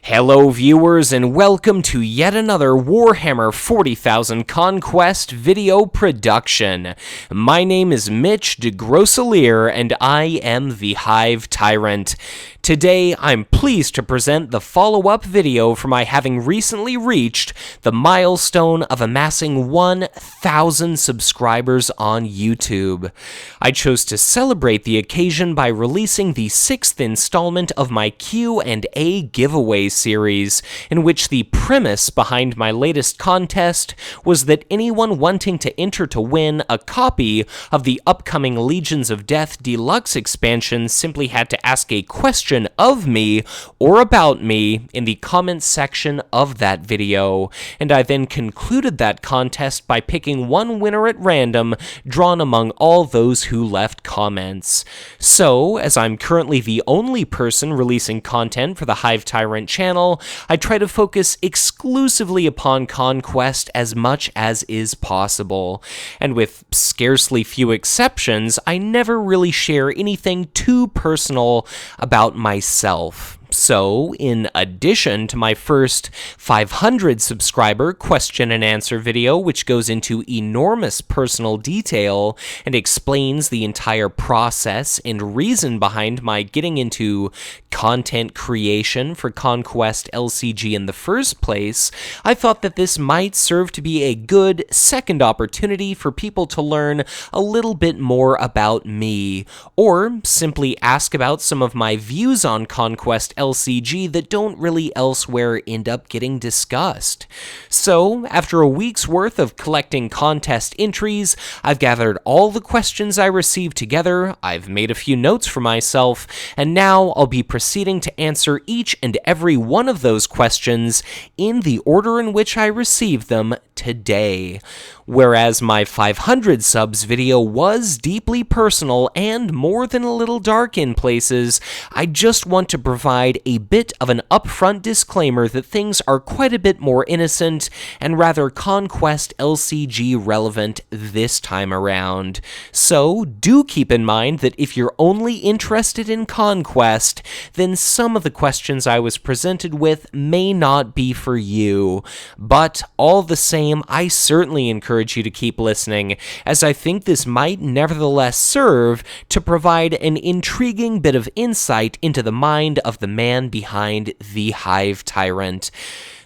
Hello viewers and welcome to yet another Warhammer 40,000 Conquest video production. My name is Mitch de Grosselier and I am the Hive Tyrant. Today, I'm pleased to present the follow-up video for my having recently reached the milestone of amassing 1,000 subscribers on YouTube. I chose to celebrate the occasion by releasing the 6th installment of my Q&A giveaway series, in which the premise behind my latest contest was that anyone wanting to enter to win a copy of the upcoming Legions of Death Deluxe expansion simply had to ask a question of me or about me in the comments section of that video, and I then concluded that contest by picking one winner at random, drawn among all those who left comments. So, as I'm currently the only person releasing content for the Hive Tyrant channel, I try to focus exclusively upon Conquest as much as is possible, and with scarcely few exceptions, I never really share anything too personal about myself. So, in addition to my first 500 subscriber question and answer video, which goes into enormous personal detail and explains the entire process and reason behind my getting into content creation for Conquest LCG in the first place, I thought that this might serve to be a good second opportunity for people to learn a little bit more about me, or simply ask about some of my views on Conquest LCG that don't really elsewhere end up getting discussed. So, after a week's worth of collecting contest entries, I've gathered all the questions I received together, I've made a few notes for myself, and now I'll be proceeding to answer each and every one of those questions in the order in which I received them today. Whereas my 500 subs video was deeply personal and more than a little dark in places, I just want to provide a bit of an upfront disclaimer that things are quite a bit more innocent and rather Conquest LCG relevant this time around. So do keep in mind that if you're only interested in Conquest, then some of the questions I was presented with may not be for you. But all the same, I certainly encourage you to keep listening, as I think this might nevertheless serve to provide an intriguing bit of insight into the mind of the man behind the Hive Tyrant.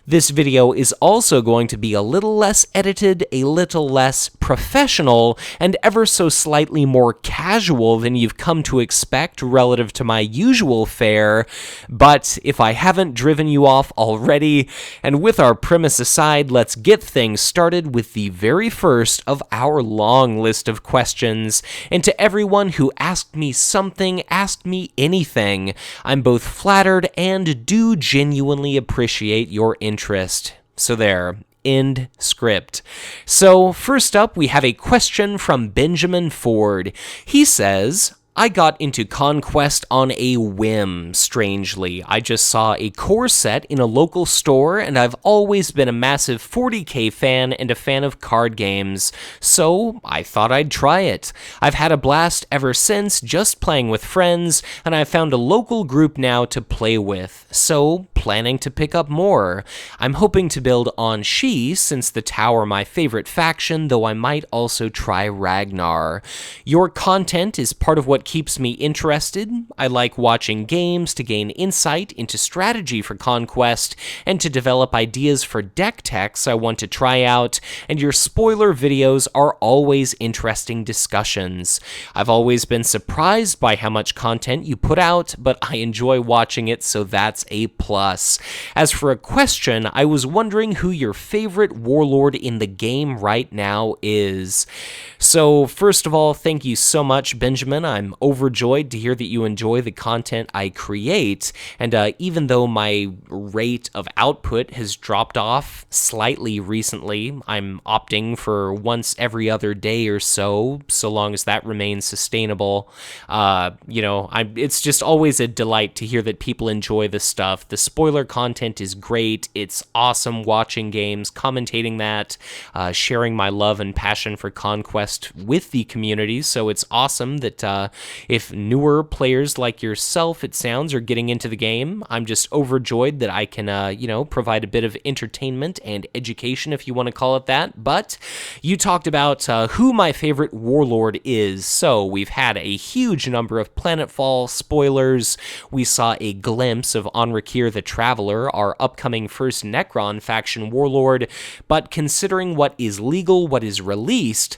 This video is also going to be a little less edited, a little less professional, and ever so slightly more casual than you've come to expect relative to my usual fare. But if I haven't driven you off already, and with our premise aside, let's get things started with the very first of our long list of questions. And to everyone who asked me something, asked me anything, I'm both flattered and do genuinely appreciate your interest. So there, end script. So first up, we have a question from Benjamin Ford. He says, I got into Conquest on a whim, strangely. I just saw a core set in a local store, and I've always been a massive 40k fan and a fan of card games, so I thought I'd try it. I've had a blast ever since, just playing with friends, and I've found a local group now to play with, so planning to pick up more. I'm hoping to build on She, since the Tau are my favorite faction, though I might also try Ragnar. Your content is part of what keeps me interested. I like watching games to gain insight into strategy for Conquest and to develop ideas for deck techs I want to try out, and your spoiler videos are always interesting discussions. I've always been surprised by how much content you put out, but I enjoy watching it, so that's a plus. As for a question, I was wondering who your favorite warlord in the game right now is. So first of all, thank you so much, Benjamin. I'm overjoyed to hear that you enjoy the content I create, and even though my rate of output has dropped off slightly recently, I'm opting for once every other day or so long as that remains sustainable. It's just always a delight to hear that people enjoy the stuff. The spoiler content is great. It's awesome watching games, commentating that, sharing my love and passion for Conquest with the community, so it's awesome that if newer players like yourself, it sounds, are getting into the game, I'm just overjoyed that I can, provide a bit of entertainment and education, if you want to call it that. But you talked about who my favorite warlord is. So we've had a huge number of Planetfall spoilers. We saw a glimpse of Onrakir the Traveler, our upcoming first Necron faction warlord. But considering what is legal, what is released,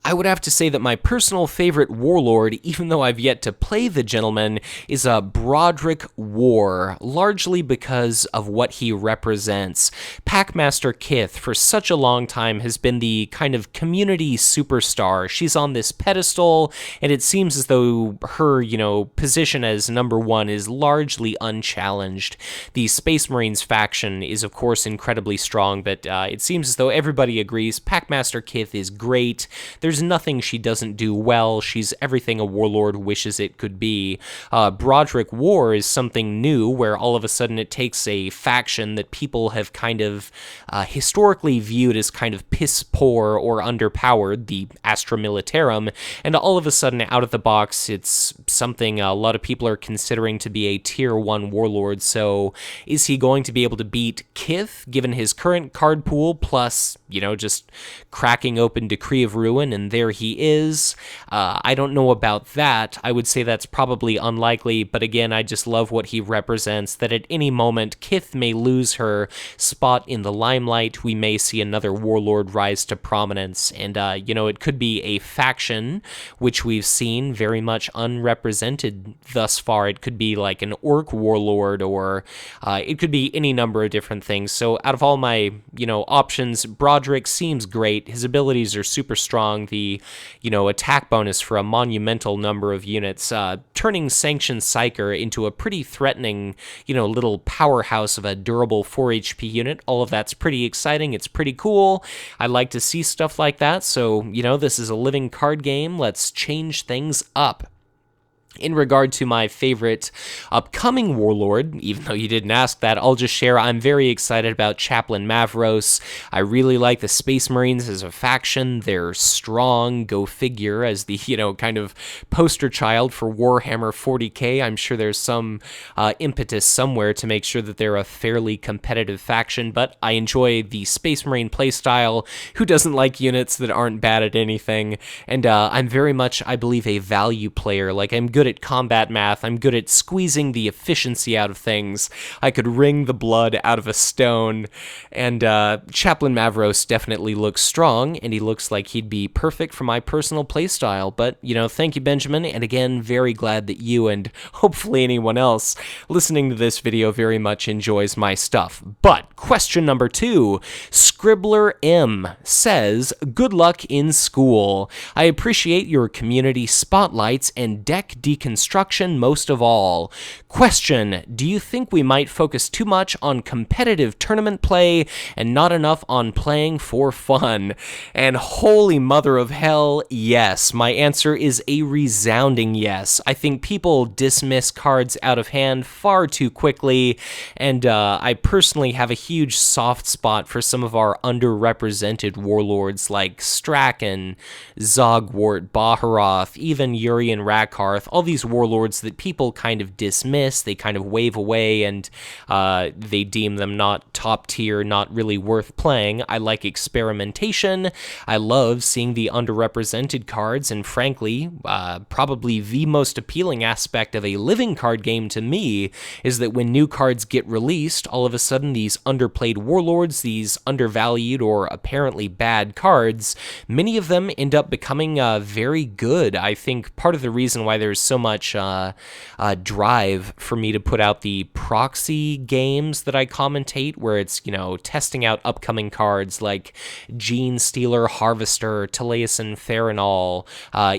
I would have to say that my personal favorite warlord, even though I've yet to play the gentleman, is Broderick War, largely because of what he represents. Packmaster Kith, for such a long time, has been the kind of community superstar. She's on this pedestal, and it seems as though her, position as number one is largely unchallenged. The Space Marines faction is, of course, incredibly strong, but it seems as though everybody agrees Packmaster Kith is great. There's nothing she doesn't do well. She's everything a warlord wishes it could be. Broderick War is something new, where all of a sudden it takes a faction that people have kind of historically viewed as kind of piss poor or underpowered, the Astra Militarum, and all of a sudden out of the box it's something a lot of people are considering to be a tier 1 warlord. So is he going to be able to beat Kith, given his current card pool, plus, just cracking open Decree of Ruin, and there he is? I don't know about that. I would say that's probably unlikely, but again, I just love what he represents, that at any moment, Kith may lose her spot in the limelight. We may see another warlord rise to prominence, and, it could be a faction, which we've seen very much unrepresented thus far. It could be like an orc warlord, or it could be any number of different things. So out of all my, options, Broderick seems great. His abilities are super strong. The, attack bonus for a monumental number of units, turning Sanctioned Psyker into a pretty threatening, little powerhouse of a durable 4 HP unit. All of that's pretty exciting. It's pretty cool. I like to see stuff like that. So, this is a living card game. Let's change things up. In regard to my favorite upcoming warlord, even though you didn't ask that, I'll just share I'm very excited about Chaplain Mavros. I really like the Space Marines as a faction. They're strong, go figure, as the, kind of poster child for Warhammer 40k. I'm sure there's some impetus somewhere to make sure that they're a fairly competitive faction, but I enjoy the Space Marine playstyle. Who doesn't like units that aren't bad at anything? And I'm very much, I believe, a value player. Like, I'm good at combat math. I'm good at squeezing the efficiency out of things. I could wring the blood out of a stone, and Chaplain Mavros definitely looks strong, and he looks like he'd be perfect for my personal playstyle. But, thank you, Benjamin, and again, very glad that you and hopefully anyone else listening to this video very much enjoys my stuff. But question number 2, Scribbler M says, good luck in school. I appreciate your community spotlights and deck deconstruction most of all. Question, do you think we might focus too much on competitive tournament play and not enough on playing for fun? And holy mother of hell, yes. My answer is a resounding yes. I think people dismiss cards out of hand far too quickly, and I personally have a huge soft spot for some of our underrepresented warlords like Strachan, Zogwart, Baharoth, even Urian Rakarth, all these warlords that people kind of dismiss, they kind of wave away, and they deem them not top tier, not really worth playing. I like experimentation. I love seeing the underrepresented cards, and frankly, probably the most appealing aspect of a living card game to me is that when new cards get released, all of a sudden these underplayed warlords, these undervalued or apparently bad cards, many of them end up becoming very good. I think part of the reason why there's so much drive for me to put out the proxy games that I commentate, where it's, testing out upcoming cards like Gene Stealer, Harvester, Taliesin Farinal,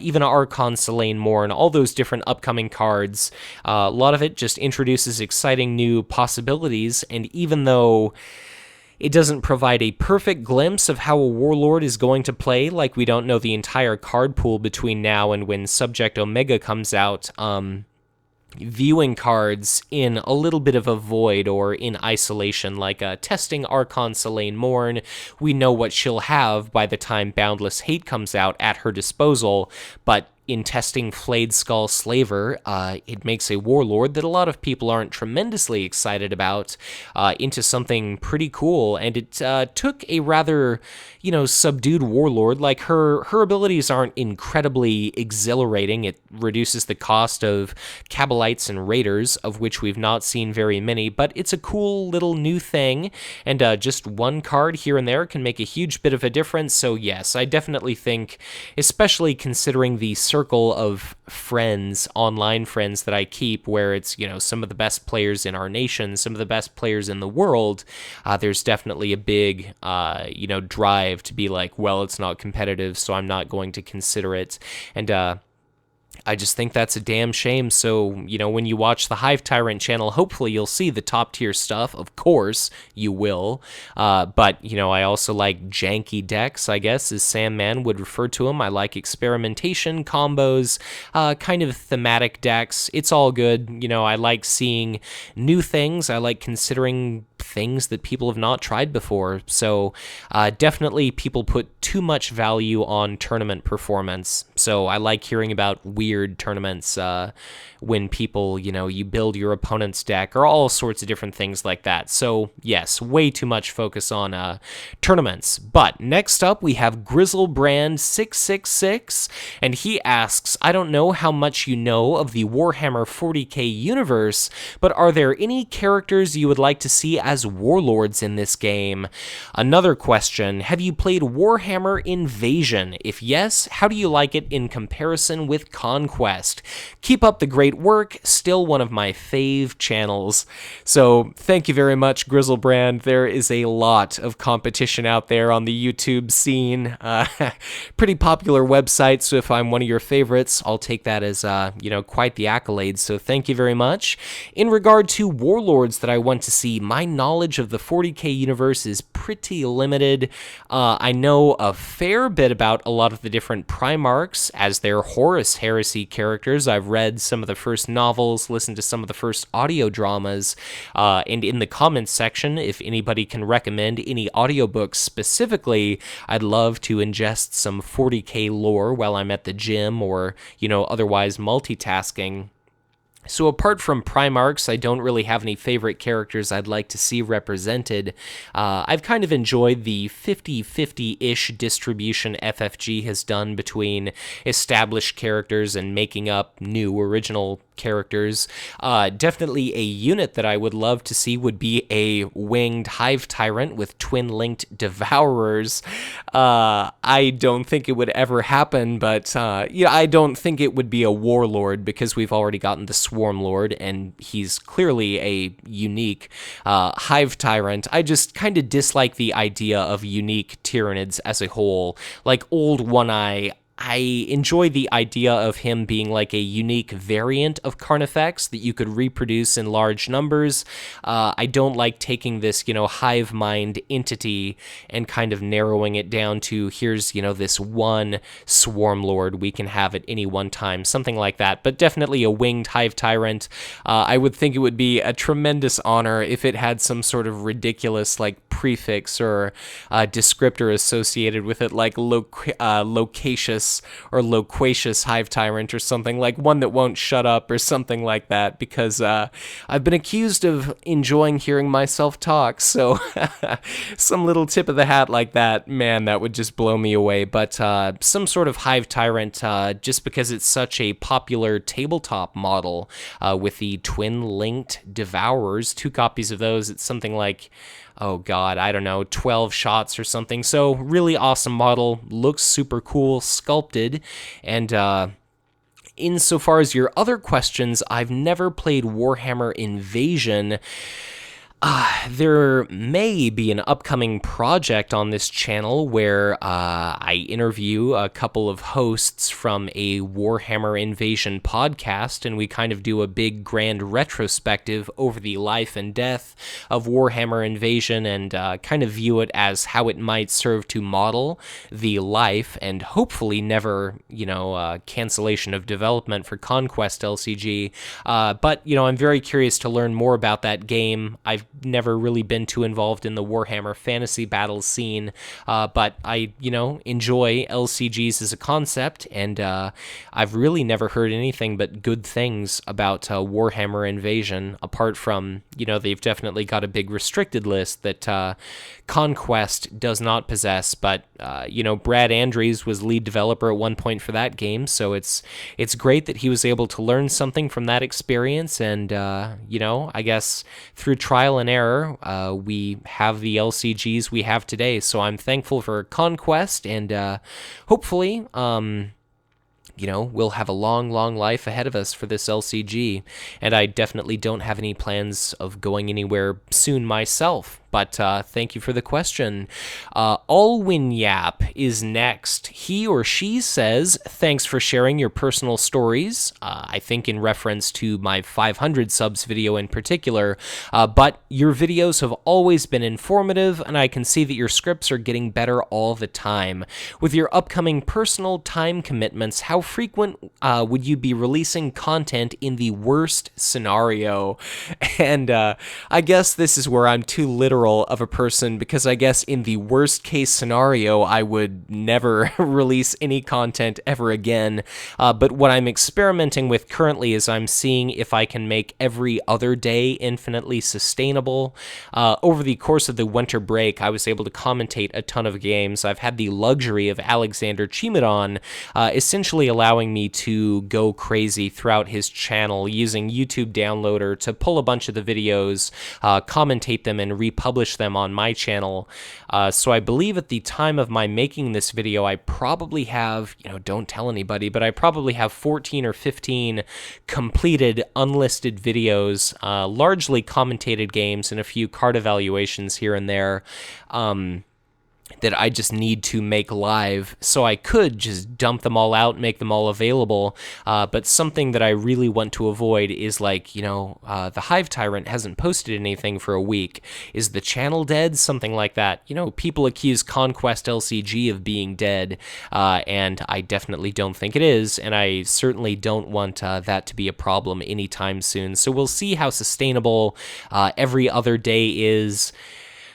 even Archon Selene Morn, all those different upcoming cards. A lot of it just introduces exciting new possibilities, and even though it doesn't provide a perfect glimpse of how a warlord is going to play, like we don't know the entire card pool between now and when Subject Omega comes out, viewing cards in a little bit of a void or in isolation, like testing Archon Selene Morn. We know what she'll have by the time Boundless Hate comes out at her disposal, but in testing Flayed Skull Slaver, it makes a warlord that a lot of people aren't tremendously excited about into something pretty cool. And it took a rather, subdued warlord. Like, her abilities aren't incredibly exhilarating. It reduces the cost of Kabalites and Raiders, of which we've not seen very many, but it's a cool little new thing, and just one card here and there can make a huge bit of a difference. So yes, I definitely think, especially considering the circle of friends, online friends that I keep, where it's, some of the best players in our nation, some of the best players in the world, there's definitely a big, drive to be like, well, it's not competitive, so I'm not going to consider it. And I just think that's a damn shame. So, when you watch the Hive Tyrant channel, hopefully you'll see the top tier stuff. Of course you will. But, I also like janky decks, I guess, as Sandman would refer to them. I like experimentation, combos, kind of thematic decks. It's all good. I like seeing new things. I like considering things that people have not tried before. So definitely people put too much value on tournament performance. So I like hearing about weird tournaments when people, you build your opponent's deck or all sorts of different things like that. So yes, way too much focus on tournaments. But next up we have Grizzlebrand 666, and he asks, I don't know how much you know of the Warhammer 40k universe, but are there any characters you would like to see as warlords in this game? Another question, have you played Warhammer Invasion? If yes, how do you like it in comparison with Conquest? Keep up the great work, still one of my fave channels. So thank you very much, Grizzlebrand. There is a lot of competition out there on the YouTube scene. Pretty popular website, so if I'm one of your favorites, I'll take that as, quite the accolade, so thank you very much. In regard to warlords that I want to see, my knowledge of the 40k universe is pretty limited. I know a fair bit about a lot of the different Primarchs as their Horus Heresy characters. I've read some of the first novels, listened to some of the first audio dramas, and in the comments section, if anybody can recommend any audiobooks specifically, I'd love to ingest some 40k lore while I'm at the gym or, otherwise multitasking. So apart from Primarchs, I don't really have any favorite characters I'd like to see represented. I've kind of enjoyed the 50-50-ish distribution FFG has done between established characters and making up new original characters. Definitely a unit that I would love to see would be a winged Hive Tyrant with twin-linked Devourers. I don't think it would ever happen, but I don't think it would be a Warlord because we've already gotten the Swarm Lord, and he's clearly a unique Hive Tyrant. I just kind of dislike the idea of unique Tyranids as a whole. Like Old One-Eye, I enjoy the idea of him being like a unique variant of Carnifex that you could reproduce in large numbers. I don't like taking this, hive mind entity and kind of narrowing it down to here's, this one Swarm Lord we can have at any one time, something like that. But definitely a winged Hive Tyrant. I would think it would be a tremendous honor if it had some sort of ridiculous prefix or descriptor associated with it, like loquacious or loquacious Hive Tyrant or something, like one that won't shut up or something like that, because I've been accused of enjoying hearing myself talk, so some little tip of the hat like that, man, that would just blow me away. But some sort of Hive Tyrant, just because it's such a popular tabletop model with the twin-linked Devourers, 2 copies of those, it's something like, oh god, I don't know, 12 shots or something. So really awesome model, looks super cool, sculpted, and insofar as your other questions, I've never played Warhammer Invasion. There may be an upcoming project on this channel where I interview a couple of hosts from a Warhammer Invasion podcast, and we kind of do a big grand retrospective over the life and death of Warhammer Invasion and kind of view it as how it might serve to model the life and hopefully never, cancellation of development for Conquest LCG. But, I'm very curious to learn more about that game. I've never really been too involved in the Warhammer Fantasy Battles scene, but I, enjoy LCGs as a concept, and I've really never heard anything but good things about Warhammer Invasion, apart from, they've definitely got a big restricted list that Conquest does not possess, but, Brad Andrews was lead developer at one point for that game, so it's great that he was able to learn something from that experience, and, I guess through trial and error, we have the LCGs we have today, so I'm thankful for Conquest, and hopefully, we'll have a long, long life ahead of us for this LCG, and I definitely don't have any plans of going anywhere soon myself. But thank you for the question. Alwinyap is next. He or she says, thanks for sharing your personal stories, I think in reference to my 500 subs video in particular, but your videos have always been informative, and I can see that your scripts are getting better all the time. With your upcoming personal time commitments, how frequent would you be releasing content in the worst scenario? And I guess this is where I'm too literal of a person, because I guess in the worst case scenario, I would never release any content ever again. But what I'm experimenting with currently is I'm seeing if I can make every other day infinitely sustainable. Over the course of the winter break, I was able to commentate a ton of games. I've had the luxury of Alexander Chimadon essentially allowing me to go crazy throughout his channel using YouTube Downloader to pull a bunch of the videos, commentate them, and republish them on my channel. So I believe at the time of my making this video, I probably have, don't tell anybody, but I probably have 14 or 15 completed unlisted videos, largely commentated games and a few card evaluations here and there. That I just need to make live, so I could just dump them all out, make them all available, but something that I really want to avoid is like, the Hive Tyrant hasn't posted anything for a week. Is the channel dead? Something like that. People accuse Conquest LCG of being dead, and I definitely don't think it is, and I certainly don't want that to be a problem anytime soon. So we'll see how sustainable every other day is.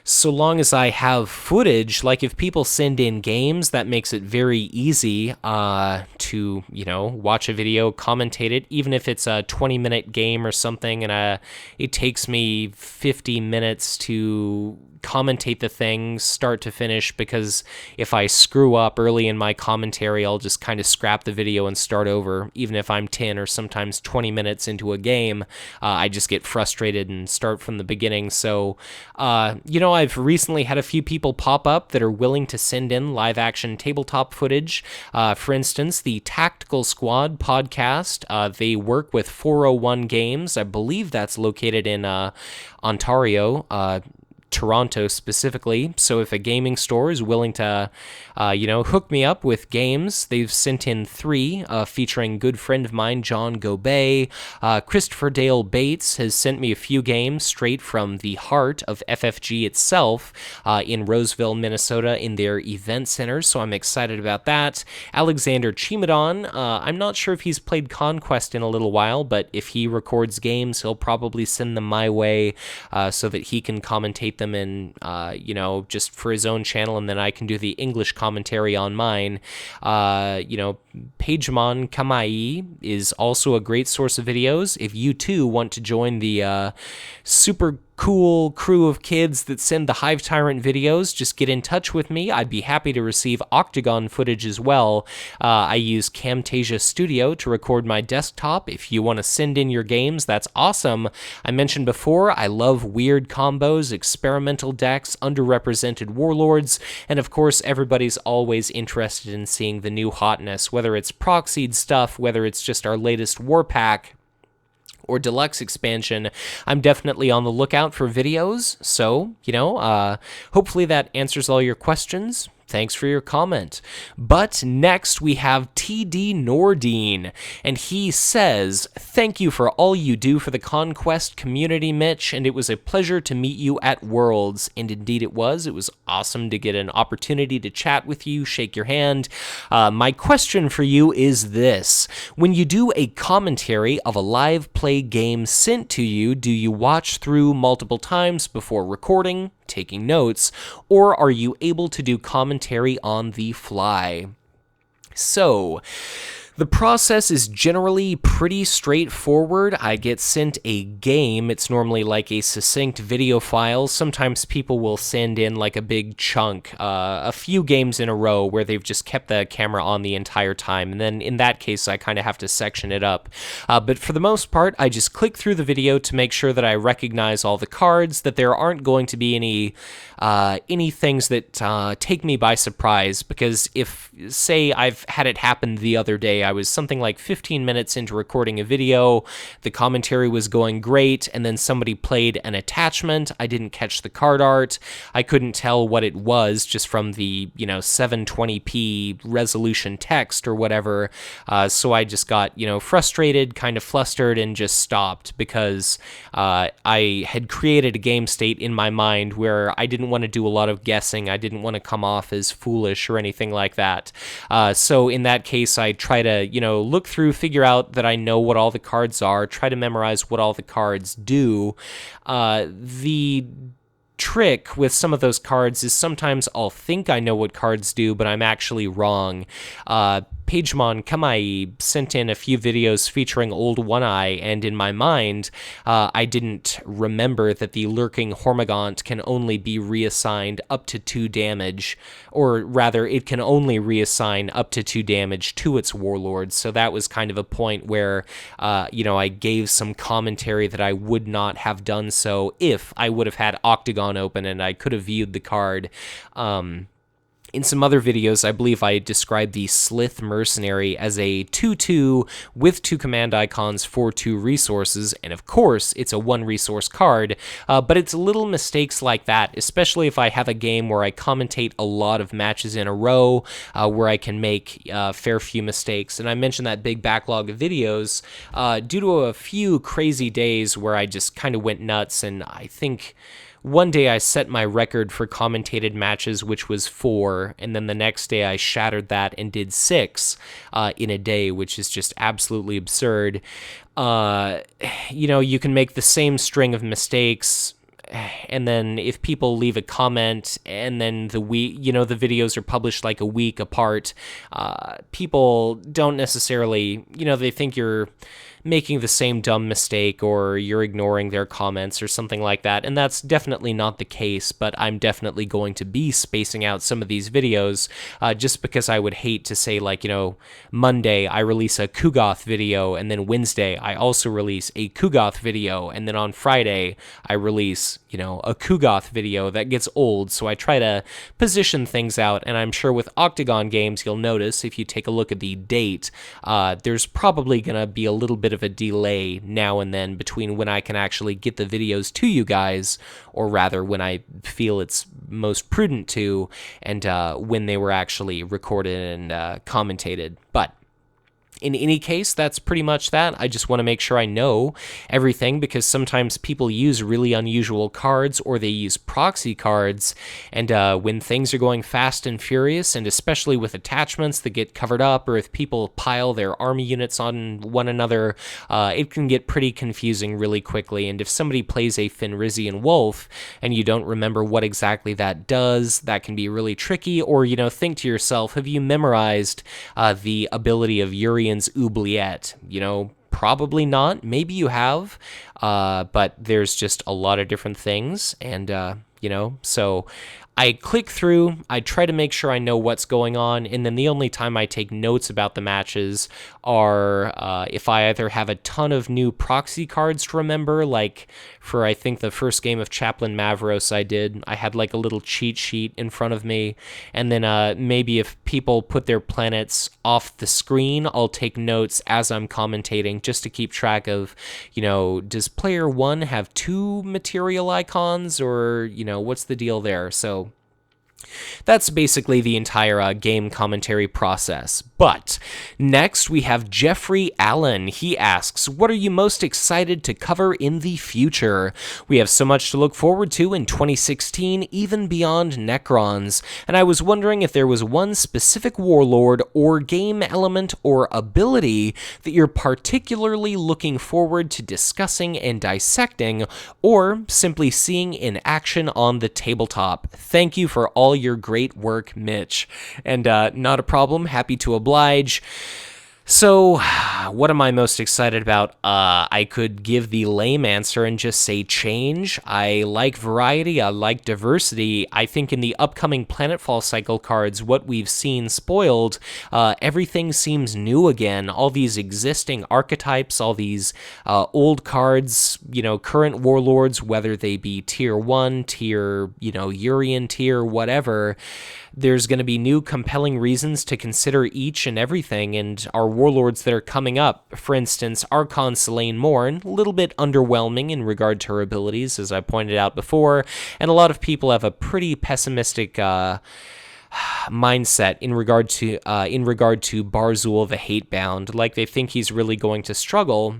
So long as I have footage, like if people send in games, that makes it very easy to, watch a video, commentate it, even if it's a 20-minute game or something, and it takes me 50 minutes to commentate the thing start to finish, because if I screw up early in my commentary, I'll just kind of scrap the video and start over. Even if I'm 10 or sometimes 20 minutes into a game, I just get frustrated and start from the beginning. So, I've recently had a few people pop up that are willing to send in live action tabletop footage. For instance, the Tactical Squad podcast, they work with 401 Games. I believe that's located in Ontario, Toronto specifically. So if a gaming store is willing to, hook me up with games, they've sent in 3 featuring good friend of mine, John Gobet. Christopher Dale Bates has sent me a few games straight from the heart of FFG itself in Roseville, Minnesota, in their event center. So I'm excited about that. Alexander Chimadon, I'm not sure if he's played Conquest in a little while, but if he records games, he'll probably send them my way so that he can commentate them in, just for his own channel, and then I can do the English commentary on mine. Pagemon Kamai is also a great source of videos. If you too want to join the super cool crew of kids that send the Hive Tyrant videos, just get in touch with me. I'd be happy to receive Octagon footage as well. I use Camtasia Studio to record my desktop. If you want to send in your games, that's awesome. I mentioned before, I love weird combos, experimental decks, underrepresented warlords, and of course, everybody's always interested in seeing the new hotness, whether it's proxied stuff, whether it's just our latest war pack, or deluxe expansion. I'm definitely on the lookout for videos, so, hopefully that answers all your questions. Thanks for your comment. But next we have TD Nordine, and he says, "Thank you for all you do for the Conquest community, Mitch, and it was a pleasure to meet you at Worlds." And indeed it was. It was awesome to get an opportunity to chat with you, shake your hand. My question for you is this. When you do a commentary of a live play game sent to you, do you watch through multiple times before recording, taking notes, or are you able to do commentary on the fly? So, the process is generally pretty straightforward. I get sent a game. It's normally like a succinct video file. Sometimes people will send in like a big chunk, a few games in a row where they've just kept the camera on the entire time. And then in that case, I kind of have to section it up. But for the most part, I just click through the video to make sure that I recognize all the cards, that there aren't going to be any things that take me by surprise. Because if, say, I've had it happen the other day, I was something like 15 minutes into recording a video, the commentary was going great, and then somebody played an attachment. I didn't catch the card art. I couldn't tell what it was just from the, 720p resolution text or whatever. So I just got, frustrated, kind of flustered, and just stopped because I had created a game state in my mind where I didn't want to do a lot of guessing. I didn't want to come off as foolish or anything like that. So in that case, I try to, look through, figure out that I know what all the cards are, try to memorize what all the cards do. The trick with some of those cards is sometimes I'll think I know what cards do, but I'm actually wrong. Pagemon Kamai sent in a few videos featuring Old One-Eye, and in my mind, I didn't remember that the Lurking Hormigaunt can only be reassigned up to 2 damage, or rather, it can only reassign up to 2 damage to its Warlord, so that was kind of a point where, I gave some commentary that I would not have done so if I would have had Octagon open and I could have viewed the card. In some other videos, I believe I described the Slith Mercenary as a 2/2 with 2 command icons for 2 resources, and of course, it's a 1 resource card, but it's little mistakes like that, especially if I have a game where I commentate a lot of matches in a row, where I can make a fair few mistakes. And I mentioned that big backlog of videos due to a few crazy days where I just kind of went nuts, and I think one day I set my record for commentated matches, which was 4, and then the next day I shattered that and did 6 in a day, which is just absolutely absurd. You can make the same string of mistakes, and then if people leave a comment and then the videos are published like a week apart, people don't necessarily, they think you're making the same dumb mistake or you're ignoring their comments or something like that, and that's definitely not the case, but I'm definitely going to be spacing out some of these videos just because I would hate to say, like, Monday I release a Kugoth video, and then Wednesday I also release a Kugoth video, and then on Friday I release, a Kugoth video. That gets old, so I try to position things out, and I'm sure with Octagon games, you'll notice if you take a look at the date, there's probably going to be a little bit of a delay now and then between when I can actually get the videos to you guys, or rather when I feel it's most prudent to, and when they were actually recorded and commentated. But in any case, that's pretty much that. I just want to make sure I know everything, because sometimes people use really unusual cards or they use proxy cards, and when things are going fast and furious, and especially with attachments that get covered up, or if people pile their army units on one another, it can get pretty confusing really quickly. And if somebody plays a Fenrisian Wolf and you don't remember what exactly that does, that can be really tricky. Or, think to yourself, have you memorized the ability of Urian's Oubliette? Probably not. Maybe you have, but there's just a lot of different things, and so I click through, I try to make sure I know what's going on, and then the only time I take notes about the matches are if I either have a ton of new proxy cards to remember, like for, I think, the first game of Chaplain Mavros I had like a little cheat sheet in front of me, and then maybe if people put their planets off the screen, I'll take notes as I'm commentating just to keep track of, does player 1 have 2 material icons, or, what's the deal there? So That's basically the entire game commentary process. But next we have Jeffrey Allen. He asks, what are you most excited to cover in the future? We have so much to look forward to in 2016, even beyond Necrons, and I was wondering if there was one specific warlord or game element or ability that you're particularly looking forward to discussing and dissecting, or simply seeing in action on the tabletop. Thank you for all your great work, Mitch. And not a problem, happy to oblige. So, what am I most excited about? I could give the lame answer and just say change. I like variety, I like diversity. I think in the upcoming Planetfall cycle cards, what we've seen spoiled, everything seems new again. All these existing archetypes, all these old cards, current warlords, whether they be tier 1, tier, Urian tier, whatever, there's going to be new compelling reasons to consider each and everything, and our warlords that are coming up. For instance, Archon Selene Morn, a little bit underwhelming in regard to her abilities, as I pointed out before, and a lot of people have a pretty pessimistic mindset in regard to Barzul the Hatebound. Like, they think he's really going to struggle,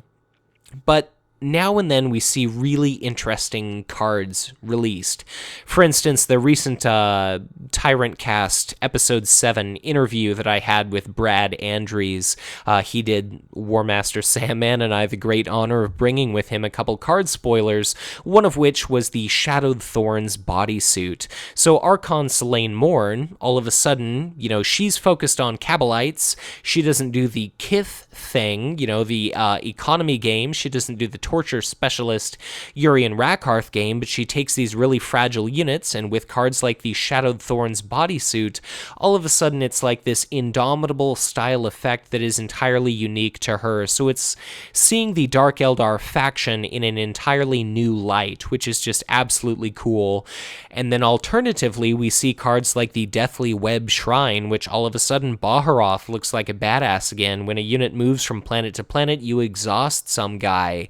but now and then we see really interesting cards released. For instance, the recent Tyrant Cast Episode 7 interview that I had with Brad Andrews. He did War Master Sandman, and I have the great honor of bringing with him a couple card spoilers, one of which was the Shadowed Thorns bodysuit. So Archon Selene Morn, all of a sudden, she's focused on Kabalites. She doesn't do the Kith thing, the economy game. She doesn't do the Torture Specialist Urian Rakarth game, but she takes these really fragile units, and with cards like the Shadowed Thorns bodysuit, all of a sudden it's like this indomitable style effect that is entirely unique to her. So it's seeing the Dark Eldar faction in an entirely new light, which is just absolutely cool. And then alternatively, we see cards like the Deathly Web Shrine, which all of a sudden Baharoth looks like a badass again. When a unit moves from planet to planet, you exhaust some guy.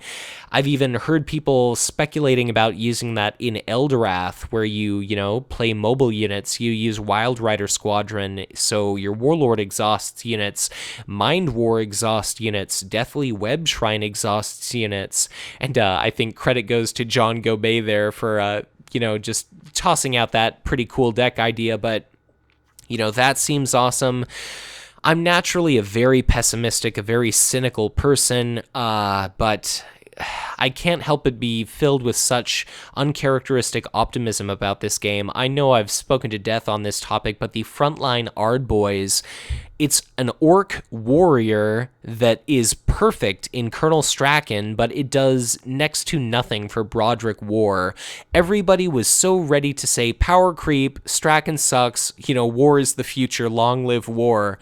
I've even heard people speculating about using that in Eldorath, where you play mobile units. You use Wild Rider Squadron, so your Warlord exhausts units, Mind War exhausts units, Deathly Web Shrine exhausts units, and I think credit goes to John Gobet there for, just tossing out that pretty cool deck idea, but, that seems awesome. I'm naturally a very pessimistic, a very cynical person, but I can't help but be filled with such uncharacteristic optimism about this game. I know I've spoken to death on this topic, but the Frontline Ardboys, it's an orc warrior that is perfect in Colonel Strachan, but it does next to nothing for Broderick War. Everybody was so ready to say, power creep, Strachan sucks, war is the future, long live war.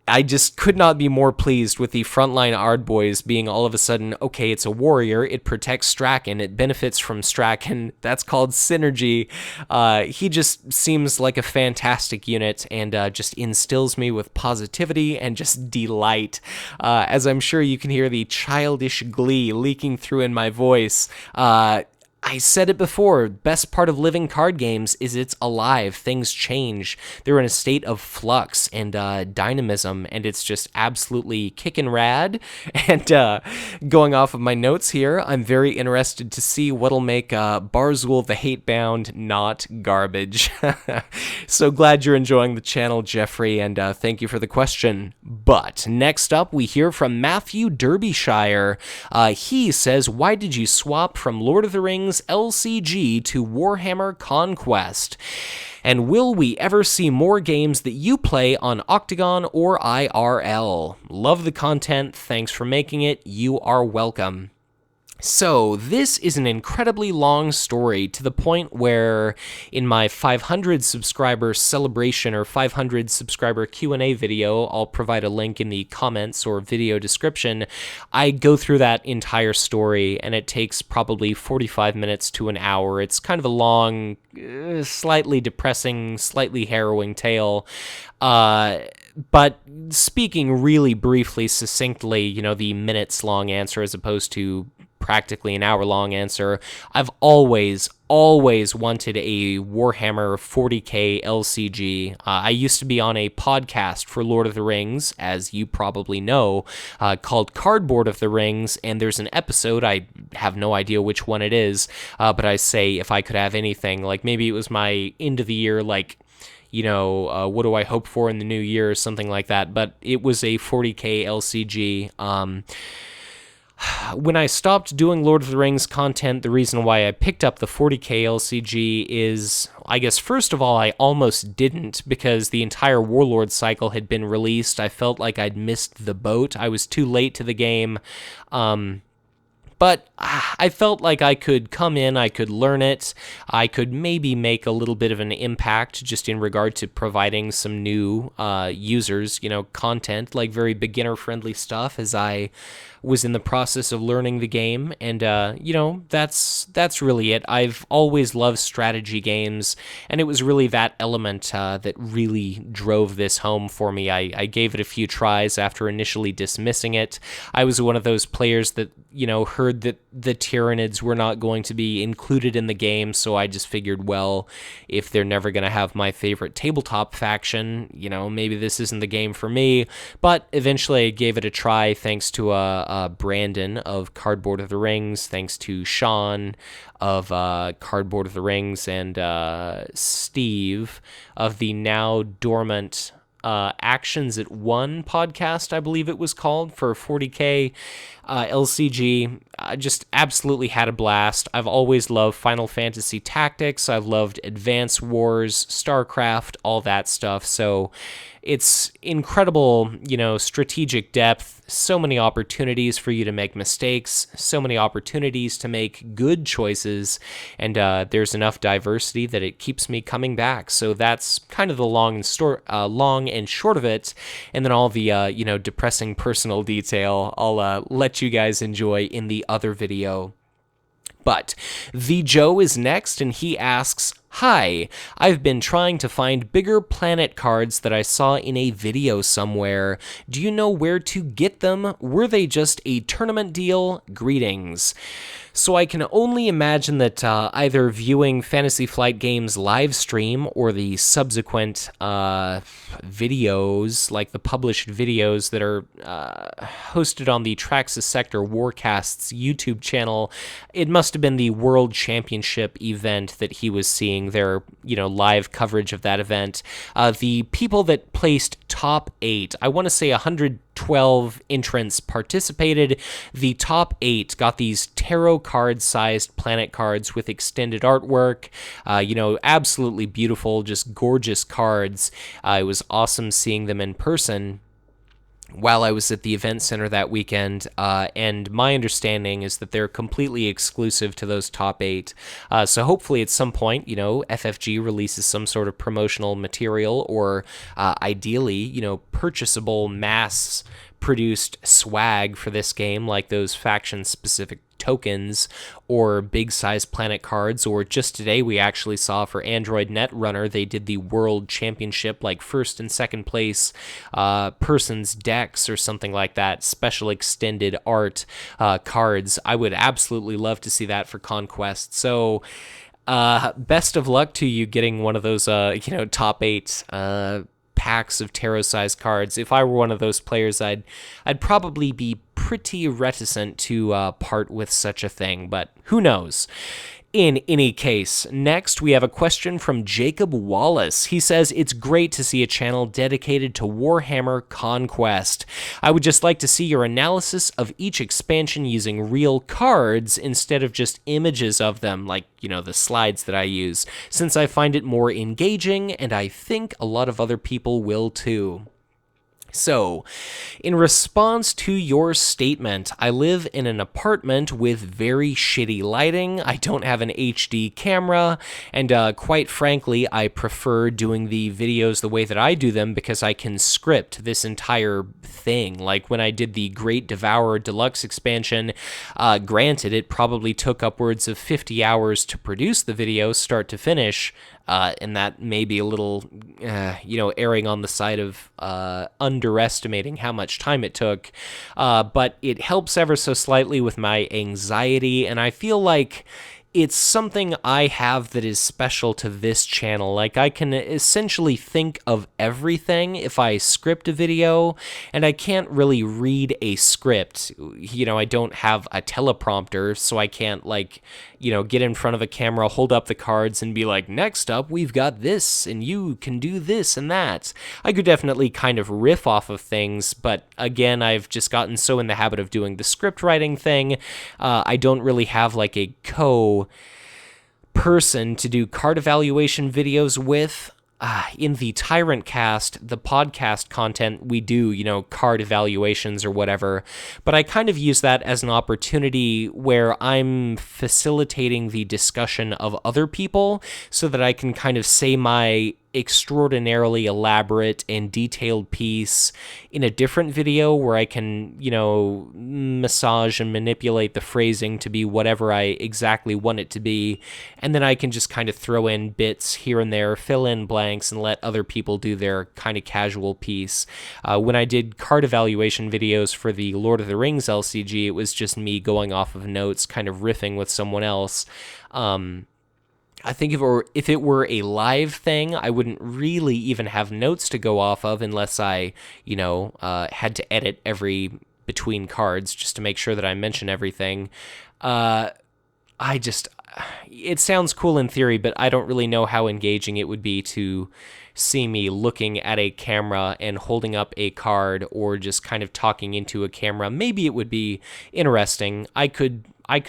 I just could not be more pleased with the Frontline Ardboys being all of a sudden, okay, it's a warrior, it protects Strachan, it benefits from Strachan, that's called synergy. He just seems like a fantastic unit and just instills me with positivity and just delight. As I'm sure you can hear the childish glee leaking through in my voice. I said it before, best part of living card games is it's alive, things change, they're in a state of flux and dynamism, and it's just absolutely kickin' rad. And going off of my notes here, I'm very interested to see what'll make Barzul the Hatebound not garbage. So glad you're enjoying the channel, Jeffrey, and thank you for the question. But next up, we hear from Matthew Derbyshire. He says, why did you swap from Lord of the Rings LCG to Warhammer Conquest? And will we ever see more games that you play on Octagon or IRL? Love the content. Thanks for making it. You are welcome. So, this is an incredibly long story, to the point where in my 500 subscriber celebration or 500 subscriber Q&A video, I'll provide a link in the comments or video description, I go through that entire story, and it takes probably 45 minutes to an hour. It's kind of a long, slightly depressing, slightly harrowing tale. But speaking really briefly, succinctly, the minutes-long answer as opposed to practically an hour-long answer. I've always wanted a Warhammer 40k LCG. I used to be on a podcast for Lord of the Rings, as you probably know, called Cardboard of the Rings, and there's an episode, I have no idea which one it is, but I say if I could have anything, like maybe it was my end of the year, like, what do I hope for in the new year or something like that, but it was a 40k LCG. When I stopped doing Lord of the Rings content, the reason why I picked up the 40k LCG is, I guess, first of all, I almost didn't because the entire Warlord cycle had been released. I felt like I'd missed the boat. I was too late to the game. But I felt like I could come in, I could learn it, I could maybe make a little bit of an impact just in regard to providing some new users, content, like very beginner-friendly stuff as I was in the process of learning the game, and, that's really it. I've always loved strategy games, and it was really that element that really drove this home for me. I gave it a few tries after initially dismissing it. I was one of those players that, heard that the Tyranids were not going to be included in the game, so I just figured, well, if they're never going to have my favorite tabletop faction, maybe this isn't the game for me. But eventually I gave it a try thanks to Brandon of Cardboard of the Rings, thanks to Sean of Cardboard of the Rings, and Steve of the now dormant Actions at One podcast, I believe it was called, for 40k LCG. I just absolutely had a blast. I've always loved Final Fantasy Tactics. I've loved Advance Wars, StarCraft, all that stuff. So it's incredible, strategic depth, so many opportunities for you to make mistakes, so many opportunities to make good choices, and there's enough diversity that it keeps me coming back. So that's kind of the long and short of it, and then all the, depressing personal detail I'll let you guys enjoy in the other video. But the Joe is next, and he asks, "Hi, I've been trying to find bigger planet cards that I saw in a video somewhere. Do you know where to get them? Were they just a tournament deal? Greetings." So I can only imagine that either viewing Fantasy Flight Games live stream or the subsequent videos, like the published videos that are hosted on the Traxxas Sector Warcasts YouTube channel, it must have been the World Championship event that he was seeing, their live coverage of that event. The people that placed top 8, I want to say 112 entrants participated. The top 8 got these tarot card-sized planet cards with extended artwork. Absolutely beautiful, just gorgeous cards. It was awesome seeing them in person while I was at the event center that weekend, and my understanding is that they're completely exclusive to those top 8. So hopefully at some point, FFG releases some sort of promotional material, or ideally, purchasable mass-produced swag for this game, like those faction-specific tokens or big size planet cards. Or just today we actually saw for Android Netrunner, they did the World Championship, like first and second place person's decks or something like that, special extended art cards. I would absolutely love to see that for Conquest. So best of luck to you getting one of those top 8 packs of tarot-sized cards. If I were one of those players, I'd probably be pretty reticent to part with such a thing, but who knows? In any case, next we have a question from Jacob Wallace. He says, "It's great to see a channel dedicated to Warhammer Conquest. I would just like to see your analysis of each expansion using real cards instead of just images of them, like, the slides that I use, since I find it more engaging, and I think a lot of other people will too." So, in response to your statement, I live in an apartment with very shitty lighting, I don't have an HD camera, and quite frankly, I prefer doing the videos the way that I do them because I can script this entire thing. Like when I did the Great Devourer Deluxe expansion, granted, it probably took upwards of 50 hours to produce the video start to finish, and that may be a little, erring on the side of underestimating how much time it took, but it helps ever so slightly with my anxiety, and I feel like it's something I have that is special to this channel. Like, I can essentially think of everything if I script a video, and I can't really read a script. I don't have a teleprompter, so I can't, get in front of a camera, hold up the cards, and be like, next up, we've got this, and you can do this and that. I could definitely kind of riff off of things, but again, I've just gotten so in the habit of doing the script writing thing, I don't really have, a person to do card evaluation videos with. In the Tyrant cast, the podcast content, we do, card evaluations or whatever, but I kind of use that as an opportunity where I'm facilitating the discussion of other people so that I can kind of say my extraordinarily elaborate and detailed piece in a different video where I can, massage and manipulate the phrasing to be whatever I exactly want it to be, and then I can just kind of throw in bits here and there, fill in blanks, and let other people do their kind of casual piece. When I did card evaluation videos for the Lord of the Rings LCG, it was just me going off of notes, kind of riffing with someone else. I think if it were a live thing, I wouldn't really even have notes to go off of unless I, had to edit every between cards just to make sure that I mention everything. It sounds cool in theory, but I don't really know how engaging it would be to see me looking at a camera and holding up a card or just kind of talking into a camera. Maybe it would be interesting. I could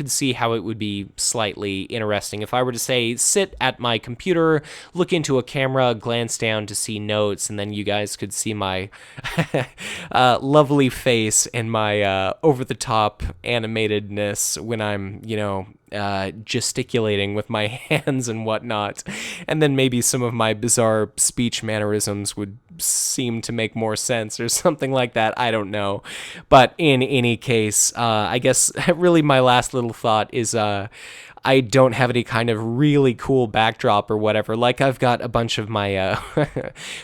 see how it would be slightly interesting if I were to say, sit at my computer, look into a camera, glance down to see notes, and then you guys could see my lovely face and my over-the-top animatedness when I'm, gesticulating with my hands and whatnot. And then maybe some of my bizarre speech mannerisms would seem to make more sense or something like that. I don't know. But in any case, I guess really my last little thought is I don't have any kind of really cool backdrop or whatever. Like, I've got a bunch of my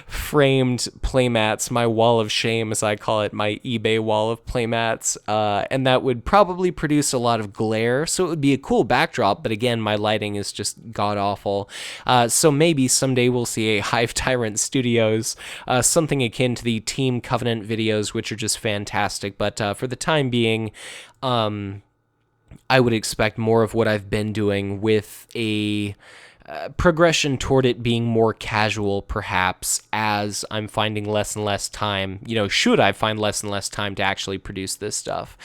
framed playmats, my wall of shame, as I call it, my eBay wall of playmats, and that would probably produce a lot of glare, so it would be a cool backdrop, but again, my lighting is just god-awful. So maybe someday we'll see a Hive Tyrant Studios, something akin to the Team Covenant videos, which are just fantastic, but for the time being, I would expect more of what I've been doing with a progression toward it being more casual, perhaps, as I'm finding less and less time, should I find less and less time to actually produce this stuff.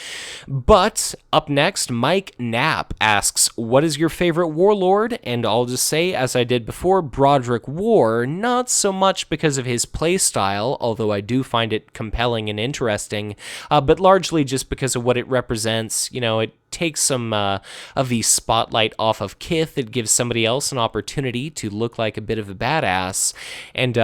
But up next, Mike Knapp asks, what is your favorite warlord? And I'll just say, as I did before, Broderick War, not so much because of his playstyle, although I do find it compelling and interesting, but largely just because of what it represents. It takes some of the spotlight off of Kith. It gives somebody else an opportunity to look like a bit of a badass. And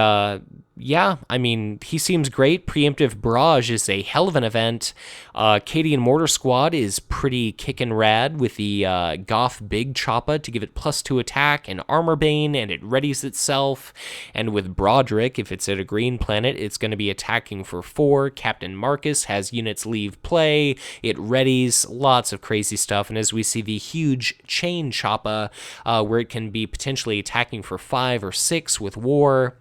yeah, I mean, he seems great. Preemptive Barrage is a hell of an event. Cadian Mortar Squad is pretty kickin' rad with the Goth Big Choppa to give it +2 attack and Armor Bane, and it readies itself. And with Broderick, if it's at a green planet, it's going to be attacking for 4. Captain Marcus has units leave play. It readies. Lots of crazy stuff. And as we see the huge Chain Choppa, where it can be potentially attacking for 5 or 6 with War,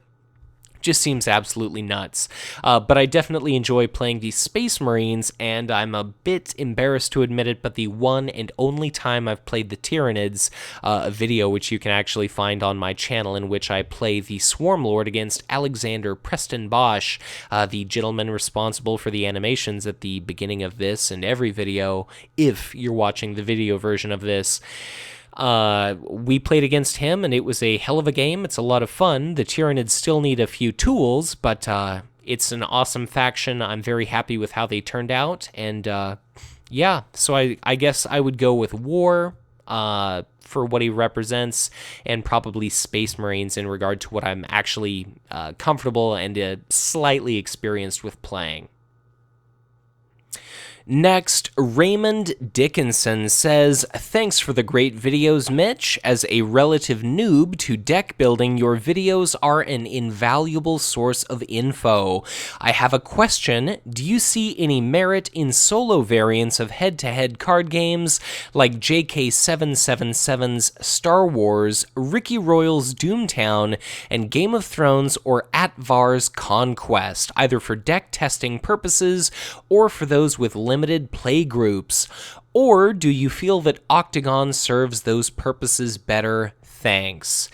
just seems absolutely nuts. But I definitely enjoy playing the Space Marines, and I'm a bit embarrassed to admit it, but the one and only time I've played the Tyranids, a video which you can actually find on my channel in which I play the Swarm Lord against Alexander Preston Bosch, the gentleman responsible for the animations at the beginning of this and every video, if you're watching the video version of this. We played against him, and it was a hell of a game. It's a lot of fun. The Tyranids still need a few tools, but it's an awesome faction. I'm very happy with how they turned out, and yeah, so I guess I would go with War for what he represents, and probably Space Marines in regard to what I'm actually comfortable and slightly experienced with playing. Next, Raymond Dickinson says, "Thanks for the great videos, Mitch. As a relative noob to deck building, your videos are an invaluable source of info. I have a question. Do you see any merit in solo variants of head-to-head card games like JK777's Star Wars, Ricky Royale's Doomtown, and Game of Thrones or Atvar's Conquest, either for deck testing purposes or for those with limited play groups? Or do you feel that Octagon serves those purposes better? Thanks."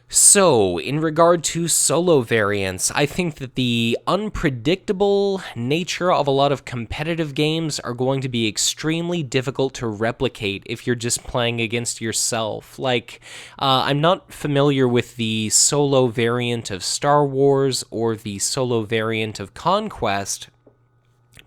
So, in regard to solo variants, I think that the unpredictable nature of a lot of competitive games are going to be extremely difficult to replicate if you're just playing against yourself. Like, I'm not familiar with the solo variant of Star Wars or the solo variant of Conquest,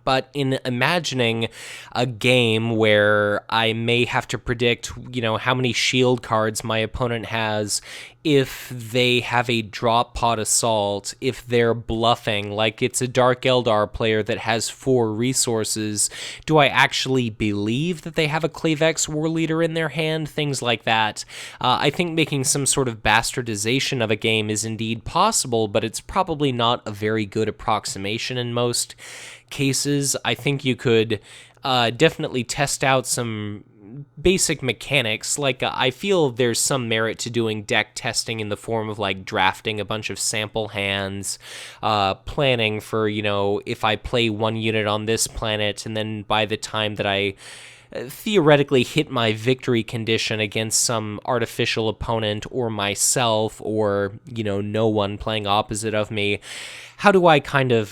but in imagining a game where I may have to predict, how many shield cards my opponent has, if they have a drop pod assault, if they're bluffing, like it's a Dark Eldar player that has 4 resources, do I actually believe that they have a Clavex War Leader in their hand? Things like that. I think making some sort of bastardization of a game is indeed possible, but it's probably not a very good approximation in most cases. I think you could definitely test out some basic mechanics. Like, I feel there's some merit to doing deck testing in the form of, like, drafting a bunch of sample hands, planning for, if I play one unit on this planet, and then by the time that I theoretically hit my victory condition against some artificial opponent or myself or, no one playing opposite of me, how do I kind of,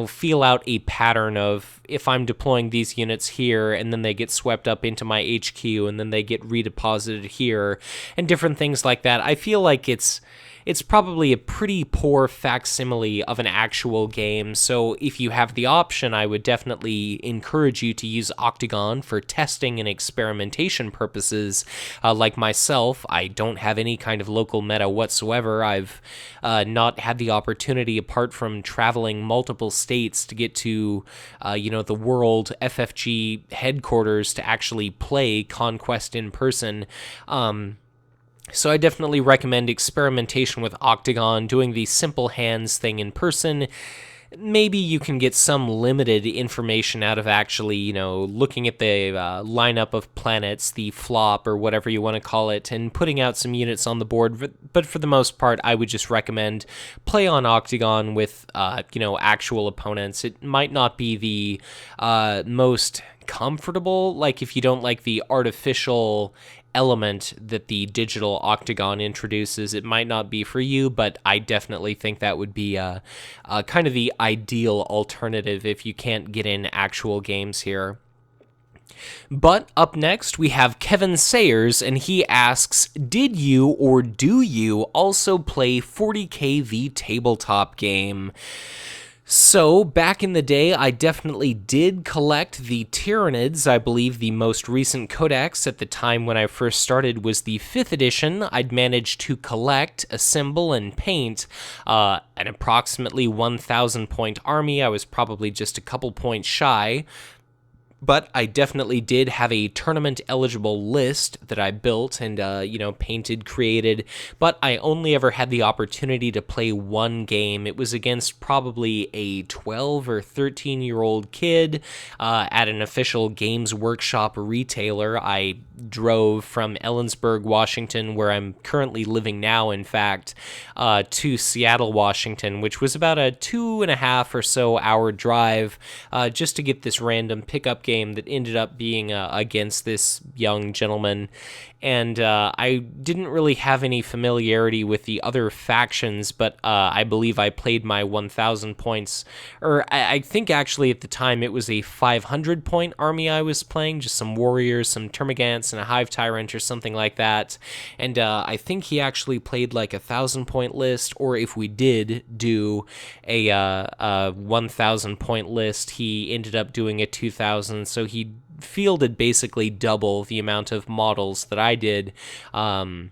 feel out a pattern of if I'm deploying these units here and then they get swept up into my HQ and then they get redeposited here and different things like that. I feel like it's probably a pretty poor facsimile of an actual game, so if you have the option, I would definitely encourage you to use Octagon for testing and experimentation purposes. Like myself, I don't have any kind of local meta whatsoever. I've not had the opportunity, apart from traveling multiple states, to get to, the World FFG headquarters to actually play Conquest in person. So I definitely recommend experimentation with Octagon, doing the simple hands thing in person. Maybe you can get some limited information out of actually, looking at the lineup of planets, the flop, or whatever you want to call it, and putting out some units on the board. But for the most part, I would just recommend play on Octagon with, actual opponents. It might not be the most comfortable, like if you don't like the artificial element that the digital Octagon introduces, it might not be for you, but I definitely think that would be kind of the ideal alternative if you can't get in actual games here. But up next, we have Kevin Sayers, and he asks, did you or do you also play 40K the tabletop game? So, back in the day, I definitely did collect the Tyranids. I believe the most recent codex at the time when I first started was the 5th edition. I'd managed to collect, assemble, and paint an approximately 1,000 point army. I was probably just a couple points shy. But I definitely did have a tournament-eligible list that I built and, painted, created, but I only ever had the opportunity to play one game. It was against probably a 12 or 13-year-old kid at an official Games Workshop retailer. I drove from Ellensburg, Washington, where I'm currently living now, in fact, to Seattle, Washington, which was about a 2.5 or so hour drive just to get this random pickup game that ended up being against this young gentleman. And I didn't really have any familiarity with the other factions, but I believe I played my 1,000 points, or I think actually at the time it was a 500-point army I was playing, just some warriors, some termagants, and a Hive Tyrant or something like that. And I think he actually played like a 1,000-point list, or if we did do a 1,000-point list, he ended up doing a 2,000, so he fielded basically double the amount of models that I did. And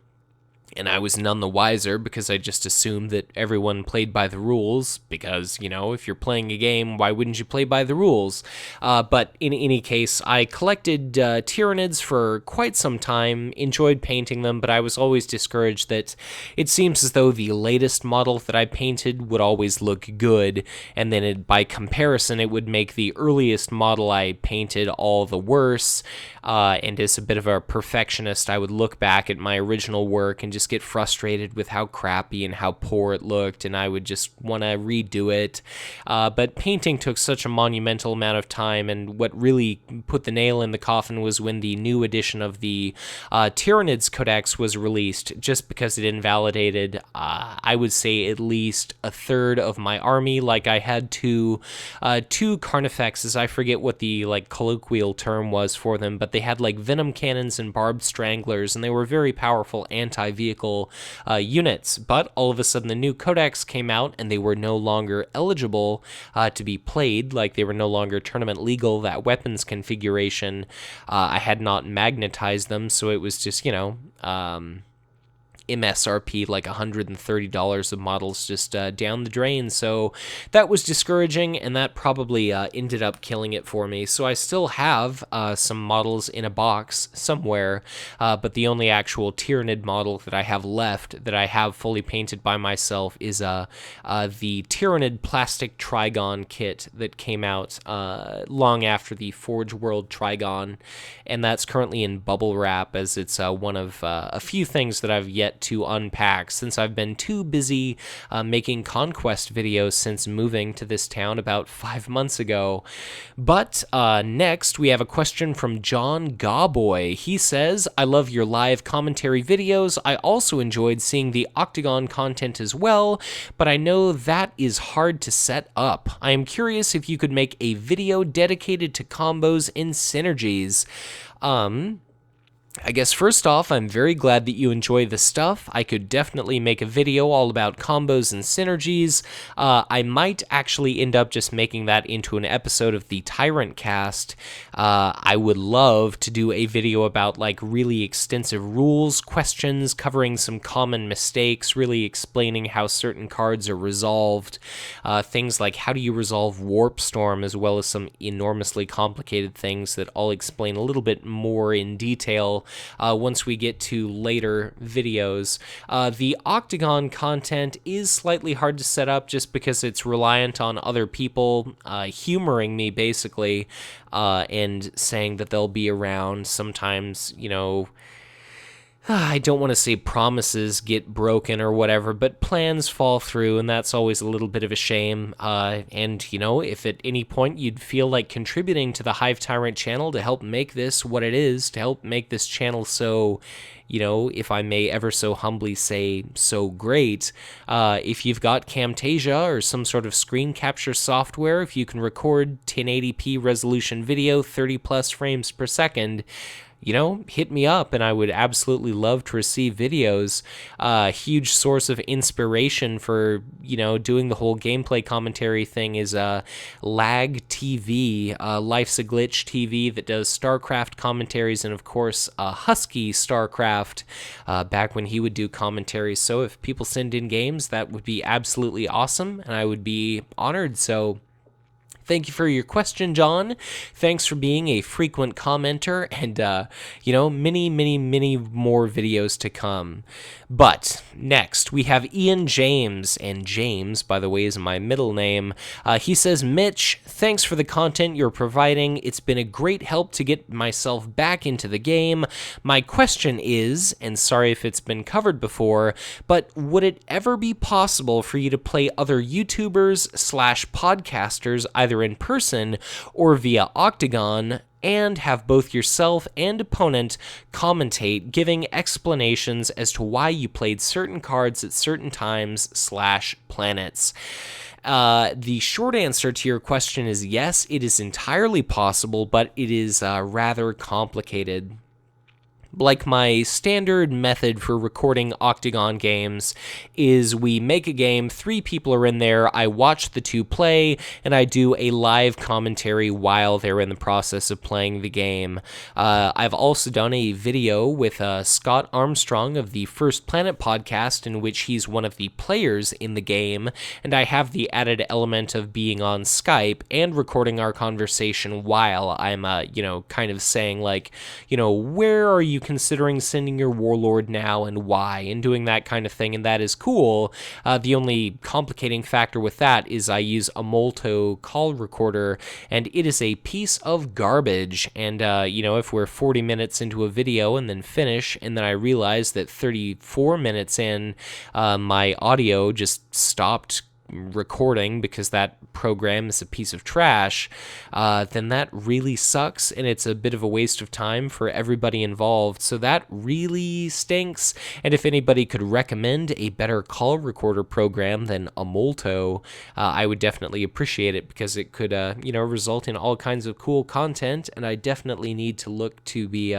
And I was none the wiser because I just assumed that everyone played by the rules because, if you're playing a game, why wouldn't you play by the rules? But in any case, I collected Tyranids for quite some time, enjoyed painting them, but I was always discouraged that it seems as though the latest model that I painted would always look good, and then by comparison, it would make the earliest model I painted all the worse. And as a bit of a perfectionist, I would look back at my original work and just get frustrated with how crappy and how poor it looked, and I would just want to redo it. But painting took such a monumental amount of time, and what really put the nail in the coffin was when the new edition of the Tyranids Codex was released, just because it invalidated, I would say, at least a third of my army. Like, I had two Carnifexes. I forget what the colloquial term was for them, but they had venom cannons and barbed stranglers, and they were very powerful anti-vehicle units. But all of a sudden the new codex came out, and they were no longer eligible to be played. They were no longer tournament legal. That weapons configuration, I had not magnetized them, so it was just MSRP $130 of models just down the drain. So that was discouraging, and that probably ended up killing it for me. So I still have some models in a box somewhere, but the only actual Tyranid model that I have left that I have fully painted by myself is the Tyranid plastic Trigon kit that came out long after the Forge World Trigon, and that's currently in bubble wrap, as it's one of a few things that I've yet to unpack since I've been too busy making Conquest videos since moving to this town about 5 months ago. But next, we have a question from John Gawboy. He says, I love your live commentary videos. I also enjoyed seeing the Octagon content as well, but I know that is hard to set up. I am curious if you could make a video dedicated to combos and synergies. I guess first off, I'm very glad that you enjoy the stuff. I could definitely make a video all about combos and synergies. I might actually end up just making that into an episode of the Tyrant cast. I would love to do a video about really extensive rules, questions, covering some common mistakes, really explaining how certain cards are resolved. Things like how do you resolve Warp Storm, as well as some enormously complicated things that I'll explain a little bit more in detail once we get to later videos. The Octagon content is slightly hard to set up just because it's reliant on other people humoring me, basically, and saying that they'll be around. Sometimes, I don't want to say promises get broken or whatever, but plans fall through, and that's always a little bit of a shame. And, if at any point you'd feel like contributing to the Hive Tyrant channel to help make this what it is, to help make this channel so, if I may ever so humbly say, so great, if you've got Camtasia or some sort of screen capture software, if you can record 1080p resolution video, 30 plus frames per second, hit me up, and I would absolutely love to receive videos. Huge source of inspiration for, doing the whole gameplay commentary thing is Lag TV, Life's a Glitch TV, that does StarCraft commentaries, and of course, Husky StarCraft, back when he would do commentaries. So if people send in games, that would be absolutely awesome, and I would be honored. So thank you for your question, John. Thanks for being a frequent commenter, and, many, many, many more videos to come. But next, we have Ian James, and James, by the way, is my middle name. He says, Mitch, thanks for the content you're providing. It's been a great help to get myself back into the game. My question is, and sorry if it's been covered before, but would it ever be possible for you to play other YouTubers/podcasters, either in person or via Octagon, and have both yourself and opponent commentate, giving explanations as to why you played certain cards at certain times/planets? The short answer to your question is yes, it is entirely possible, but it is rather complicated. like my standard method for recording Octagon games is we make a game, 3 people are in there, I watch the 2 play, and I do a live commentary while they're in the process of playing the game. I've also done a video with Scott Armstrong of the First Planet podcast, in which he's one of the players in the game, and I have the added element of being on Skype and recording our conversation while I'm, kind of saying, like, where are you considering sending your warlord now and why, and doing that kind of thing, and that is cool. The only complicating factor with that is I use a Molto call recorder, and it is a piece of garbage, and if we're 40 minutes into a video and then finish, and then I realize that 34 minutes in, my audio just stopped recording because that program is a piece of trash, then that really sucks, and it's a bit of a waste of time for everybody involved. So that really stinks. And if anybody could recommend a better call recorder program than a Molto, I would definitely appreciate it, because it could result in all kinds of cool content, and I definitely need to look to be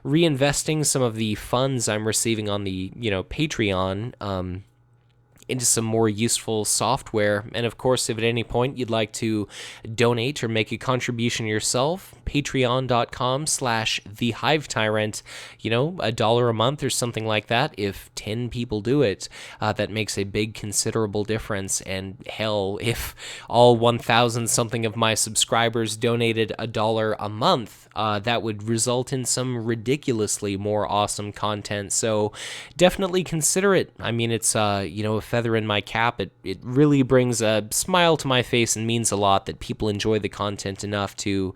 reinvesting some of the funds I'm receiving on the Patreon into some more useful software. And of course, if at any point you'd like to donate or make a contribution yourself, patreon.com/the Hive Tyrant, $1 a month or something like that. If 10 people do it, that makes a big considerable difference. And hell, if all 1,000 something of my subscribers donated $1 a month, that would result in some ridiculously more awesome content. So definitely consider it. I mean, it's a feather in my cap. It really brings a smile to my face and means a lot that people enjoy the content enough to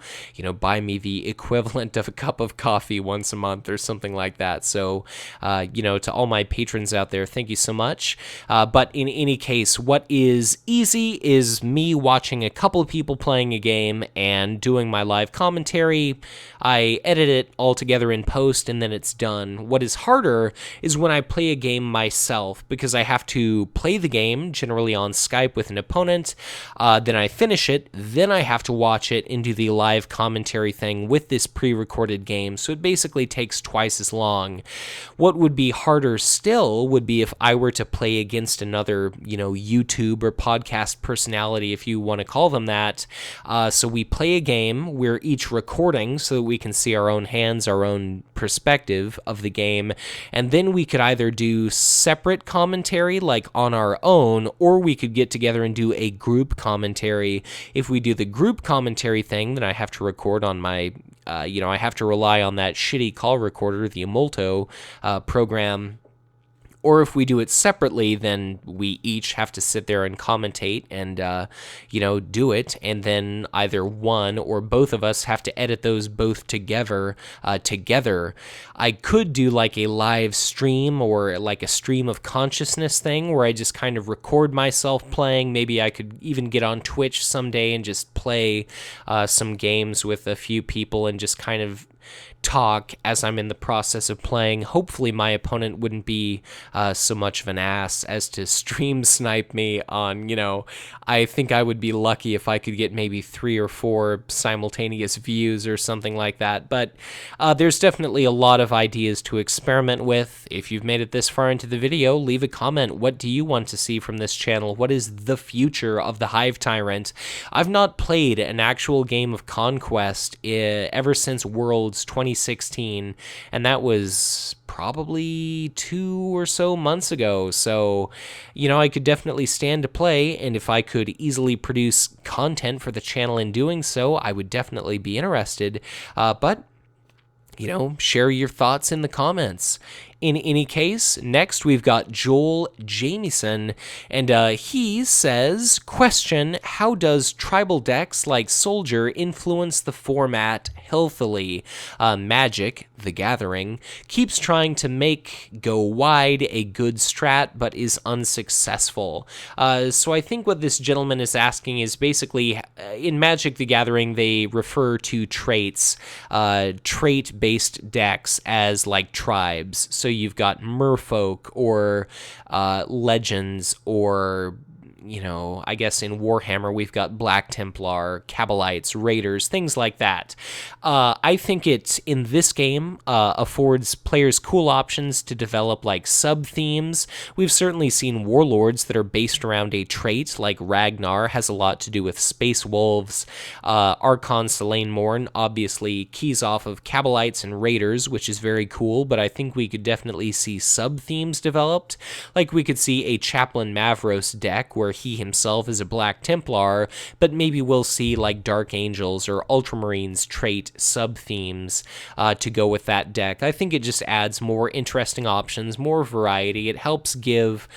buy me the equivalent of a cup of coffee once a month or something like that. So to all my patrons out there, thank you so much. But in any case, what is easy is me watching a couple of people playing a game and doing my live commentary. I edit it all together in post, and then it's done. What is harder is when I play a game myself, because I have to play the game, generally on Skype with an opponent, then I finish it, then I have to watch it and do the live commentary thing with this pre-recorded game, so it basically takes twice as long. What would be harder still would be if I were to play against another, YouTube or podcast personality, if you want to call them that. So we play a game, we're each recording so that we can see our own hands, our own perspective of the game, and then we could either do separate commentary, like on our own, or we could get together and do a group commentary. If we do the group commentary thing, then I have to record on my, I have to rely on that shitty call recorder, the Molto program. Or if we do it separately, then we each have to sit there and commentate and, do it. And then either one or both of us have to edit those both together. I could do like a live stream or like a stream of consciousness thing where I just kind of record myself playing. Maybe I could even get on Twitch someday and just play some games with a few people and just kind of talk as I'm in the process of playing. Hopefully my opponent wouldn't be so much of an ass as to stream snipe me on, I think I would be lucky if I could get maybe 3 or 4 simultaneous views or something like that. But there's definitely a lot of ideas to experiment with. If you've made it this far into the video, leave a comment. What do you want to see from this channel? What is the future of the Hive Tyrant? I've not played an actual game of Conquest ever since Worlds 2016, and that was probably 2 or so months ago. So, I could definitely stand to play, and if I could easily produce content for the channel in doing so, I would definitely be interested. But share your thoughts in the comments. In any case, next we've got Joel Jamieson, and he says, question, how does tribal decks like Soldier influence the format healthily? Magic, the Gathering, keeps trying to make go wide a good strat, but is unsuccessful. So I think what this gentleman is asking is basically, in Magic the Gathering, they refer to traits, trait-based decks as like tribes. So you've got merfolk or legends or I guess in Warhammer we've got Black Templar, Cabalites, Raiders, things like that. I think it, in this game, affords players cool options to develop like sub-themes. We've certainly seen warlords that are based around a trait, like Ragnar has a lot to do with Space Wolves. Archon Selene Morn obviously keys off of Cabalites and Raiders, which is very cool, but I think we could definitely see sub-themes developed. Like we could see a Chaplain Mavros deck where he himself is a Black Templar, but maybe we'll see like Dark Angels or Ultramarines trait sub-themes to go with that deck. I think it just adds more interesting options, more variety. It helps give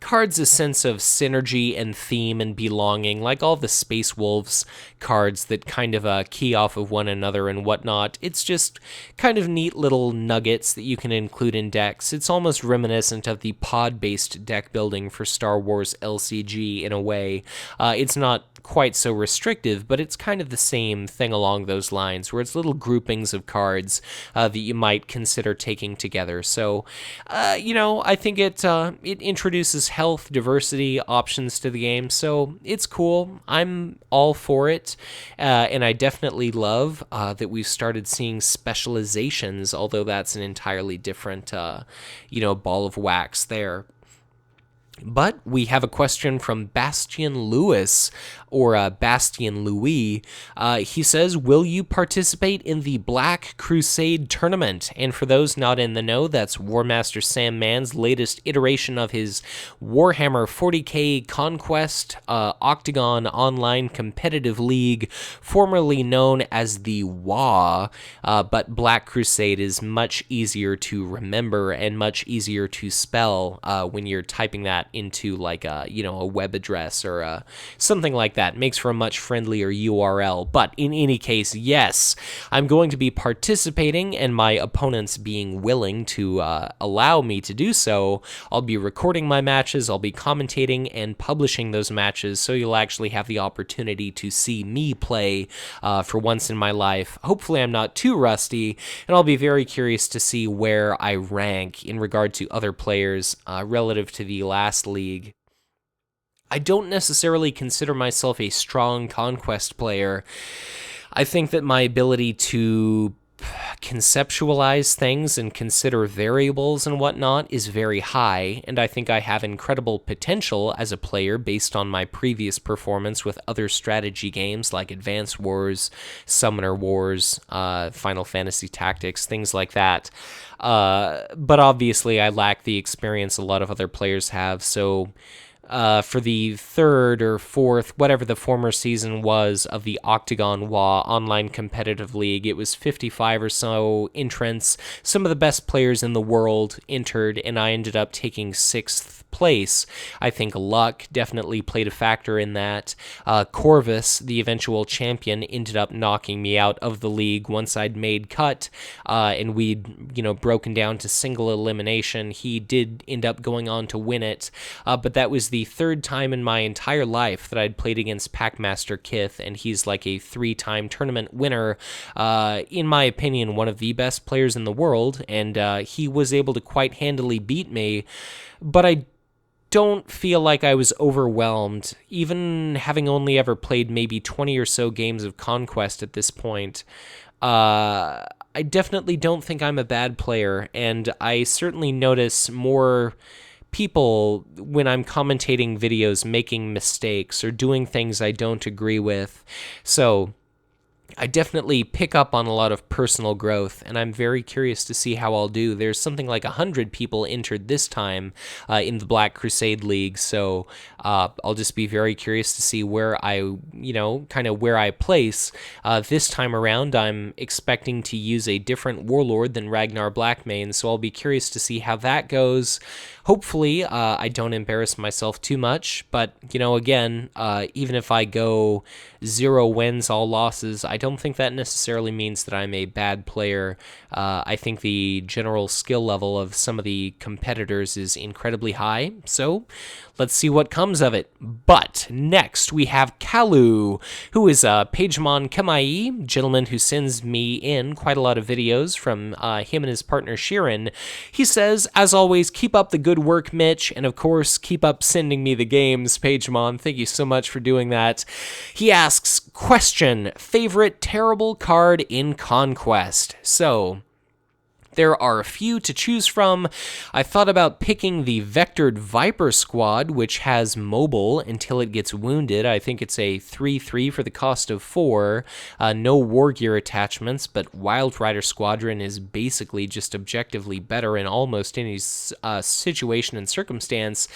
cards a sense of synergy and theme and belonging, like all the Space Wolves cards that kind of key off of one another and whatnot. It's just kind of neat little nuggets that you can include in decks. It's almost reminiscent of the pod-based deck building for Star Wars LCG in a way. It's not quite so restrictive, but it's kind of the same thing along those lines, where it's little groupings of cards that you might consider taking together. So, I think it introduces health, diversity, options to the game, so it's cool. I'm all for it, and I definitely love that we've started seeing specializations, although that's an entirely different, ball of wax there. But we have a question from Bastian Lewis, or Bastian Louis. He says, will you participate in the Black Crusade tournament? And for those not in the know, that's Warmaster Sam Mann's latest iteration of his Warhammer 40k Conquest Octagon Online Competitive League, formerly known as the WA, but Black Crusade is much easier to remember and much easier to spell when you're typing that into like a web address or something like that. It makes for a much friendlier URL. But in any case, yes, I'm going to be participating, and my opponents being willing to allow me to do so, I'll be recording my matches, I'll be commentating and publishing those matches, so you'll actually have the opportunity to see me play for once in my life. Hopefully I'm not too rusty, and I'll be very curious to see where I rank in regard to other players relative to the last league. I don't necessarily consider myself a strong Conquest player. I think that my ability to conceptualize things and consider variables and whatnot is very high, and I think I have incredible potential as a player based on my previous performance with other strategy games like Advance Wars, Summoner Wars, Final Fantasy Tactics, things like that. But obviously I lack the experience a lot of other players have, so for the third or fourth, whatever the former season was of the Octagon WA Online Competitive League, it was 55 or so entrants. Some of the best players in the world entered, and I ended up taking 6th place. I think luck definitely played a factor in that. Corvus, the eventual champion, ended up knocking me out of the league once I'd made cut, and we'd, broken down to single elimination. He did end up going on to win it, but that was the third time in my entire life that I'd played against Packmaster Kith, and he's like a 3-time tournament winner. In my opinion, one of the best players in the world, and he was able to quite handily beat me, but I don't feel like I was overwhelmed, even having only ever played maybe 20 or so games of Conquest at this point. I definitely don't think I'm a bad player, and I certainly notice more people when I'm commentating videos making mistakes or doing things I don't agree with. So I definitely pick up on a lot of personal growth, and I'm very curious to see how I'll do. There's something like 100 people entered this time in the Black Crusade League, so I'll just be very curious to see where I, where I place. This time around, I'm expecting to use a different warlord than Ragnar Blackmane, so I'll be curious to see how that goes. Hopefully, I don't embarrass myself too much, but, again, even if I go 0 wins, all losses, I don't think that necessarily means that I'm a bad player. I think the general skill level of some of the competitors is incredibly high, so let's see what comes of it. But next, we have Kalu, who is Pagemon Kamai, gentleman who sends me in quite a lot of videos from him and his partner Sheeran. He says, as always, keep up the good work, Mitch, and of course, keep up sending me the games, Pagemon. Thank you so much for doing that. He asks, question, favorite terrible card in Conquest? So, there are a few to choose from. I thought about picking the Vectored Viper Squad, which has mobile until it gets wounded. I think it's a 3/3 for the cost of 4. No War Gear attachments, but Wild Rider Squadron is basically just objectively better in almost any situation and circumstance.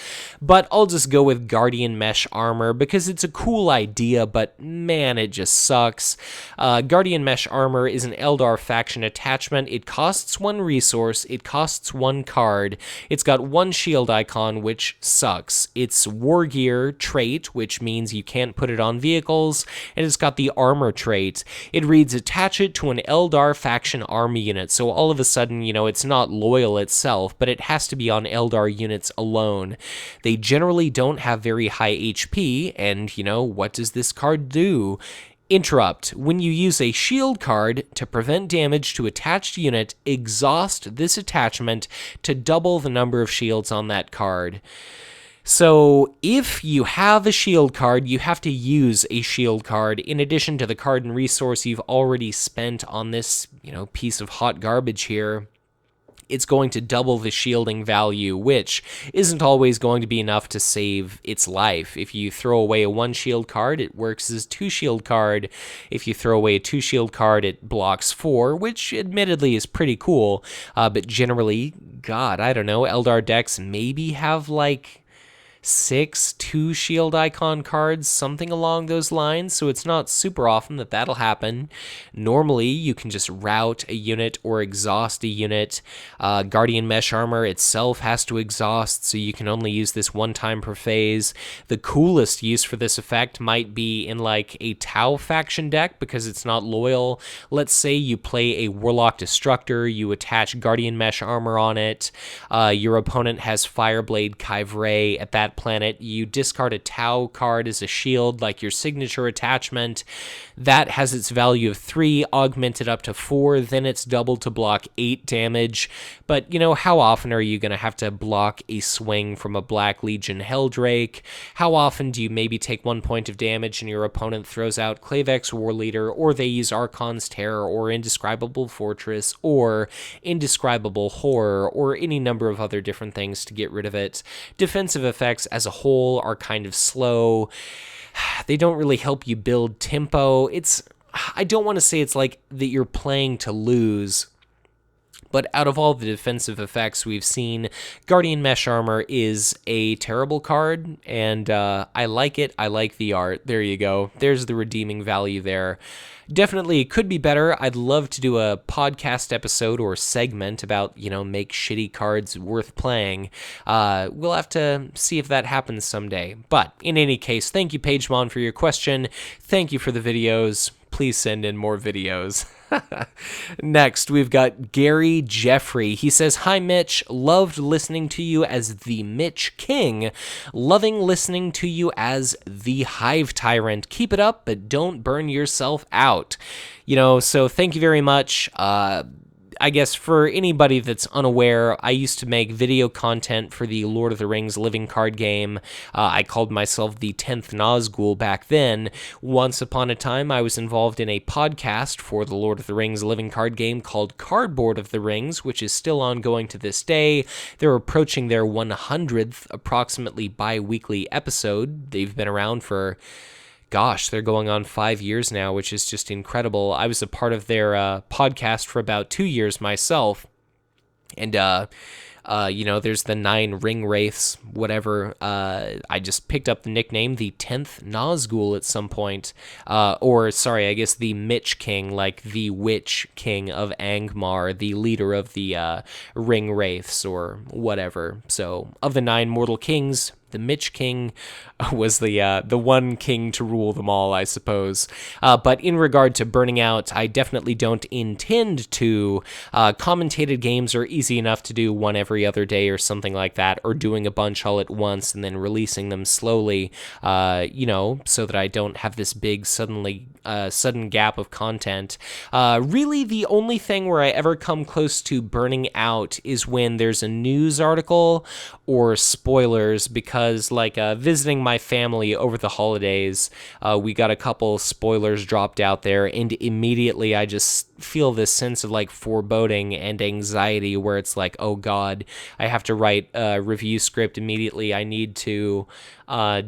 But I'll just go with Guardian Mesh Armor because it's a cool idea, but man, it just sucks. Guardian Mesh Armor is an Eldar faction attachment. It costs 1 resource, it costs 1 card, it's got 1 shield icon, which sucks. It's War Gear trait, which means you can't put it on vehicles, and it's got the armor trait. It reads, attach it to an Eldar faction army unit, so all of a sudden, it's not loyal itself, but it has to be on Eldar units alone. They generally don't have very high HP, and, what does this card do? Interrupt. When you use a shield card to prevent damage to attached unit, exhaust this attachment to double the number of shields on that card. So if you have a shield card, you have to use a shield card in addition to the card and resource you've already spent on this, piece of hot garbage here. It's going to double the shielding value, which isn't always going to be enough to save its life. If you throw away a 1 shield card, it works as 2 shield card. If you throw away a 2 shield card, it blocks 4, which admittedly is pretty cool. But generally, God, I don't know, Eldar decks maybe have 6 2 shield icon cards, something along those lines, so it's not super often that that'll happen. Normally, you can just route a unit or exhaust a unit. Guardian Mesh Armor itself has to exhaust, so you can only use this 1 time per phase. The coolest use for this effect might be in a Tau faction deck, because it's not loyal. Let's say you play a Warlock Destructor, you attach Guardian Mesh Armor on it, your opponent has Fireblade Kyvray. At that planet, you discard a Tau card as a shield, like your signature attachment. That has its value of 3, augmented up to 4, then it's doubled to block 8 damage. But, how often are you going to have to block a swing from a Black Legion Helldrake? How often do you maybe take 1 point of damage and your opponent throws out Klavex War Leader, or they use Archon's Terror, or Indescribable Fortress, or Indescribable Horror, or any number of other different things to get rid of it? Defensive effects as a whole are kind of slow. They don't really help you build tempo. I don't want to say it's like that you're playing to lose, but out of all the defensive effects we've seen, Guardian Mesh Armor is a terrible card, and I like it. I like the art. There you go. There's the redeeming value there. Definitely could be better. I'd love to do a podcast episode or segment about, make shitty cards worth playing. We'll have to see if that happens someday. But in any case, thank you, Pagemon, for your question. Thank you for the videos. Please send in more videos. Next, we've got Gary Jeffrey. He says, hi, Mitch. Loved listening to you as the Mitch King. Loving listening to you as the Hive Tyrant. Keep it up, but don't burn yourself out. So thank you very much. I guess for anybody that's unaware, I used to make video content for the Lord of the Rings living card game. I called myself the 10th Nazgul back then. Once upon a time, I was involved in a podcast for the Lord of the Rings living card game called Cardboard of the Rings, which is still ongoing to this day. They're approaching their 100th approximately bi-weekly episode. They've been around for... Gosh, they're going on 5 years now, which is just incredible. I was a part of their podcast for about 2 years myself. And, there's the 9 ring wraiths, whatever. I just picked up the nickname, the 10th Nazgul at some point. I guess the Mitch King, like the Witch King of Angmar, the leader of the ring wraiths or whatever. So, of the 9 mortal kings, the Mitch King was the one king to rule them all, I suppose. But in regard to burning out, I definitely don't intend to. Commentated games are easy enough to do one every other day or something like that, or doing a bunch all at once and then releasing them slowly, so that I don't have this big sudden gap of content. Really, the only thing where I ever come close to burning out is when there's a news article or spoilers, because visiting my family over the holidays, we got a couple spoilers dropped out there, and immediately I just feel this sense of foreboding and anxiety where it's like, oh god, I have to write a review script immediately. I need to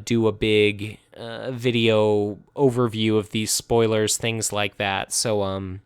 do a big video overview of these spoilers, things like that. So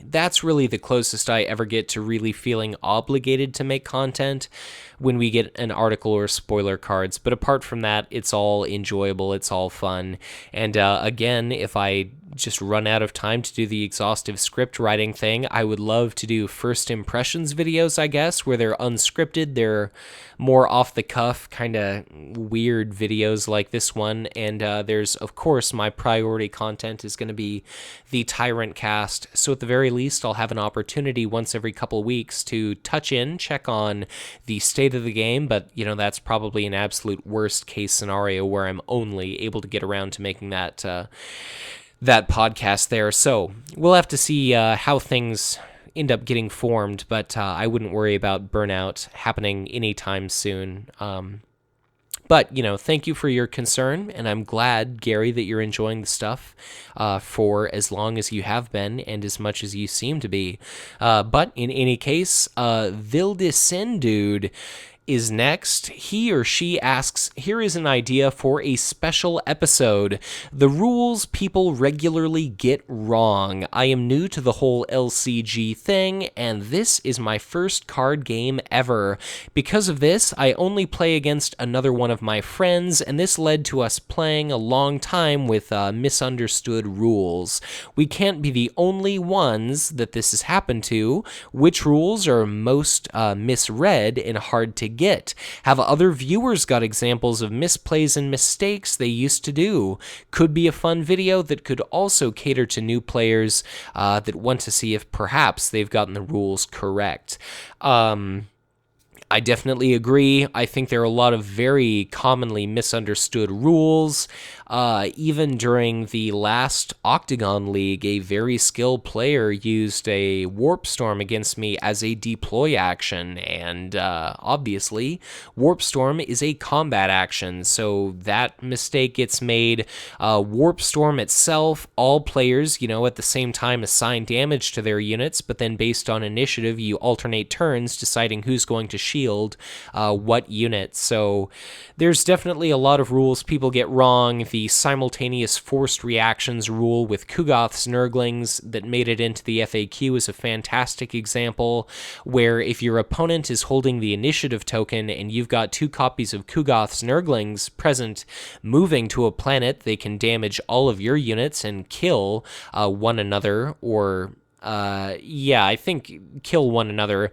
that's really the closest I ever get to really feeling obligated to make content, when we get an article or spoiler cards. But apart from that, it's all enjoyable, it's all fun. And again, if I just run out of time to do the exhaustive script writing thing, I would love to do first impressions videos, I guess, where they're unscripted, they're more off the cuff, kind of weird videos like this one. And there's, of course, my priority content is going to be the Tyrant cast. So at the very least, I'll have an opportunity once every couple weeks to check on the state of the game. But, that's probably an absolute worst case scenario where I'm only able to get around to making that podcast there. So we'll have to see how things end up getting formed, but I wouldn't worry about burnout happening anytime soon. But, thank you for your concern, and I'm glad, Gary, that you're enjoying the stuff for as long as you have been and as much as you seem to be. But in any case, Vildesendude is next. He or she asks, here is an idea for a special episode. The rules people regularly get wrong. I am new to the whole LCG thing, and this is my first card game ever. Because of this, I only play against another one of my friends, and this led to us playing a long time with misunderstood rules. We can't be the only ones that this has happened to. Which rules are most misread and hard to get? Have other viewers got examples of misplays and mistakes they used to do? Could be a fun video that could also cater to new players that want to see if perhaps they've gotten the rules correct. I definitely agree. I think there are a lot of very commonly misunderstood rules. Even during the last Octagon League, a very skilled player used a Warp Storm against me as a deploy action, and obviously, Warp Storm is a combat action, so that mistake gets made. Warp Storm itself, all players, at the same time assign damage to their units, but then based on initiative, you alternate turns deciding who's going to shield what unit. So there's definitely a lot of rules people get wrong. The simultaneous forced reactions rule with Kugoth's Nurglings that made it into the FAQ is a fantastic example, where if your opponent is holding the initiative token and you've got 2 copies of Kugoth's Nurglings present moving to a planet, they can damage all of your units and kill one another, or I think kill one another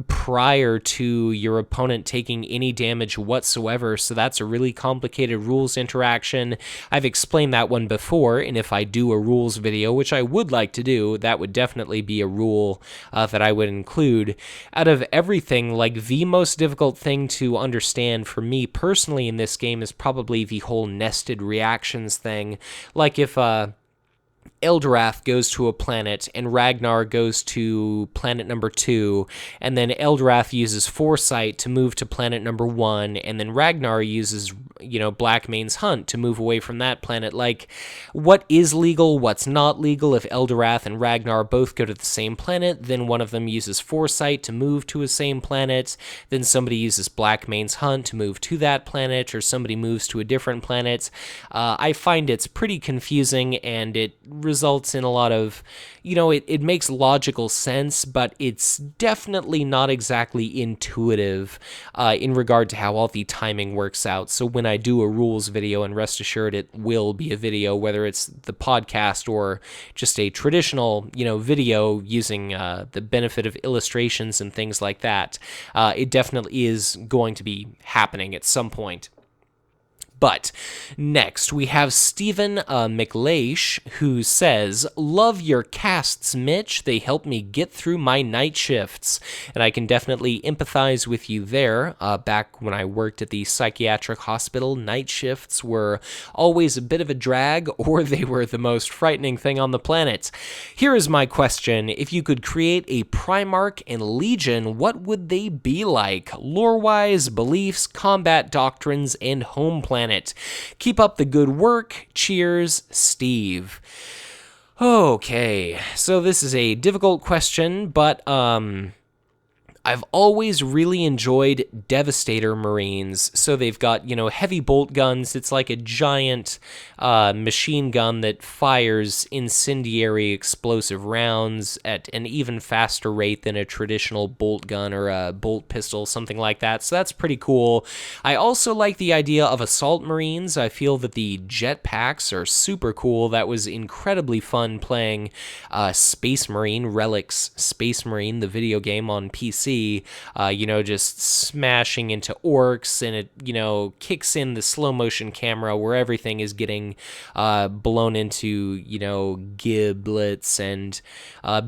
prior to your opponent taking any damage whatsoever. So that's a really complicated rules interaction. I've explained that one before, and if I do a rules video, which I would like to do, that would definitely be a rule that I would include. Out of everything, the most difficult thing to understand for me personally in this game is probably the whole nested reactions thing. Like if Eldrath goes to a planet and Ragnar goes to planet number 2, and then Eldrath uses Foresight to move to planet number 1, and then Ragnar uses, Blackmane's Hunt to move away from that planet. What is legal, what's not legal? If Eldrath and Ragnar both go to the same planet, then one of them uses Foresight to move to a same planet, then somebody uses Blackmane's Hunt to move to that planet, or somebody moves to a different planet. I find it's pretty confusing, and it results in a lot of, it makes logical sense, but it's definitely not exactly intuitive in regard to how all the timing works out. So when I do a rules video, and rest assured it will be a video, whether it's the podcast or just a traditional, video using the benefit of illustrations and things like that. It definitely is going to be happening at some point. But next, we have Stephen McLeish, who says, "Love your casts, Mitch. They help me get through my night shifts." And I can definitely empathize with you there. Back when I worked at the psychiatric hospital, night shifts were always a bit of a drag, or they were the most frightening thing on the planet. Here is my question. If you could create a Primarch and Legion, what would they be like? Lore-wise, beliefs, combat doctrines, and home planet. Keep up the good work. Cheers, Steve. Okay, so this is a difficult question, but I've always really enjoyed Devastator Marines. So they've got, heavy bolt guns. It's like a giant machine gun that fires incendiary explosive rounds at an even faster rate than a traditional bolt gun or a bolt pistol, something like that. So that's pretty cool. I also like the idea of Assault Marines. I feel that the jetpacks are super cool. That was incredibly fun playing Space Marine, Relics Space Marine, the video game on PC. Just smashing into orcs, and it, kicks in the slow motion camera where everything is getting blown into, giblets and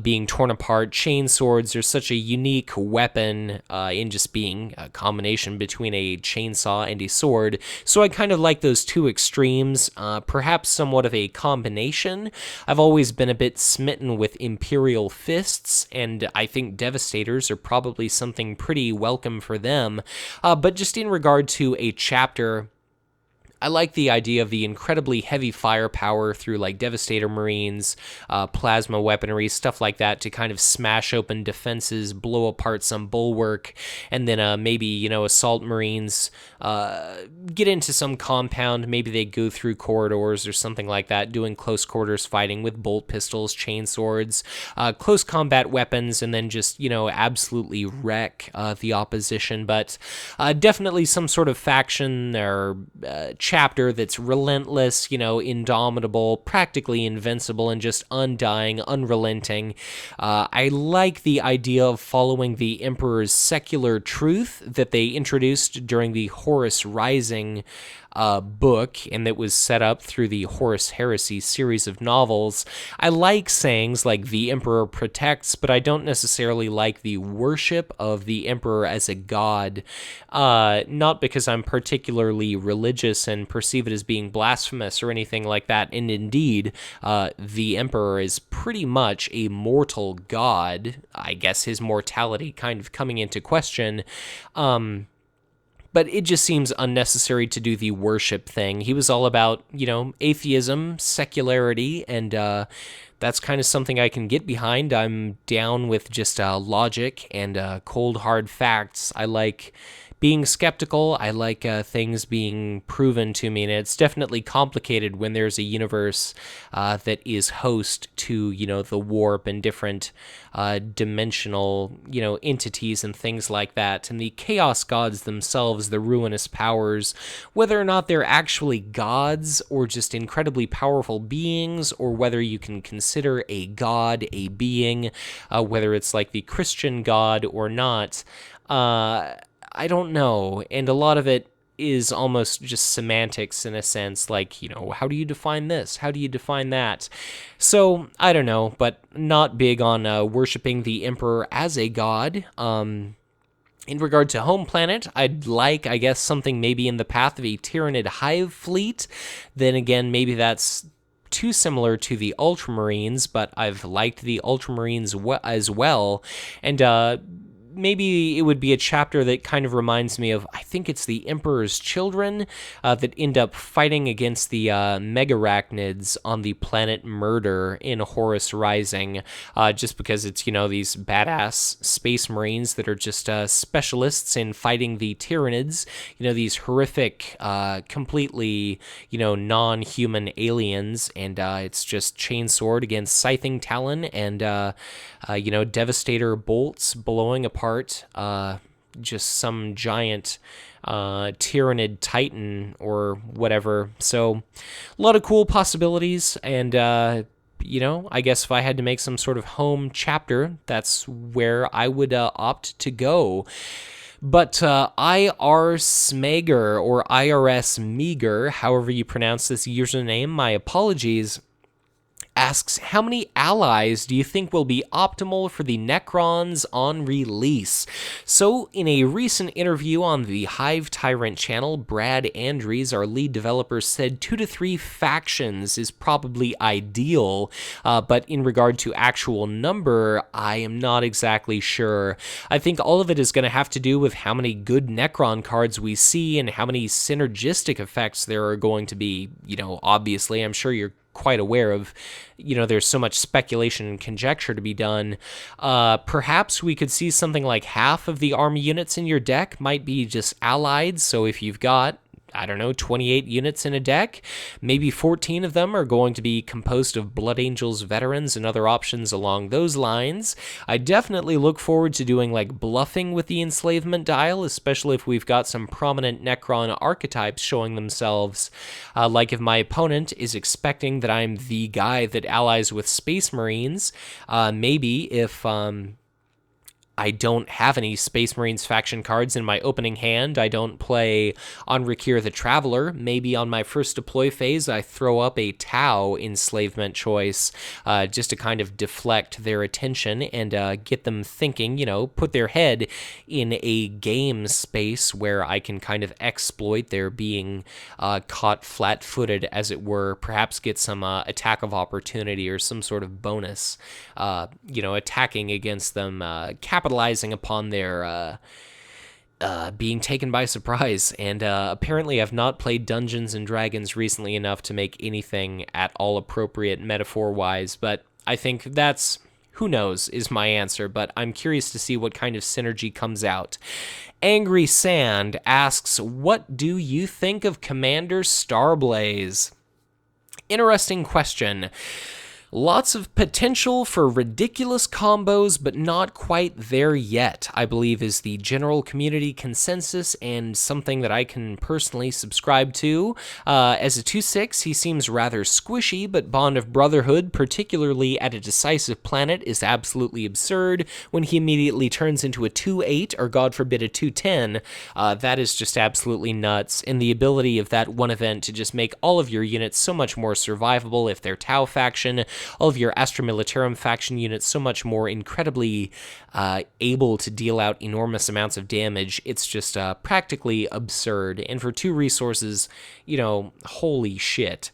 being torn apart. Chainswords are such a unique weapon in just being a combination between a chainsaw and a sword. So I kind of like those two extremes, perhaps somewhat of a combination. I've always been a bit smitten with Imperial Fists, and I think Devastators are probably something pretty welcome for them. But just in regard to a chapter, I like the idea of the incredibly heavy firepower through like Devastator Marines, plasma weaponry, stuff like that to kind of smash open defenses, blow apart some bulwark, and then maybe, Assault Marines get into some compound. Maybe they go through corridors or something like that, doing close quarters fighting with bolt pistols, chainswords, close combat weapons, and then just, absolutely wreck the opposition. But definitely some sort of faction or chapter that's relentless, indomitable, practically invincible, and just undying, unrelenting. I like the idea of following the Emperor's secular truth that they introduced during the Horus Rising book, and that was set up through the Horus Heresy series of novels. I like sayings like "the Emperor protects," but I don't necessarily like the worship of the Emperor as a god, not because I'm particularly religious and perceive it as being blasphemous or anything like that, and indeed, the Emperor is pretty much a mortal god. I guess his mortality kind of coming into question, but it just seems unnecessary to do the worship thing. He was all about, atheism, secularity, and that's kind of something I can get behind. I'm down with just logic and cold, hard facts. I like being skeptical. I like things being proven to me, and it's definitely complicated when there's a universe that is host to, the warp and different dimensional, entities and things like that. And the chaos gods themselves, the ruinous powers, whether or not they're actually gods or just incredibly powerful beings, or whether you can consider a god a being, whether it's like the Christian God or not, I don't know, and a lot of it is almost just semantics in a sense, like, how do you define this? How do you define that? So, I don't know, but not big on worshiping the Emperor as a god. In regard to home planet, I'd like, I guess, something maybe in the path of a Tyranid Hive fleet. Then again, maybe that's too similar to the Ultramarines, but I've liked the Ultramarines as well, and maybe it would be a chapter that kind of reminds me of, I think it's the Emperor's Children, that end up fighting against the Megarachnids on the planet Murder in Horus Rising, just because it's, these badass space marines that are just specialists in fighting the Tyranids, these horrific, completely, non-human aliens, and it's just chainsword against scything talon and, Devastator bolts blowing apart just some giant Tyrannid Titan or whatever. So a lot of cool possibilities, and I guess if I had to make some sort of home chapter, that's where I would opt to go. But IR Smager, or IRS Meager, however you pronounce this username, my apologies, asks, how many allies do you think will be optimal for the Necrons on release? So, in a recent interview on the Hive Tyrant channel, Brad Andrews, our lead developer, said 2 to 3 factions is probably ideal, but in regard to actual number, I am not exactly sure. I think all of it is going to have to do with how many good Necron cards we see and how many synergistic effects there are going to be. Obviously, I'm sure you're quite aware of, there's so much speculation and conjecture to be done. Perhaps we could see something like half of the army units in your deck might be just allied. So if you've got, 28 units in a deck, maybe 14 of them are going to be composed of Blood Angels veterans and other options along those lines. I definitely look forward to doing like bluffing with the enslavement dial, especially if we've got some prominent Necron archetypes showing themselves. Like if my opponent is expecting that I'm the guy that allies with Space Marines, maybe if I don't have any Space Marines faction cards in my opening hand, I don't play Enriquer the Traveler, maybe on my first deploy phase I throw up a Tau enslavement choice, just to kind of deflect their attention and get them thinking, put their head in a game space where I can kind of exploit their being caught flat-footed, as it were, perhaps get some attack of opportunity or some sort of bonus, attacking against them, capitalizing upon their being taken by surprise. And apparently I've not played Dungeons and Dragons recently enough to make anything at all appropriate metaphor-wise, but I think that's, who knows, is my answer, but I'm curious to see what kind of synergy comes out. Angry Sand asks, what do you think of Commander Starblaze? Interesting question. Lots of potential for ridiculous combos, but not quite there yet, I believe is the general community consensus, and something that I can personally subscribe to. As a 2/6, he seems rather squishy, but Bond of Brotherhood, particularly at a decisive planet, is absolutely absurd. When he immediately turns into a 2/8, or God forbid a 2/10, that is just absolutely nuts. And the ability of that one event to just make all of your units so much more survivable if they're Tau faction, all of your Astra Militarum faction units so much more incredibly able to deal out enormous amounts of damage. It's just practically absurd. And for 2 resources, holy shit.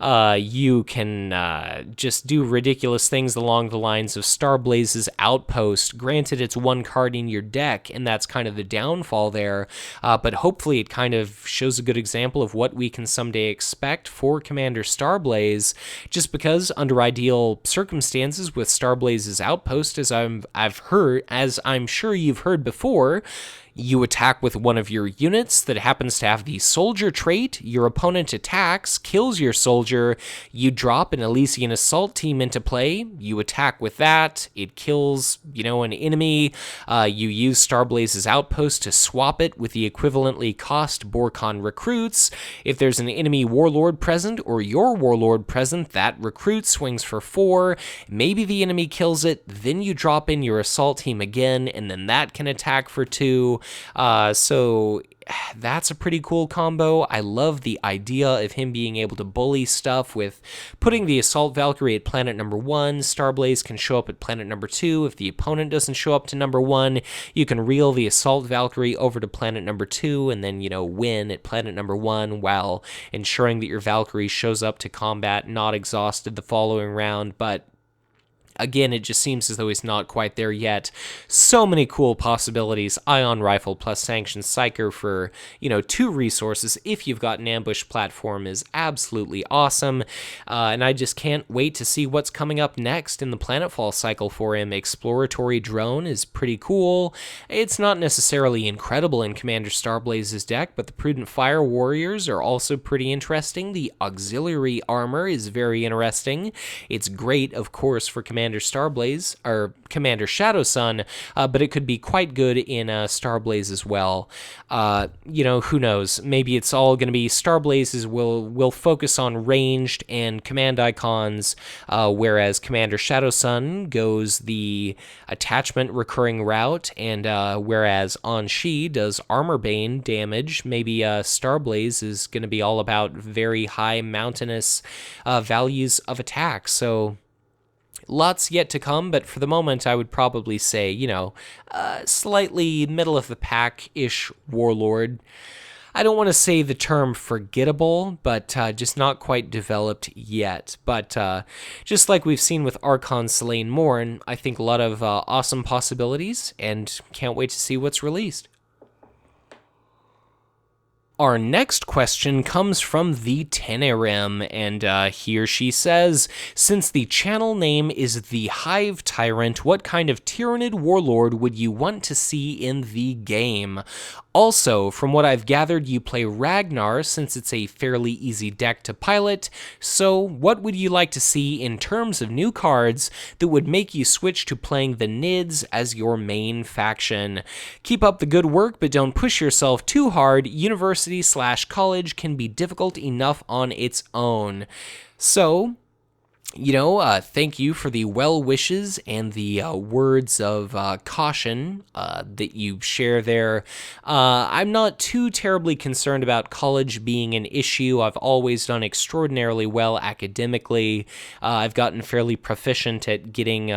You can just do ridiculous things along the lines of Starblaze's Outpost. Granted, it's 1 card in your deck, and that's kind of the downfall there, but hopefully it kind of shows a good example of what we can someday expect for Commander Starblaze, just because under ideal circumstances with Starblaze's Outpost, as I'm sure you've heard before, you attack with one of your units that happens to have the soldier trait, your opponent attacks, kills your soldier, you drop an Elysian Assault Team into play, you attack with that, it kills, an enemy, you use Starblaze's Outpost to swap it with the equivalently cost Borkon recruits. If there's an enemy warlord present, or your warlord present, that recruit swings for 4, maybe the enemy kills it, then you drop in your assault team again, and then that can attack for 2. So that's a pretty cool combo. I love the idea of him being able to bully stuff with putting the Assault Valkyrie at planet number 1. Starblaze can show up at planet number 2. If the opponent doesn't show up to number 1, you can reel the Assault Valkyrie over to planet number 2 and then, win at planet number 1 while ensuring that your Valkyrie shows up to combat not exhausted the following round. But again, it just seems as though he's not quite there yet. So many cool possibilities. Ion Rifle plus Sanctioned Psyker for, 2 resources if you've got an ambush platform is absolutely awesome. And I just can't wait to see what's coming up next in the Planetfall cycle for him. Exploratory Drone is pretty cool. It's not necessarily incredible in Commander Starblaze's deck, but the Prudent Fire Warriors are also pretty interesting. The Auxiliary Armor is very interesting. It's great, of course, for Commander Commander Starblaze, or Commander Shadowsun, but it could be quite good in Starblaze as well. Who knows? Maybe it's all going to be Starblazes will focus on ranged and command icons, whereas Commander Shadowsun goes the attachment recurring route, and whereas Anshi does armor bane damage, maybe Starblaze is going to be all about very high mountainous values of attack. So lots yet to come, but for the moment I would probably say, slightly middle of the pack-ish Warlord. I don't want to say the term forgettable, but just not quite developed yet. But just like we've seen with Archon Selene Morn, I think a lot of awesome possibilities, and can't wait to see what's released. Our next question comes from the Tenerim, and here she says, since the channel name is the Hive Tyrant, what kind of Tyrannid Warlord would you want to see in the game? Also, from what I've gathered, you play Ragnar since it's a fairly easy deck to pilot, so what would you like to see in terms of new cards that would make you switch to playing the Nids as your main faction? Keep up the good work, but don't push yourself too hard. University/college can be difficult enough on its own. So, thank you for the well wishes and the words of caution that you share there. I'm not too terribly concerned about college being an issue. I've always done extraordinarily well academically. I've gotten fairly proficient at getting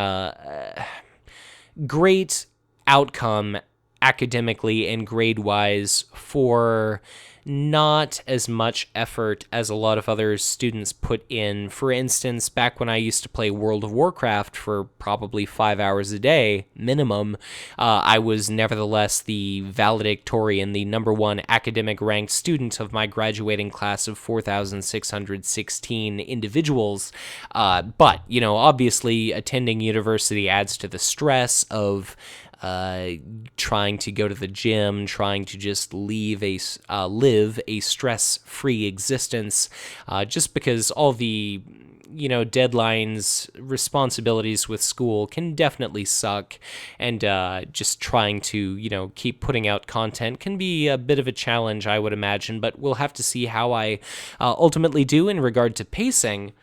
great outcome academically and grade-wise for not as much effort as a lot of other students put in. For instance, back when I used to play World of Warcraft for probably 5 hours a day, minimum, I was nevertheless the valedictorian, the #1 academic ranked student of my graduating class of 4,616 individuals. But, obviously attending university adds to the stress of trying to go to the gym, trying to just live a stress-free existence, just because all the deadlines, responsibilities with school can definitely suck, and just trying to keep putting out content can be a bit of a challenge, I would imagine, but we'll have to see how I ultimately do in regard to pacing.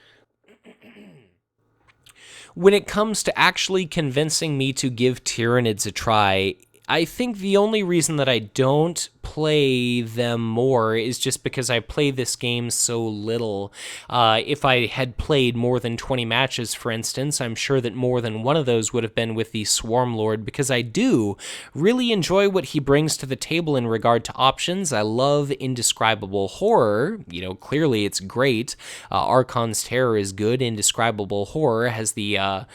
When it comes to actually convincing me to give Tyranids a try, I think the only reason that I don't play them more is just because I play this game so little. If I had played more than 20 matches, for instance, I'm sure that more than one of those would have been with the Swarm Lord, because I do really enjoy what he brings to the table in regard to options. I love Indescribable Horror. Clearly it's great. Archon's Terror is good. Indescribable Horror has the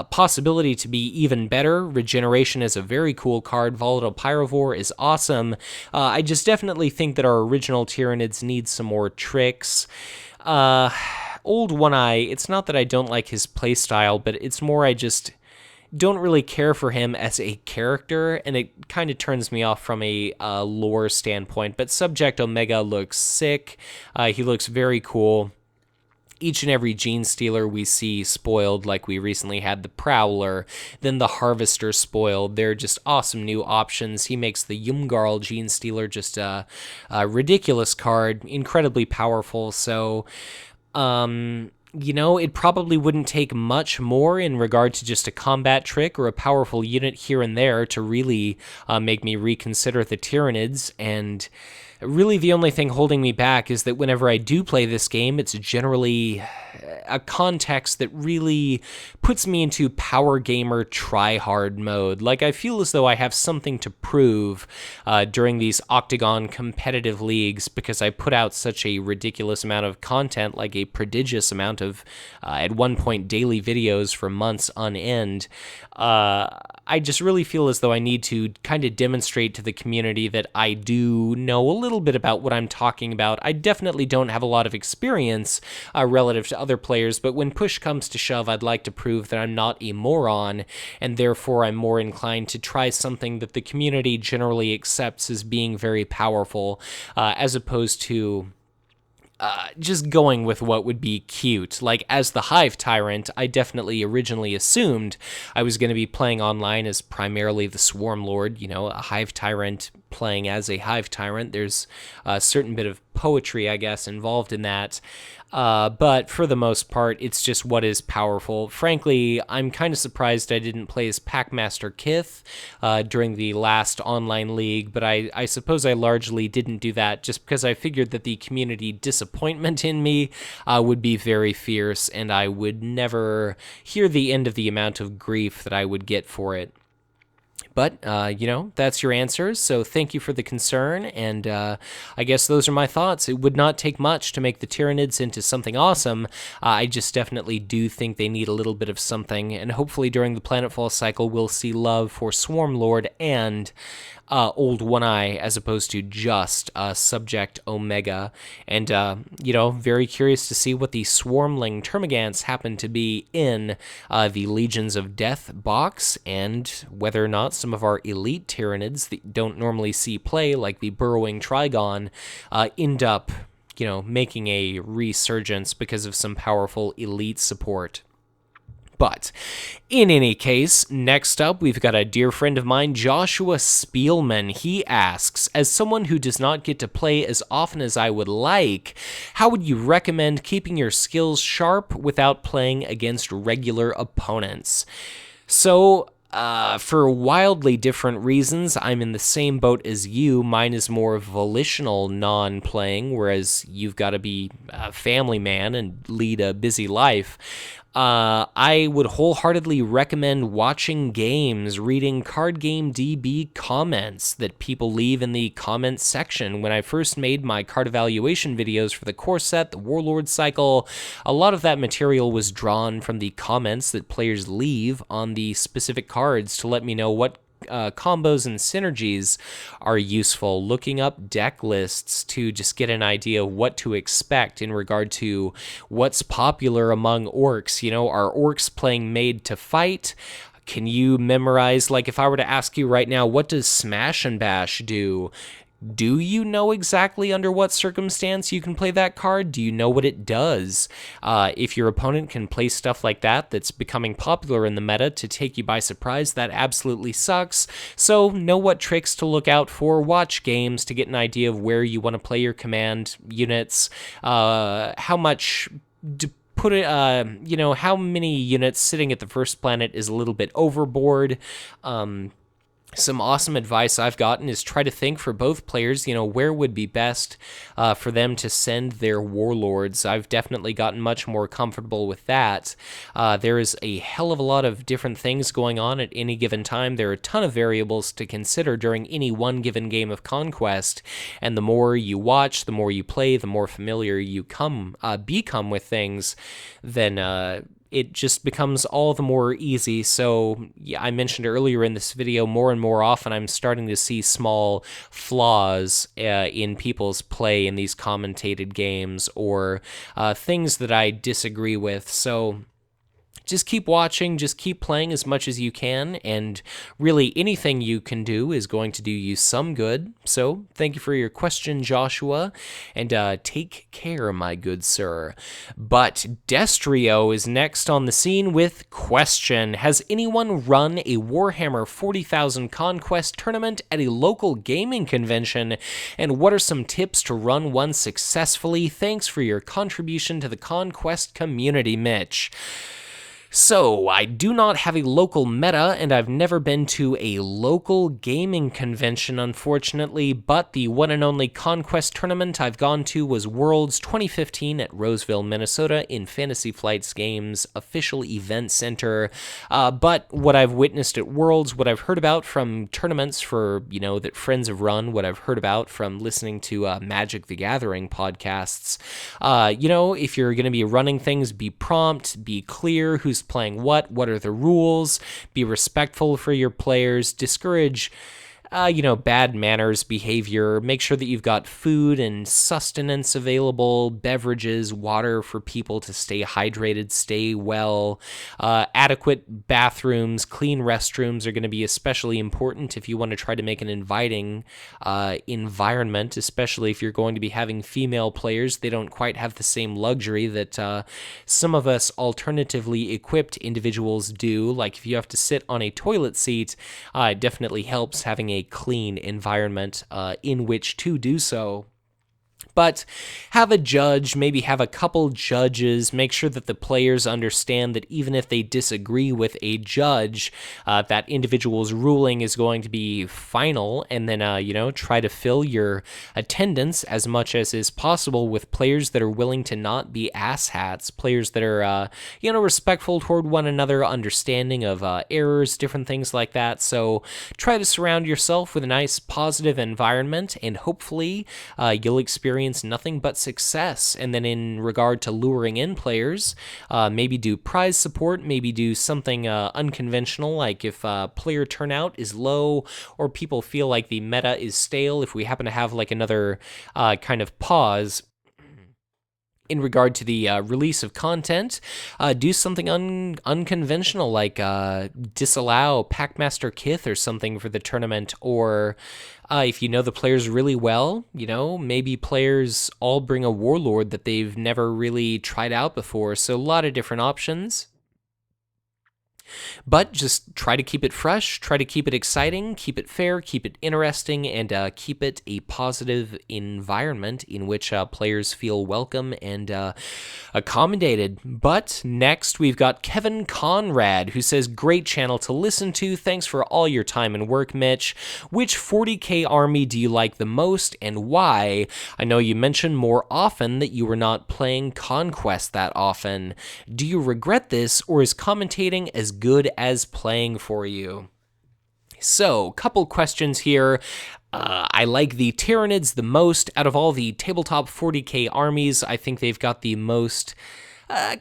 possibility to be even better. Regeneration is a very cool card. Volatile Pyrovore is awesome. I just definitely think that our original Tyranids need some more tricks. Old One Eye, it's not that I don't like his playstyle, but it's more I just don't really care for him as a character, and it kind of turns me off from a lore standpoint. But Subject Omega looks sick. He looks very cool. Each and every Gene Stealer we see spoiled, like we recently had the Prowler, then the Harvester spoiled. They're just awesome new options. He makes the Yumgarl Gene Stealer just a ridiculous card, incredibly powerful. So, it probably wouldn't take much more in regard to just a combat trick or a powerful unit here and there to really make me reconsider the Tyranids. And really the only thing holding me back is that whenever I do play this game, it's generally a context that really puts me into power gamer try-hard mode. Like, I feel as though I have something to prove during these Octagon competitive leagues, because I put out such a ridiculous amount of content, like a prodigious amount of, at one point, daily videos for months on end. I just really feel as though I need to kind of demonstrate to the community that I do know a little bit about what I'm talking about. I definitely don't have a lot of experience relative to other players, but when push comes to shove, I'd like to prove that I'm not a moron, and therefore I'm more inclined to try something that the community generally accepts as being very powerful, as opposed to just going with what would be cute. Like, as the Hive Tyrant, I definitely originally assumed I was going to be playing online as primarily the Swarm Lord, a Hive Tyrant playing as a Hive Tyrant. There's a certain bit of poetry, I guess, involved in that. But for the most part, it's just what is powerful. Frankly, I'm kind of surprised I didn't play as Packmaster Kith during the last online league, but I suppose I largely didn't do that just because I figured that the community disappointment in me would be very fierce, and I would never hear the end of the amount of grief that I would get for it. But, that's your answers, so thank you for the concern, and I guess those are my thoughts. It would not take much to make the Tyranids into something awesome. I just definitely do think they need a little bit of something, and hopefully during the Planetfall cycle we'll see love for Swarm Lord and Old One Eye as opposed to just Subject Omega. And, very curious to see what the Swarmling Termagants happen to be in the Legions of Death box, and whether or not some of our elite Tyranids that don't normally see play, like the Burrowing Trigon, end up, making a resurgence because of some powerful elite support. But in any case, next up, we've got a dear friend of mine, Joshua Spielman. He asks, as someone who does not get to play as often as I would like, how would you recommend keeping your skills sharp without playing against regular opponents? So, for wildly different reasons, I'm in the same boat as you. Mine is more volitional non-playing, whereas you've got to be a family man and lead a busy life. I would wholeheartedly recommend watching games, reading Card Game DB comments that people leave in the comments section. When I first made my card evaluation videos for the core set, the Warlord cycle, a lot of that material was drawn from the comments that players leave on the specific cards to let me know what combos and synergies are useful, looking up deck lists to just get an idea of what to expect in regard to what's popular among orcs. Are orcs playing made to fight? Can you memorize, like if I were to ask you right now, what does Smash and Bash do? Do you know exactly under what circumstance you can play that card? Do you know what it does? If your opponent can play stuff like that that's becoming popular in the meta to take you by surprise, that absolutely sucks. So know what tricks to look out for, watch games to get an idea of where you want to play your command units, how much how many units sitting at the first planet is a little bit overboard. Some awesome advice I've gotten is try to think for both players, where would be best for them to send their warlords. I've definitely gotten much more comfortable with that. There is a hell of a lot of different things going on at any given time. There are a ton of variables to consider during any one given game of Conquest, and the more you watch, the more you play, the more familiar you become with things, then it just becomes all the more easy. So yeah, I mentioned earlier in this video, more and more often I'm starting to see small flaws in people's play in these commentated games, or things that I disagree with. So just keep watching, just keep playing as much as you can, and really anything you can do is going to do you some good. So thank you for your question, Joshua, and take care, my good sir. But Destrio is next on the scene with question: has anyone run a Warhammer 40,000 Conquest tournament at a local gaming convention, and what are some tips to run one successfully? Thanks for your contribution to the Conquest community, Mitch. So, I do not have a local meta, and I've never been to a local gaming convention, unfortunately, but the one and only Conquest tournament I've gone to was Worlds 2015 at Roseville, Minnesota, in Fantasy Flight's Games official event center. But what I've witnessed at Worlds, what I've heard about from tournaments that friends have run, what I've heard about from listening to Magic the Gathering podcasts, if you're going to be running things, be prompt, be clear who's playing what are the rules, be respectful for your players, discourage bad manners, behavior. Make sure that you've got food and sustenance available, beverages, water for people to stay hydrated, stay well. Adequate bathrooms, clean restrooms are going to be especially important if you want to try to make an inviting environment, especially if you're going to be having female players. They don't quite have the same luxury that some of us alternatively equipped individuals do. Like if you have to sit on a toilet seat, it definitely helps having a clean environment in which to do so. But have a judge, maybe have a couple judges, make sure that the players understand that even if they disagree with a judge, that individual's ruling is going to be final, and then, try to fill your attendance as much as is possible with players that are willing to not be asshats, players that are, respectful toward one another, understanding of errors, different things like that. So try to surround yourself with a nice positive environment, and hopefully you'll experience nothing but success. And then in regard to luring in players, maybe do prize support, maybe do something unconventional, like if player turnout is low or people feel like the meta is stale, if we happen to have like another kind of pause in regard to the release of content, do something unconventional, like disallow Packmaster Kith or something for the tournament, or if you know the players really well, maybe players all bring a warlord that they've never really tried out before, so a lot of different options. But just try to keep it fresh, try to keep it exciting, keep it fair, keep it interesting, and keep it a positive environment in which players feel welcome and accommodated. But next, we've got Kevin Conrad, who says, great channel to listen to. Thanks for all your time and work, Mitch. Which 40k army do you like the most and why? I know you mentioned more often that you were not playing Conquest that often. Do you regret this, or is commentating as good as playing for you? So, couple questions here. I like the Tyranids the most. Out of all the tabletop 40k armies, I think they've got the most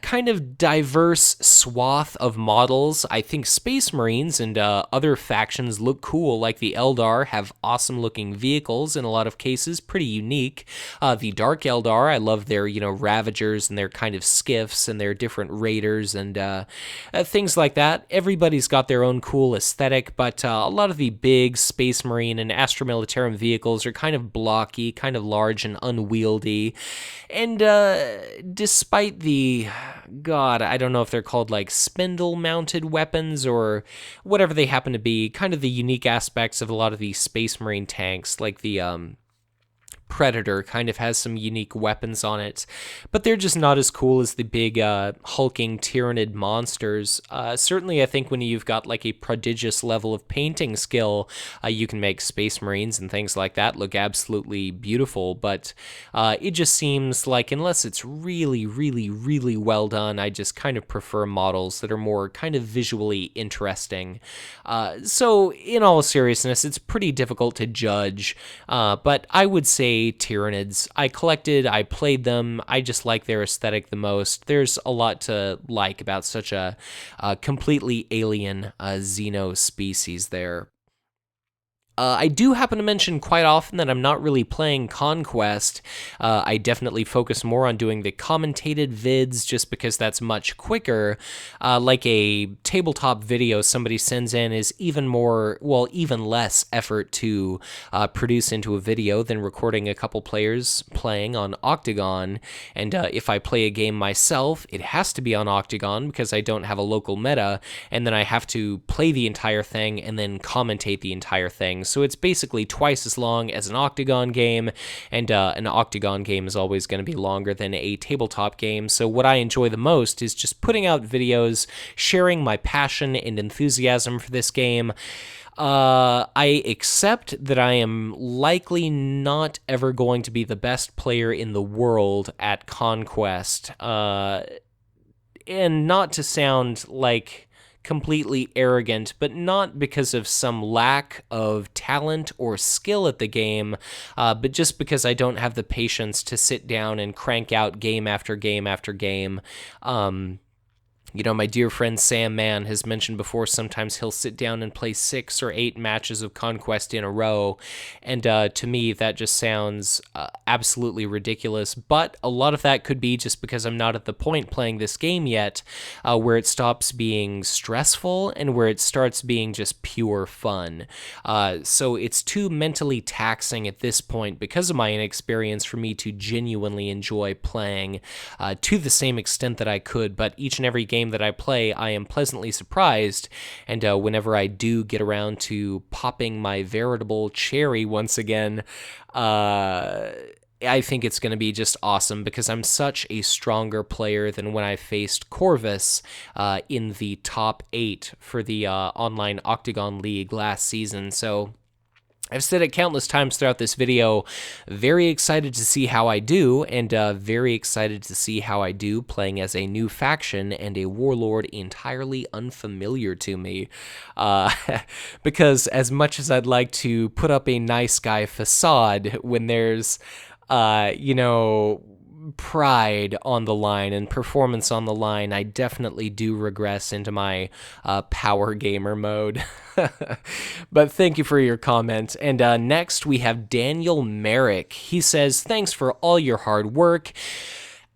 kind of diverse swath of models. I think Space Marines and other factions look cool, like the Eldar have awesome looking vehicles in a lot of cases, pretty unique. The Dark Eldar, I love their, Ravagers and their kind of skiffs and their different raiders and things like that. Everybody's got their own cool aesthetic, but a lot of the big Space Marine and Astra Militarum vehicles are kind of blocky, kind of large and unwieldy. And despite the, I don't know if they're called like spindle-mounted weapons or whatever they happen to be, kind of the unique aspects of a lot of these Space Marine tanks, like the Predator kind of has some unique weapons on it, but they're just not as cool as the big hulking Tyranid monsters. Certainly, I think when you've got like a prodigious level of painting skill, you can make Space Marines and things like that look absolutely beautiful, but it just seems like unless it's really, really, really well done, I just kind of prefer models that are more kind of visually interesting. So in all seriousness, it's pretty difficult to judge, but I would say Tyranids. I played them, I just like their aesthetic the most. There's a lot to like about such a completely alien Xeno species there. I do happen to mention quite often that I'm not really playing Conquest. I definitely focus more on doing the commentated vids just because that's much quicker. Like a tabletop video somebody sends in is even less effort to produce into a video than recording a couple players playing on Octagon. And if I play a game myself, it has to be on Octagon because I don't have a local meta, and then I have to play the entire thing and then commentate the entire thing. So it's basically twice as long as an Octagon game, and an Octagon game is always going to be longer than a tabletop game. So what I enjoy the most is just putting out videos, sharing my passion and enthusiasm for this game. I accept that I am likely not ever going to be the best player in the world at Conquest, and not to sound like completely arrogant, but not because of some lack of talent or skill at the game, but just because I don't have the patience to sit down and crank out game after game after game. You know, my dear friend Sam Mann has mentioned before, sometimes he'll sit down and play 6 or 8 matches of Conquest in a row. And to me, that just sounds absolutely ridiculous. But a lot of that could be just because I'm not at the point playing this game yet where it stops being stressful and where it starts being just pure fun. So it's too mentally taxing at this point because of my inexperience for me to genuinely enjoy playing to the same extent that I could. But each and every game that I play, I am pleasantly surprised, and whenever I do get around to popping my veritable cherry once again, I think it's going to be just awesome because I'm such a stronger player than when I faced Corvus in the top 8 for the online Octagon League last season. So I've said it countless times throughout this video, very excited to see how I do, and very excited to see how I do playing as a new faction and a warlord entirely unfamiliar to me. Because as much as I'd like to put up a nice guy facade when there's, pride on the line and performance on the line, I definitely do regress into my power gamer mode. But thank you for your comment. And next we have Daniel Merrick. He says, thanks for all your hard work.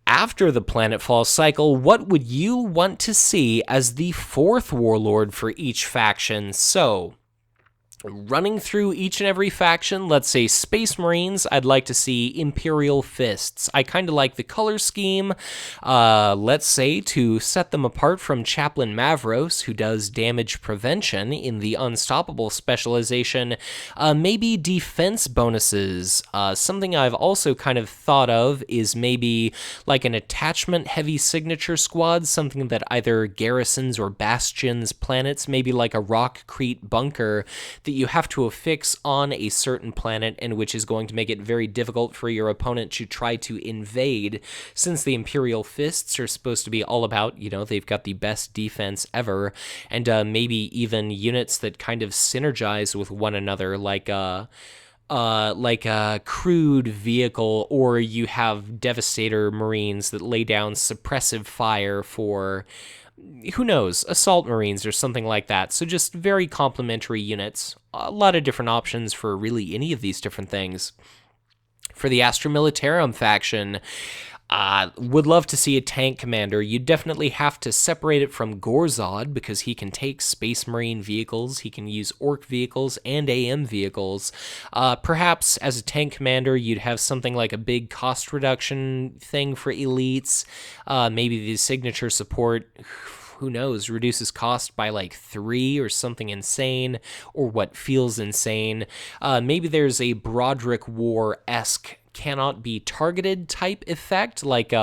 After the Planetfall cycle, what would you want to see as the 4th warlord for each faction? So, running through each and every faction, let's say Space Marines, I'd like to see Imperial Fists. I kind of like the color scheme. Let's say to set them apart from Chaplain Mavros, who does damage prevention in the Unstoppable specialization, maybe defense bonuses. Something I've also kind of thought of is maybe like an attachment-heavy signature squad, something that either garrisons or bastions planets, maybe like a Rockcrete bunker that you have to affix on a certain planet, and which is going to make it very difficult for your opponent to try to invade, since the Imperial Fists are supposed to be all about, they've got the best defense ever, and maybe even units that kind of synergize with one another, like a crude vehicle, or you have Devastator Marines that lay down suppressive fire for, who knows, Assault Marines or something like that. So just very complementary units. A lot of different options for really any of these different things. For the Astra Militarum faction, would love to see a tank commander. You definitely have to separate it from Gorzod because he can take Space Marine vehicles, he can use Orc vehicles and AM vehicles. Perhaps as a tank commander, you'd have something like a big cost reduction thing for elites. Maybe the signature support, who knows, reduces cost by like 3 or something insane, or what feels insane. Maybe there's a Broderick War-esque cannot be targeted type effect, like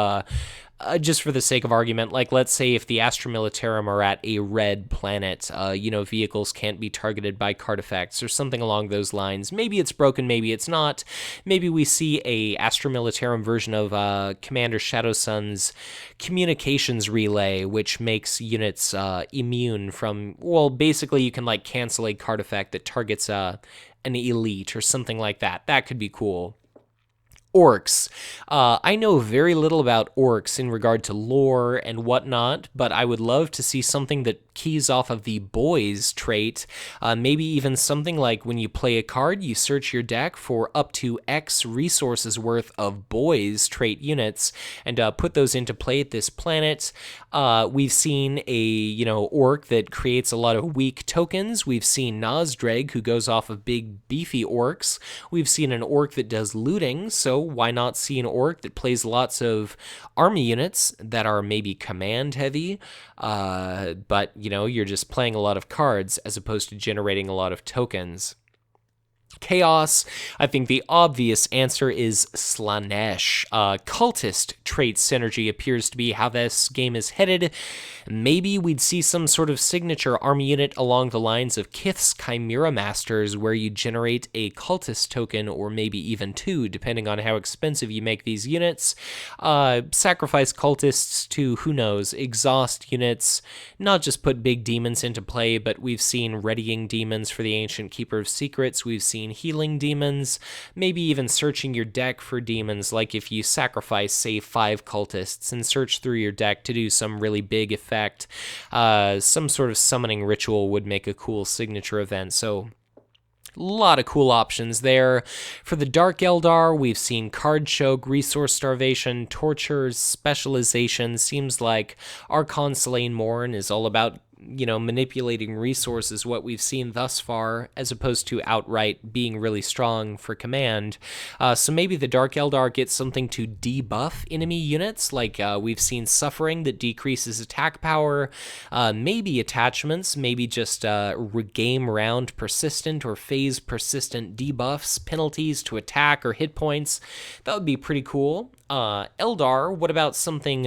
just for the sake of argument, like let's say if the Astra Militarum are at a red planet, vehicles can't be targeted by card effects or something along those lines. Maybe it's broken, maybe it's not. Maybe we see a Astra Militarum version of Commander Shadowsun's communications relay, which makes units immune from, well, basically you can like cancel a card effect that targets an elite or something like that. That could be cool. Orcs. I know very little about orcs in regard to lore and whatnot, but I would love to see something that keys off of the boys trait. Maybe even something like when you play a card, you search your deck for up to X resources worth of boys trait units and put those into play at this planet. We've seen a orc that creates a lot of weak tokens. We've seen Nozdreg, who goes off of big beefy orcs. We've seen an orc that does looting, so why not see an orc that plays lots of army units that are maybe command heavy, but you're just playing a lot of cards as opposed to generating a lot of tokens. Chaos, I think the obvious answer is Slanesh. Cultist trait synergy appears to be how this game is headed. Maybe we'd see some sort of signature army unit along the lines of Kith's Chimera Masters, where you generate a cultist token, or maybe even 2, depending on how expensive you make these units. Sacrifice cultists to, who knows, exhaust units, not just put big demons into play, but we've seen readying demons for the Ancient Keeper of Secrets, we've seen seen healing demons, maybe even searching your deck for demons, like if you sacrifice, say, 5 cultists and search through your deck to do some really big effect. Some sort of summoning ritual would make a cool signature event, so a lot of cool options there. For the Dark Eldar, we've seen card choke, resource starvation, tortures, specialization. Seems like Archon Slain Morn is all about, manipulating resources, what we've seen thus far, as opposed to outright being really strong for command. So maybe the Dark Eldar gets something to debuff enemy units, like we've seen Suffering that decreases attack power, maybe attachments, maybe just game round persistent or phase persistent debuffs, penalties to attack or hit points. That would be pretty cool. Eldar, what about something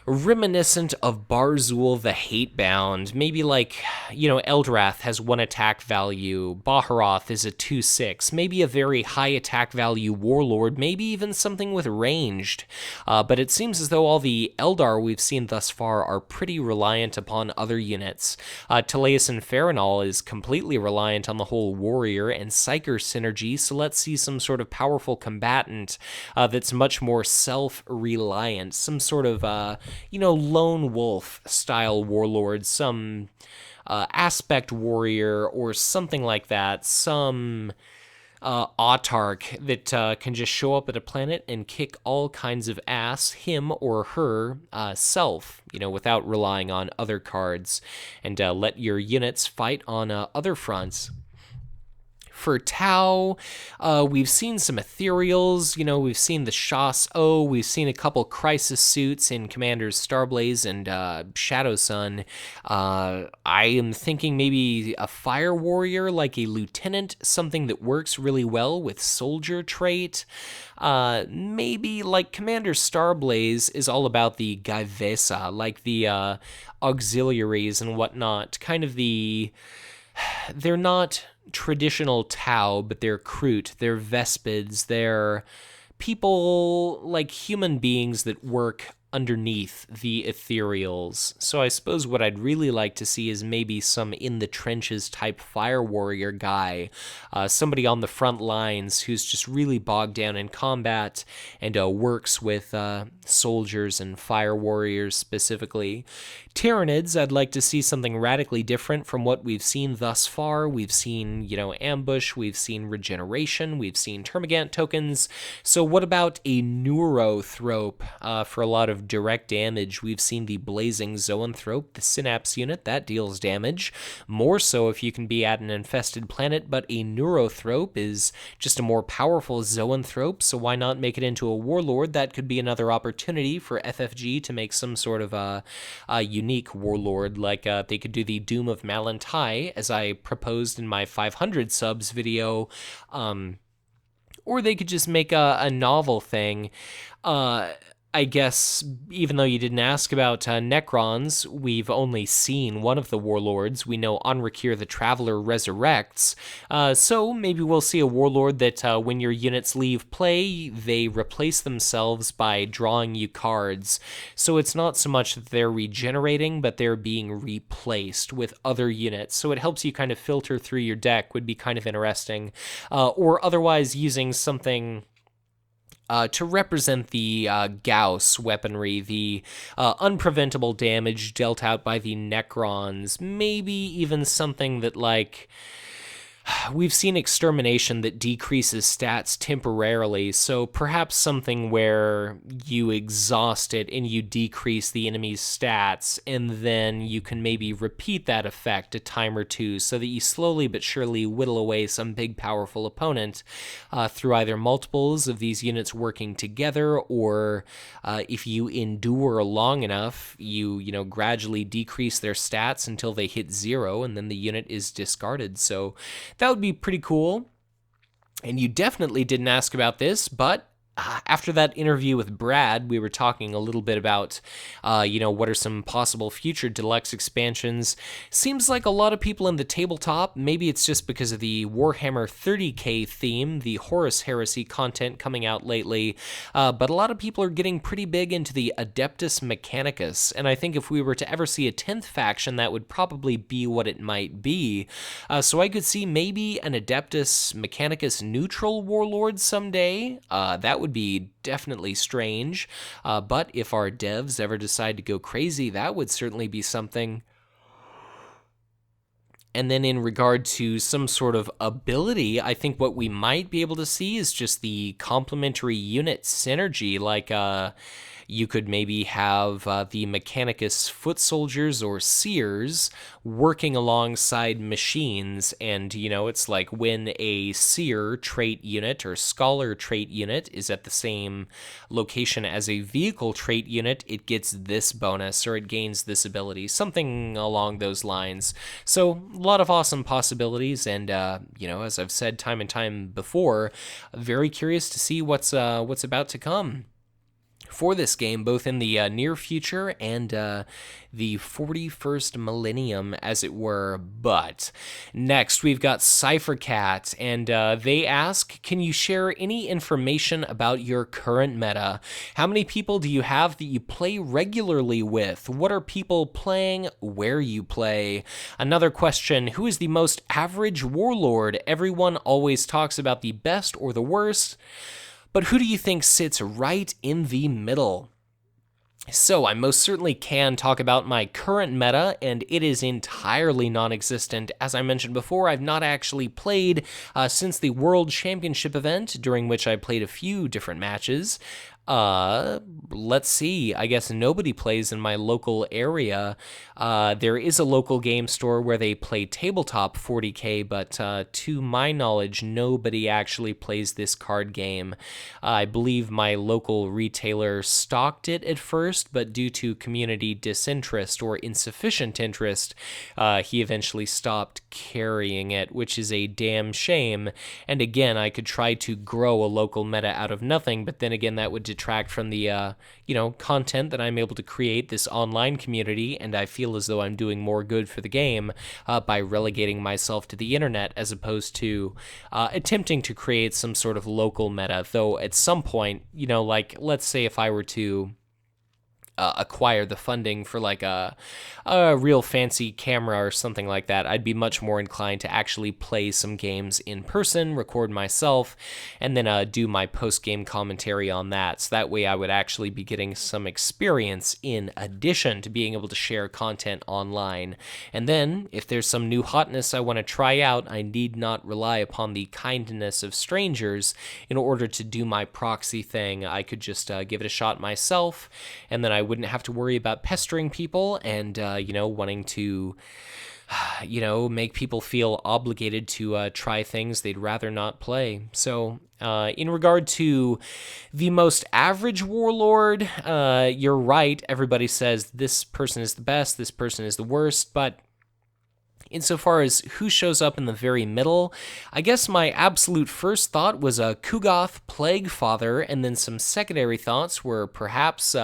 reminiscent of Barzul the Hatebound? Maybe like, Eldrath has 1 attack value, Baharoth is a 2/6, maybe a very high attack value Warlord, maybe even something with ranged. But it seems as though all the Eldar we've seen thus far are pretty reliant upon other units. Teleus and Farinal is completely reliant on the whole Warrior and Psyker synergy, so let's see some sort of powerful combatant that's much more self-reliant, some sort of lone wolf style warlord, some aspect warrior or something like that, some autarch that can just show up at a planet and kick all kinds of ass, him or her self, without relying on other cards, and let your units fight on other fronts. For Tau, we've seen some ethereals, we've seen the Shas O, we've seen a couple crisis suits in Commanders Starblaze and Shadow Sun. I am thinking maybe a fire warrior, like a lieutenant, something that works really well with soldier trait. Maybe like Commander Starblaze is all about the Gaivesa, like the auxiliaries and whatnot, kind of they're not traditional Tau, but they're Kroot, they're Vespids, they're people like human beings that work underneath the ethereals. So I suppose what I'd really like to see is maybe some in the trenches type fire warrior guy, somebody on the front lines who's just really bogged down in combat and works with soldiers and fire warriors specifically. Tyranids, I'd like to see something radically different from what we've seen thus far. We've seen, ambush, we've seen regeneration, we've seen Termagant tokens. So what about a Neurothrope for a lot of direct damage? We've seen the Blazing Zoanthrope, the Synapse unit, that deals damage. More so if you can be at an infested planet, but a Neurothrope is just a more powerful Zoanthrope, so why not make it into a Warlord? That could be another opportunity for FFG to make some sort of a unique warlord, like they could do the Doom of Malantai, as I proposed in my 500 subs video, or they could just make a novel thing. I guess, even though you didn't ask about Necrons, we've only seen one of the warlords. We know Anrakir the Traveler resurrects, so maybe we'll see a warlord that when your units leave play, they replace themselves by drawing you cards. So it's not so much that they're regenerating, but they're being replaced with other units. So it helps you kind of filter through your deck, would be kind of interesting. Or otherwise using something to represent the Gauss weaponry, the unpreventable damage dealt out by the Necrons, maybe even something that, like, we've seen Extermination that decreases stats temporarily, so perhaps something where you exhaust it and you decrease the enemy's stats, and then you can maybe repeat that effect a time or two so that you slowly but surely whittle away some big powerful opponent through either multiples of these units working together, or if you endure long enough, you gradually decrease their stats until they hit 0, and then the unit is discarded. So that would be pretty cool. And you definitely didn't ask about this, but After that interview with Brad, we were talking a little bit about, what are some possible future deluxe expansions. Seems like a lot of people in the tabletop, maybe it's just because of the Warhammer 30K theme, the Horus Heresy content coming out lately, but a lot of people are getting pretty big into the Adeptus Mechanicus, and I think if we were to ever see a 10th faction, that would probably be what it might be. So I could see maybe an Adeptus Mechanicus neutral warlord someday. That would be definitely strange, but if our devs ever decide to go crazy, that would certainly be something. And then in regard to some sort of ability, I think what we might be able to see is just the complementary unit synergy, like you could maybe have the Mechanicus foot soldiers or seers working alongside machines, and it's like when a seer trait unit or scholar trait unit is at the same location as a vehicle trait unit, it gets this bonus or it gains this ability, something along those lines. So a lot of awesome possibilities, and as I've said time and time before, very curious to see what's about to come for this game, both in the near future and the 41st millennium, as it were. But next, we've got CypherCat, and they ask, can you share any information about your current meta? How many people do you have that you play regularly with? What are people playing? Where you play? Another question, who is the most average warlord? Everyone always talks about the best or the worst, but who do you think sits right in the middle? So I most certainly can talk about my current meta, and it is entirely non-existent. As I mentioned before, I've not actually played since the World Championship event, during which I played a few different matches. Let's see. I guess nobody plays in my local area. There is a local game store where they play tabletop 40K, but to my knowledge, nobody actually plays this card game. I believe my local retailer stocked it at first, but due to community disinterest or insufficient interest, he eventually stopped carrying it, which is a damn shame. And again, I could try to grow a local meta out of nothing, but then again, that would detract from the content that I'm able to create, this online community, and I feel as though I'm doing more good for the game by relegating myself to the internet as opposed to attempting to create some sort of local meta. Though at some point, let's say if I were to acquire the funding for like a real fancy camera or something like that, I'd be much more inclined to actually play some games in person, record myself, and then do my post-game commentary on that. So that way I would actually be getting some experience in addition to being able to share content online. And then, if there's some new hotness I want to try out, I need not rely upon the kindness of strangers in order to do my proxy thing. I could just give it a shot myself, and then I wouldn't have to worry about pestering people and, wanting to, make people feel obligated to try things they'd rather not play. So, in regard to the most average warlord, you're right. Everybody says this person is the best, this person is the worst, but insofar as who shows up in the very middle, I guess my absolute first thought was a Kugoth Plaguefather, and then some secondary thoughts were perhaps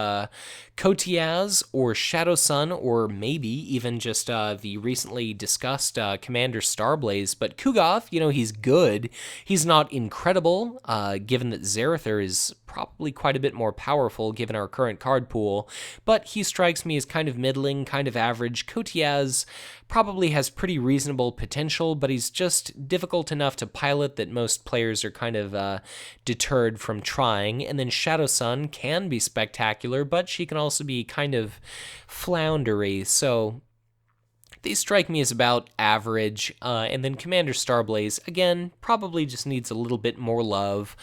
Kotiaz or Shadow Sun, or maybe even just the recently discussed Commander Starblaze. But Kugoth, he's good. He's not incredible, given that Zerathir is probably quite a bit more powerful given our current card pool, but he strikes me as kind of middling, kind of average. Kotiaz probably has pretty reasonable potential, but he's just difficult enough to pilot that most players are kind of deterred from trying. And then Shadow Sun can be spectacular, but she can also be kind of floundery, so they strike me as about average. And then Commander Starblaze, again, probably just needs a little bit more love.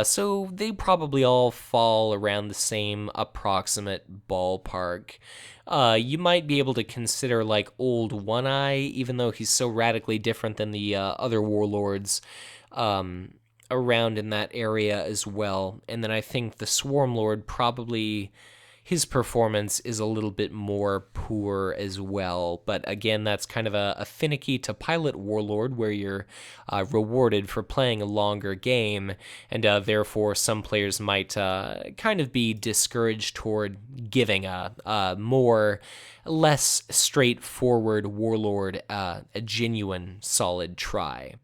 So they probably all fall around the same approximate ballpark. You might be able to consider like Old One Eye, even though he's so radically different than the other warlords around in that area as well. And then I think the Swarm Lord probably, his performance is a little bit more poor as well. But again, that's kind of a finicky to pilot Warlord, where you're rewarded for playing a longer game, and therefore some players might kind of be discouraged toward giving a more less straightforward Warlord a genuine solid try.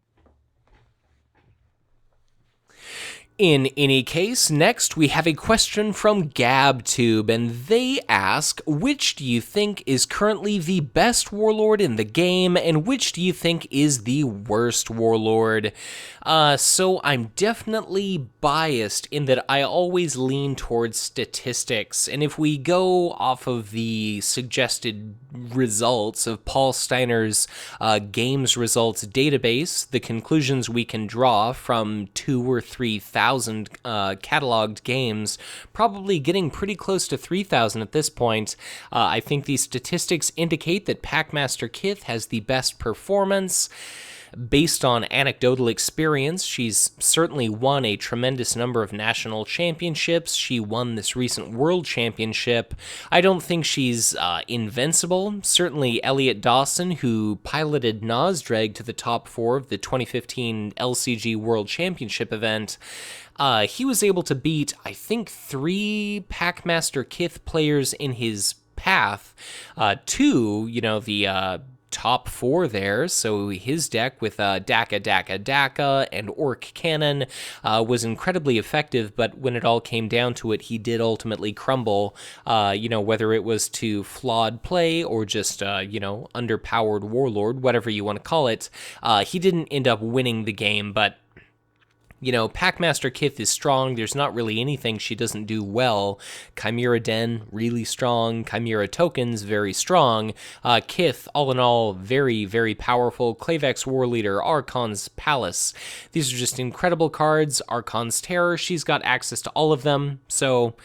In any case, next we have a question from GabTube, and they ask, which do you think is currently the best Warlord in the game, and which do you think is the worst Warlord? So I'm definitely biased in that I always lean towards statistics, and if we go off of the suggested results of Paul Steiner's games results database, the conclusions we can draw from 2,000 or 3,000 cataloged games, probably getting pretty close to 3,000 at this point. I think these statistics indicate that Packmaster Kith has the best performance. Based on anecdotal experience, she's certainly won a tremendous number of national championships. She won this recent world championship. I don't think she's invincible. Certainly Elliot Dawson, who piloted Nosdrag to the top 4 of the 2015 LCG World Championship event, he was able to beat, I think, 3 Packmaster Kith players in his path. 2, the top 4 there, so his deck with Daka, and Orc Cannon was incredibly effective, but when it all came down to it, he did ultimately crumble, whether it was to flawed play or just, underpowered Warlord, whatever you want to call it. He didn't end up winning the game, but Packmaster Kith is strong. There's not really anything she doesn't do well. Chimera Den, really strong. Chimera Tokens, very strong. Kith, all in all, very, very powerful. Klavex War Leader, Archon's Palace. These are just incredible cards. Archon's Terror, she's got access to all of them. So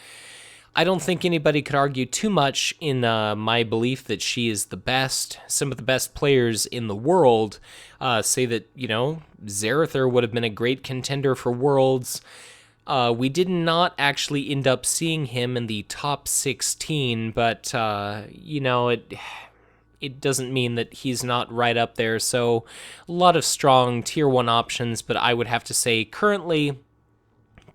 I don't think anybody could argue too much in my belief that she is the best. Some of the best players in the world say that, Zarather would have been a great contender for Worlds. We did not actually end up seeing him in the top 16, but, it doesn't mean that he's not right up there. So a lot of strong tier 1 options, but I would have to say currently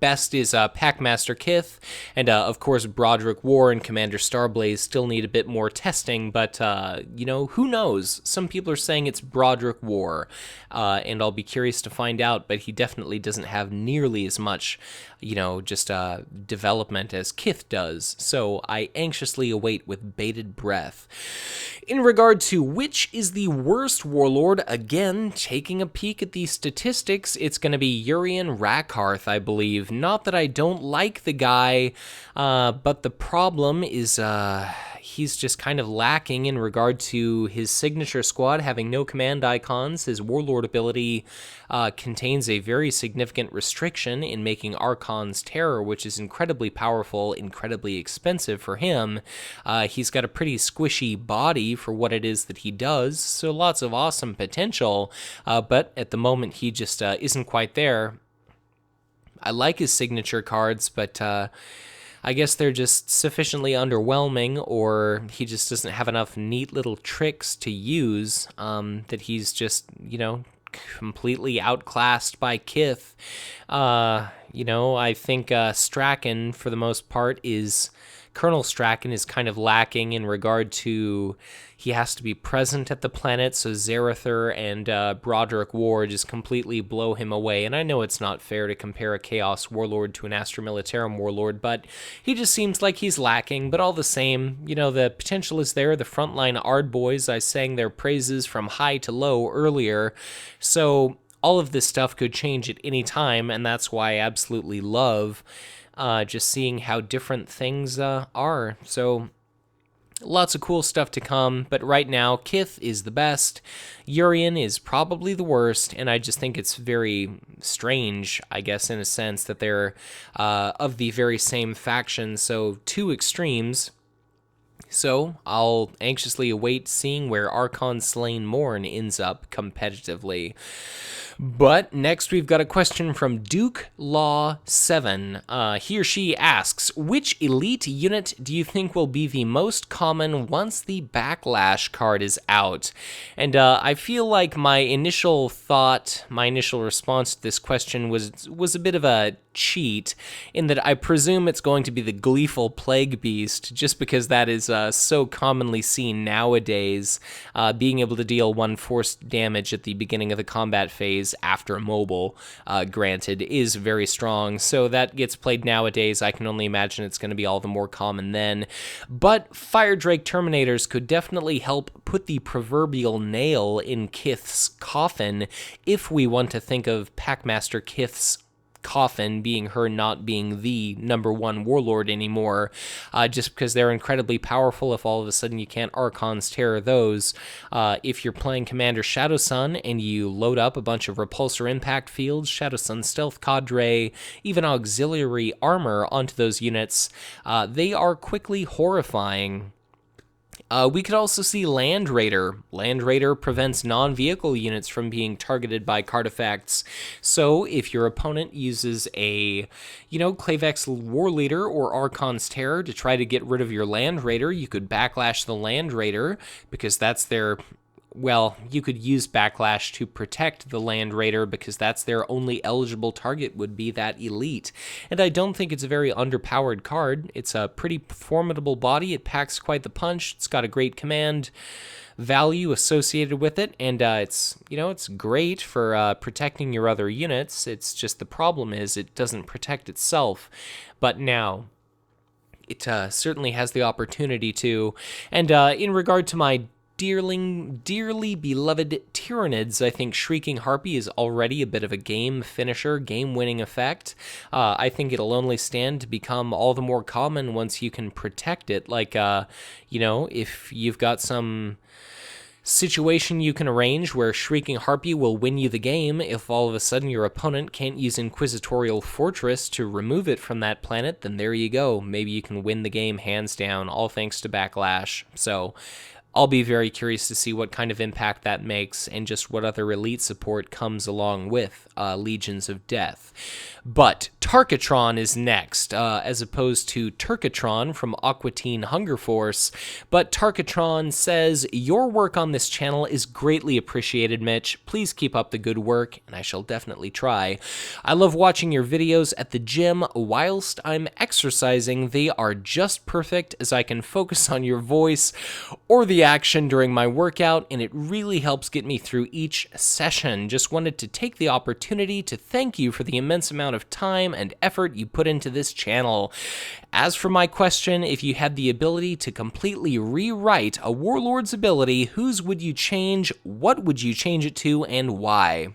best is Packmaster Kith, and of course Broderick War and Commander Starblaze still need a bit more testing, but who knows? Some people are saying it's Broderick War, and I'll be curious to find out, but he definitely doesn't have nearly as much development as Kith does, so I anxiously await with bated breath. In regard to which is the worst Warlord, again, taking a peek at the statistics, it's going to be Urian Rakarth, I believe. Not that I don't like the guy, but the problem is he's just kind of lacking in regard to his signature squad having no command icons. His Warlord ability contains a very significant restriction in making Archon's Terror, which is incredibly powerful, incredibly expensive for him. He's got a pretty squishy body for what it is that he does, so lots of awesome potential, but at the moment he just isn't quite there. I like his signature cards, but I guess they're just sufficiently underwhelming, or he just doesn't have enough neat little tricks to use, that he's just, completely outclassed by Kith. I think Strachan, for the most part, Colonel Strachan is kind of lacking in regard to he has to be present at the planet, so Zarather and Broderick War just completely blow him away. And I know it's not fair to compare a Chaos Warlord to an Astra Militarum Warlord, but he just seems like he's lacking. But all the same, the potential is there. The frontline Ard boys, I sang their praises from high to low earlier, so all of this stuff could change at any time, and that's why I absolutely love just seeing how different things are. So lots of cool stuff to come, but right now Kith is the best. Urian is probably the worst, and I just think it's very strange, I guess, in a sense, that they're of the very same faction, so 2 extremes. So I'll anxiously await seeing where Archon Slain Morn ends up competitively. But next, we've got a question from Duke Law 7. He or she asks, which elite unit do you think will be the most common once the Backlash card is out? And I feel like my initial response to this question was a bit of a cheat, in that I presume it's going to be the Gleeful Plague Beast, just because that is so commonly seen nowadays. Being able to deal 1 force damage at the beginning of the combat phase after mobile, granted, is very strong. So that gets played nowadays. I can only imagine it's going to be all the more common then. But Fire Drake Terminators could definitely help put the proverbial nail in Kith's coffin, if we want to think of Packmaster Kith's coffin being her not being the #1 warlord anymore, just because they're incredibly powerful. If all of a sudden you can't Archon's Terror those, if you're playing Commander Shadowsun and you load up a bunch of repulsor impact fields, Shadowsun Stealth Cadre, even auxiliary armor onto those units, they are quickly horrifying. We could also see Land Raider. Land Raider prevents non-vehicle units from being targeted by card effects. So if your opponent uses a, Clavex War Leader or Archon's Terror to try to get rid of your Land Raider, you could backlash the Land Raider, because that's their... Well, you could use Backlash to protect the Land Raider, because that's their only eligible target, would be that elite. And I don't think it's a very underpowered card. It's a pretty formidable body. It packs quite the punch. It's got a great command value associated with it, and it's great for protecting your other units. It's just the problem is it doesn't protect itself. But now it certainly has the opportunity to. And in regard to my dearly beloved Tyranids, I think Shrieking Harpy is already a bit of a game finisher, game-winning effect. I think it'll only stand to become all the more common once you can protect it. Like, if you've got some situation you can arrange where Shrieking Harpy will win you the game, if all of a sudden your opponent can't use Inquisitorial Fortress to remove it from that planet, then there you go. Maybe you can win the game hands down, all thanks to Backlash. So I'll be very curious to see what kind of impact that makes, and just what other elite support comes along with Legions of Death. But Tarkatron is next, as opposed to Turkatron from Aqua Teen Hunger Force. But Tarkatron says, your work on this channel is greatly appreciated, Mitch. Please keep up the good work, and I shall definitely try. I love watching your videos at the gym whilst I'm exercising. They are just perfect, as I can focus on your voice or the action during my workout, and it really helps get me through each session. Just wanted to take the opportunity to thank you for the immense amount of time and effort you put into this channel. As for my question, if you had the ability to completely rewrite a warlord's ability, whose would you change, what would you change it to, and why?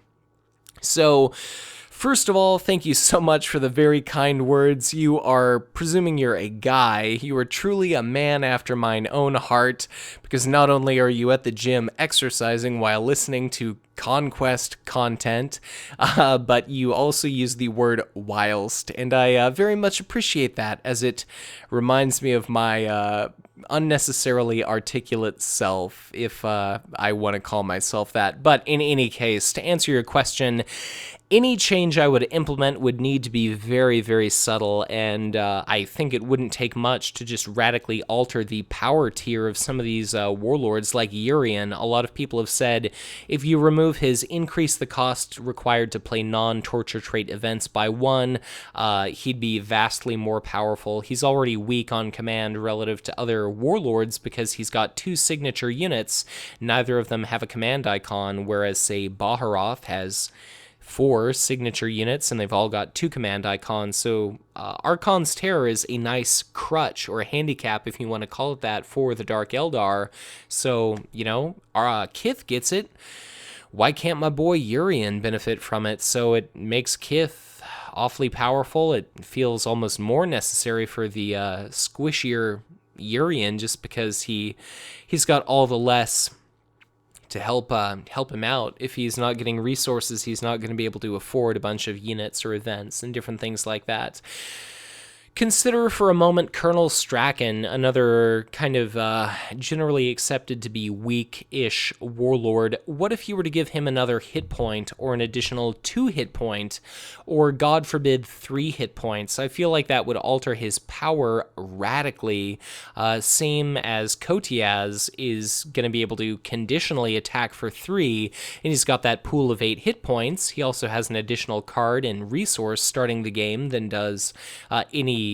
So, first of all, thank you so much for the very kind words. You are presuming you're a guy. You are truly a man after mine own heart, because not only are you at the gym exercising while listening to Conquest content, but you also use the word whilst, and I very much appreciate that, as it reminds me of my unnecessarily articulate self, if I want to call myself that. But in any case, to answer your question, any change I would implement would need to be very, very subtle, and I think it wouldn't take much to just radically alter the power tier of some of these warlords, like Urian. A lot of people have said if you remove his increase the cost required to play non-torture trait events by 1, he'd be vastly more powerful. He's already weak on command relative to other warlords because he's got 2 signature units. Neither of them have a command icon, whereas, say, Baharoth has 4 signature units, and they've all got 2 command icons. So Archon's Terror is a nice crutch, or a handicap, if you want to call it that, for the Dark Eldar. So, our Kith gets it. Why can't my boy Urian benefit from it? So it makes Kith awfully powerful. It feels almost more necessary for the squishier Urian, just because he's got all the less to help him out. If he's not getting resources, he's not going to be able to afford a bunch of units or events and different things like that. Consider for a moment Colonel Strachan, another kind of generally accepted to be weak-ish warlord. What if you were to give him another hit point, or an additional 2 hit point, or God forbid 3 hit points? I feel like that would alter his power radically, same as Kotiaz is going to be able to conditionally attack for 3, and he's got that pool of 8 hit points. He also has an additional card and resource starting the game than does any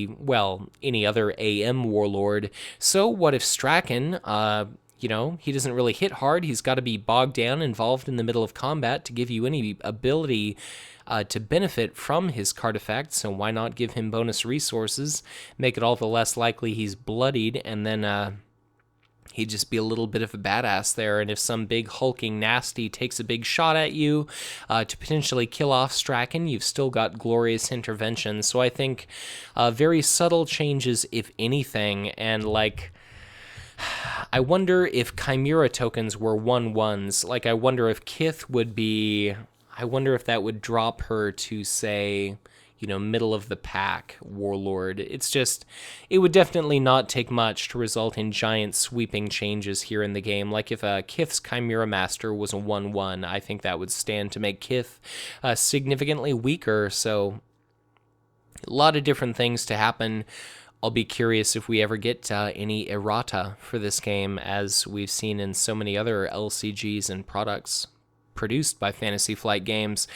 other AM warlord. So what if Strachan, he doesn't really hit hard. He's got to be bogged down, involved in the middle of combat to give you any ability to benefit from his card effect. So why not give him bonus resources, make it all the less likely he's bloodied, and then he'd just be a little bit of a badass there. And if some big hulking nasty takes a big shot at you to potentially kill off Strachan, you've still got glorious intervention. So I think very subtle changes, if anything. And I wonder if Chimera tokens were 1/1s. I wonder if Kith would be... I wonder if that would drop her to, say... middle of the pack warlord. It would definitely not take much to result in giant sweeping changes here in the game. Like if Kith's Chimera Master was a 1/1, I think that would stand to make Kith significantly weaker. So a lot of different things to happen. I'll be curious if we ever get any errata for this game, as we've seen in so many other LCGs and products produced by Fantasy Flight Games.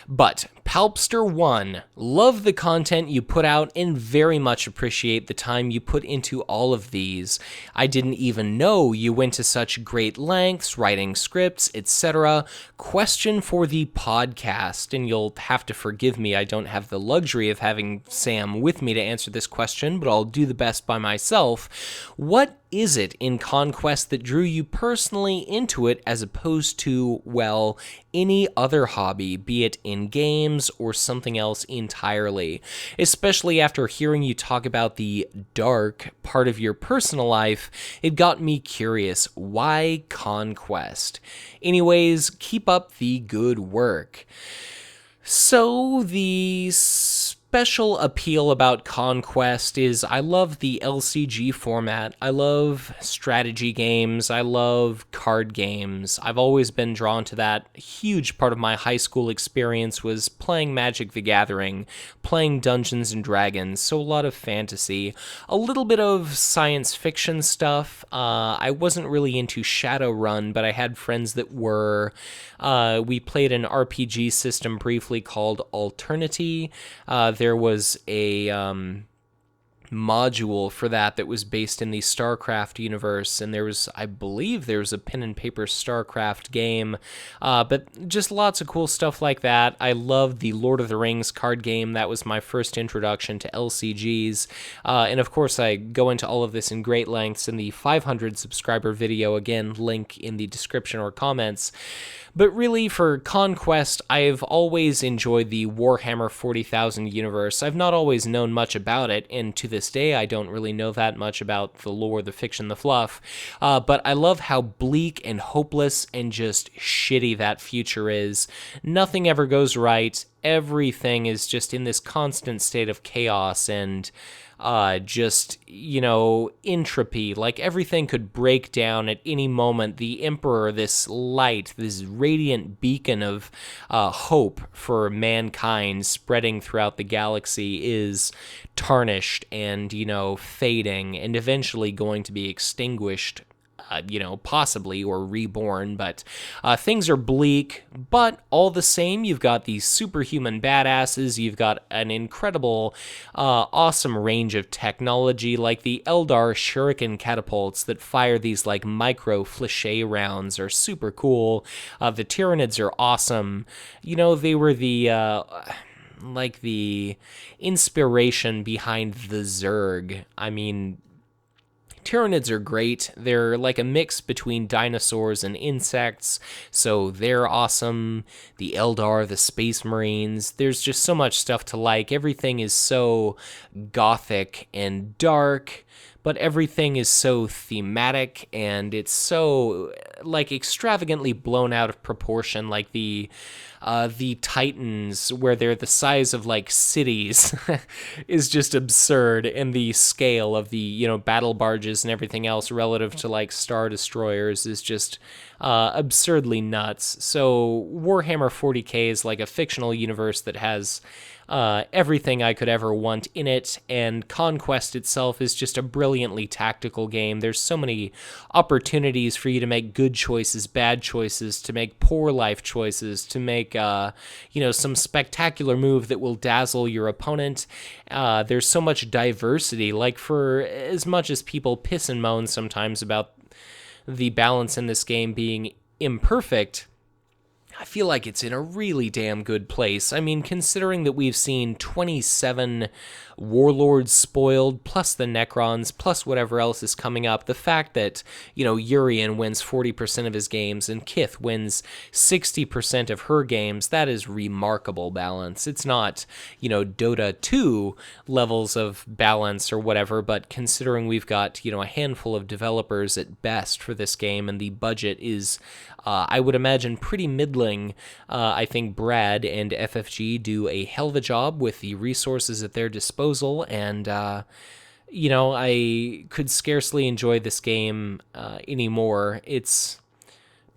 But Palpster1, love the content you put out and very much appreciate the time you put into all of these. I didn't even know you went to such great lengths writing scripts, etc. Question for the podcast, and you'll have to forgive me, I don't have the luxury of having Sam with me to answer this question, but I'll do the best by myself. What is it in Conquest that drew you personally into it as opposed to, any other hobby, be it in games or something else entirely? Especially after hearing you talk about the dark part of your personal life, it got me curious. Why Conquest? Anyways, keep up the good work. So the special appeal about Conquest is I love the LCG format. I love strategy games. I love card games. I've always been drawn to that. A huge part of my high school experience was playing Magic the Gathering, playing Dungeons and Dragons, so a lot of fantasy. A little bit of science fiction stuff. I wasn't really into Shadowrun, but I had friends that were. We played an RPG system briefly called Alternity. There was a module for that was based in the StarCraft universe, and I believe there was a pen and paper StarCraft game, but just lots of cool stuff like that. I loved the Lord of the Rings card game. That was my first introduction to LCGs, and of course I go into all of this in great lengths in the 500 subscriber video, again, link in the description or comments. But really, for Conquest, I've always enjoyed the Warhammer 40,000 universe. I've not always known much about it, and to this day, I don't really know that much about the lore, the fiction, the fluff. But I love how bleak and hopeless and just shitty that future is. Nothing ever goes right. Everything is just in this constant state of chaos and entropy. Like everything could break down at any moment. The Emperor, this light, this radiant beacon of hope for mankind spreading throughout the galaxy, is tarnished and, fading and eventually going to be extinguished. Possibly, or reborn, but things are bleak, but all the same, you've got these superhuman badasses, you've got an incredible, awesome range of technology, like the Eldar shuriken catapults that fire these, micro flechet rounds are super cool. The Tyranids are awesome. They were the inspiration behind the Zerg. I mean, Tyranids are great. They're like a mix between dinosaurs and insects, so they're awesome. The Eldar, the Space Marines, there's just so much stuff to like. Everything is so gothic and dark, but everything is so thematic and it's so like extravagantly blown out of proportion. Like the Titans, where they're the size of like cities, is just absurd, and the scale of the battle barges and everything else relative to like Star Destroyers is just absurdly nuts. So Warhammer 40k is like a fictional universe that has everything I could ever want in it, and Conquest itself is just a brilliantly tactical game. There's so many opportunities for you to make good choices, bad choices, to make poor life choices, to make some spectacular move that will dazzle your opponent. There's so much diversity. Like, for as much as people piss and moan sometimes about the balance in this game being imperfect, I feel like it's in a really damn good place. I mean, considering that we've seen 27 warlords spoiled, plus the Necrons, plus whatever else is coming up, the fact that, Urian wins 40% of his games and Kith wins 60% of her games, that is remarkable balance. It's not, Dota 2 levels of balance or whatever, but considering we've got, a handful of developers at best for this game, and the budget is, I would imagine, pretty middling. I think Brad and FFG do a hell of a job with the resources at their disposal, and I could scarcely enjoy this game anymore.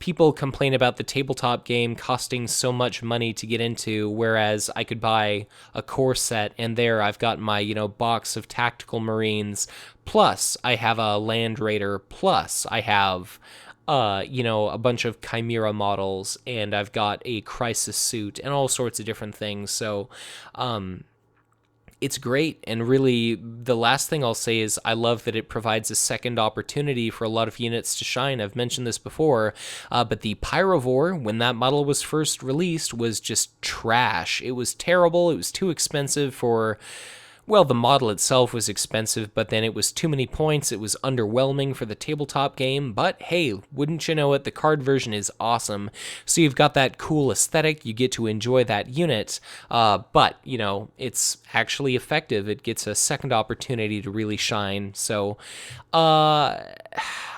People complain about the tabletop game costing so much money to get into, whereas I could buy a core set, and there I've got my, box of tactical marines, plus I have a land raider, plus I have a bunch of chimera models, and I've got a crisis suit and all sorts of different things. So, it's great. And really, the last thing I'll say is I love that it provides a second opportunity for a lot of units to shine. I've mentioned this before, but the Pyrovore, when that model was first released, was just trash. It was terrible. It was too expensive for... Well, the model itself was expensive, but then it was too many points. It was underwhelming for the tabletop game. But hey, wouldn't you know it, the card version is awesome. So you've got that cool aesthetic. You get to enjoy that unit. But, it's actually effective. It gets a second opportunity to really shine. So,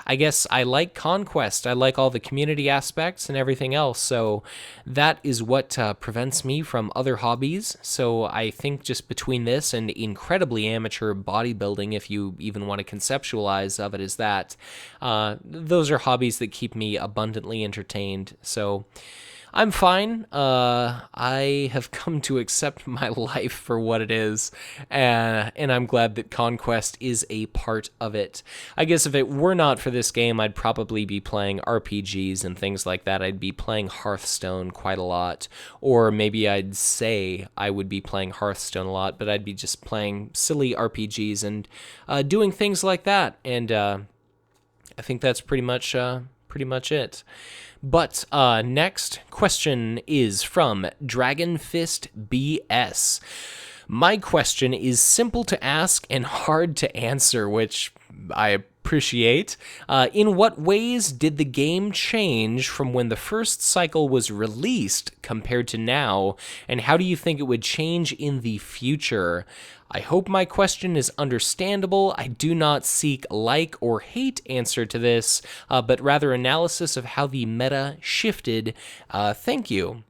I guess I like Conquest. I like all the community aspects and everything else. So that is what prevents me from other hobbies. So I think just between this and incredibly amateur bodybuilding, if you even want to conceptualize of it as that, those are hobbies that keep me abundantly entertained. So I'm fine. I have come to accept my life for what it is, and I'm glad that Conquest is a part of it. I guess if it were not for this game, I'd probably be playing RPGs and things like that. I'd be playing Hearthstone quite a lot, or maybe I'd say I would be playing Hearthstone a lot, but I'd be just playing silly RPGs and doing things like that, and I think that's pretty much it. But next question is from Dragon Fist BS. My question is simple to ask and hard to answer, which I appreciate. In what ways did the game change from when the first cycle was released compared to now, and how do you think it would change in the future? I hope my question is understandable. I do not seek like or hate answer to this, but rather analysis of how the meta shifted. Thank you.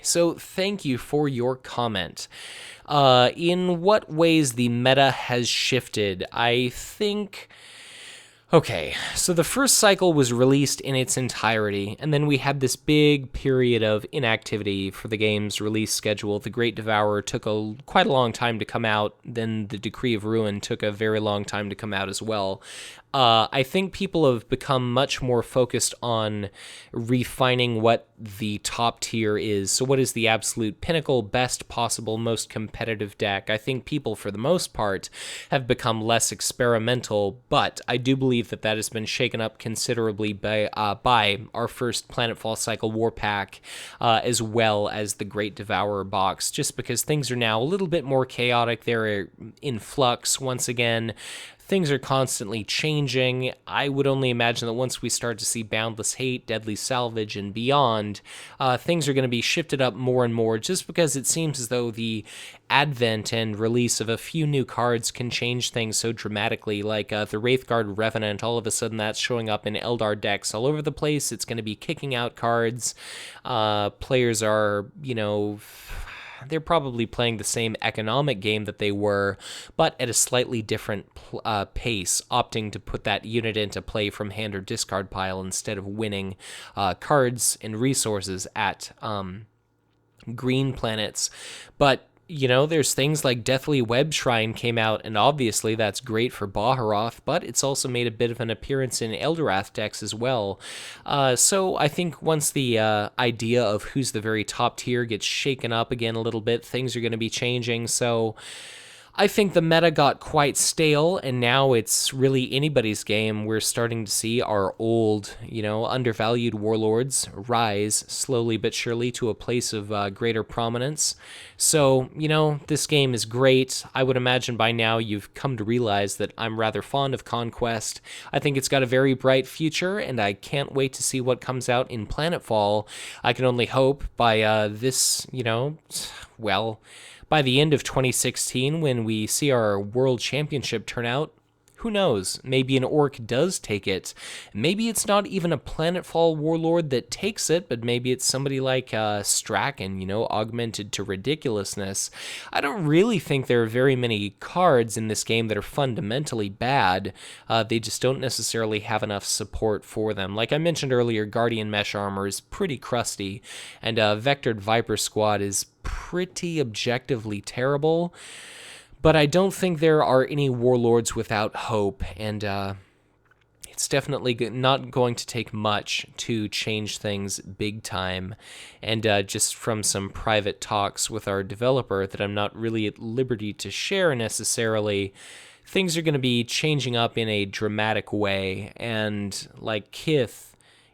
So thank you for your comment. In what ways the meta has shifted? I think... Okay, so the first cycle was released in its entirety, and then we had this big period of inactivity for the game's release schedule. The Great Devourer took quite a long time to come out, then the Decree of Ruin took a very long time to come out as well. I think people have become much more focused on refining what the top tier is. So what is the absolute pinnacle, best possible, most competitive deck? I think people, for the most part, have become less experimental, but I do believe that that has been shaken up considerably by our first Planetfall Cycle War Pack, as well as the Great Devourer box, just because things are now a little bit more chaotic. They're in flux once again. things are constantly changing. I would only imagine that once we start to see Boundless Hate, Deadly Salvage, and beyond, things are going to be shifted up more and more, just because it seems as though the advent and release of a few new cards can change things so dramatically, like the Wraithguard Revenant. All of a sudden that's showing up in Eldar decks all over the place. It's going to be kicking out cards. Players are, they're probably playing the same economic game that they were, but at a slightly different pace, opting to put that unit into play from hand or discard pile instead of winning cards and resources at green planets. But there's things like Deathly Web Shrine came out, and obviously that's great for Baharoth, but it's also made a bit of an appearance in Eldorath decks as well. So I think once the idea of who's the very top tier gets shaken up again a little bit, things are going to be changing. So I think the meta got quite stale, and now it's really anybody's game. We're starting to see our old, undervalued warlords rise slowly but surely to a place of greater prominence. So, this game is great. I would imagine by now you've come to realize that I'm rather fond of Conquest. I think it's got a very bright future, and I can't wait to see what comes out in Planetfall. I can only hope by by the end of 2016, when we see our World Championship turnout, who knows? Maybe an orc does take it. Maybe it's not even a Planetfall warlord that takes it, but maybe it's somebody like Strachan, augmented to ridiculousness. I don't really think there are very many cards in this game that are fundamentally bad. They just don't necessarily have enough support for them. Like I mentioned earlier, Guardian Mesh Armor is pretty crusty, and Vectored Viper Squad is pretty objectively terrible. But I don't think there are any warlords without hope, and it's definitely not going to take much to change things big time. And just from some private talks with our developer that I'm not really at liberty to share necessarily, things are going to be changing up in a dramatic way, and like Kith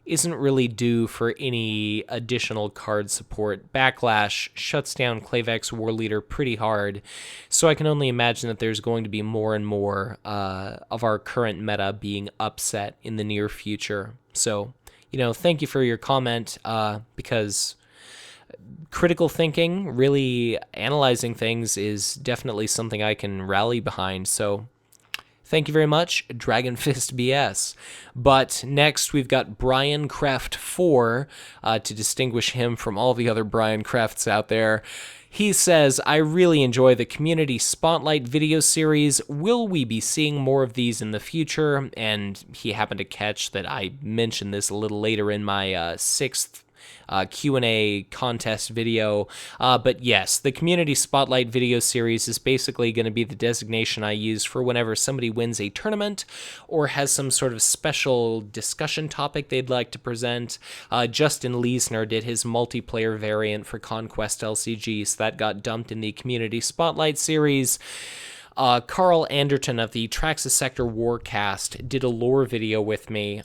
isn't really due for any additional card support. Backlash shuts down Klavex War Leader pretty hard, so I can only imagine that there's going to be more and more of our current meta being upset in the near future. So, thank you for your comment, because critical thinking, really analyzing things, is definitely something I can rally behind. So thank you very much, Dragon Fist BS. But next, we've got Brian Kraft 4 to distinguish him from all the other Brian Krafts out there. He says, I really enjoy the Community Spotlight video series. Will we be seeing more of these in the future? And he happened to catch that I mentioned this a little later in my sixth Q&A contest video. But yes, the Community Spotlight video series is basically going to be the designation I use for whenever somebody wins a tournament or has some sort of special discussion topic they'd like to present. Justin Leesner did his multiplayer variant for Conquest LCG, so that got dumped in the Community Spotlight series. Carl Anderton of the Traxxas Sector Warcast did a lore video with me,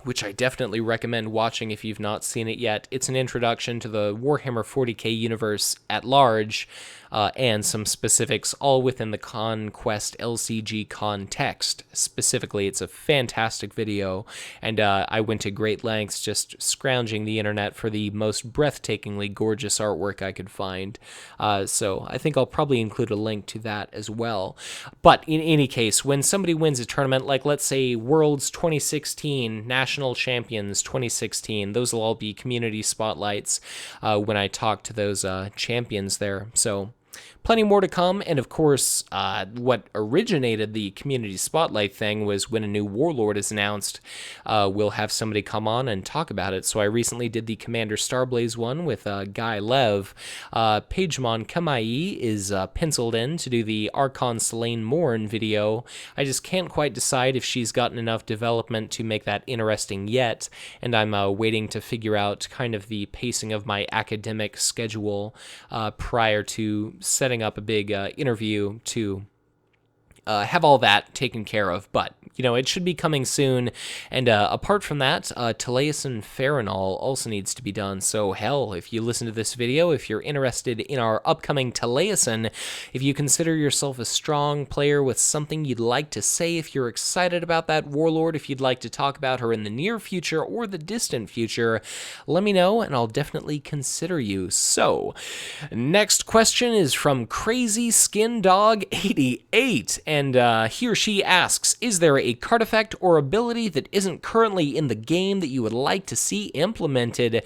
which I definitely recommend watching if you've not seen it yet. It's an introduction to the Warhammer 40k universe at large, and some specifics all within the Conquest LCG context. Specifically, it's a fantastic video, and I went to great lengths just scrounging the internet for the most breathtakingly gorgeous artwork I could find. So I think I'll probably include a link to that as well. But in any case, when somebody wins a tournament, like let's say Worlds 2016, National Champions 2016, those will all be community spotlights when I talk to those champions there. So plenty more to come, and of course, what originated the Community Spotlight thing was when a new Warlord is announced, we'll have somebody come on and talk about it. So I recently did the Commander Starblaze one with Guy Lev. Pagemon Kamai is penciled in to do the Archon Selene Morn video. I just can't quite decide if she's gotten enough development to make that interesting yet, and I'm waiting to figure out kind of the pacing of my academic schedule prior to setting up a big interview to have all that taken care of. But it should be coming soon. And apart from that, Taliesin Farinol also needs to be done. So hell, if you listen to this video, if you're interested in our upcoming Taliesin, if you consider yourself a strong player with something you'd like to say, if you're excited about that warlord, if you'd like to talk about her in the near future or the distant future, let me know and I'll definitely consider you. So, next question is from Crazy Skin Dog 88, and he or she asks, is there a card effect or ability that isn't currently in the game that you would like to see implemented?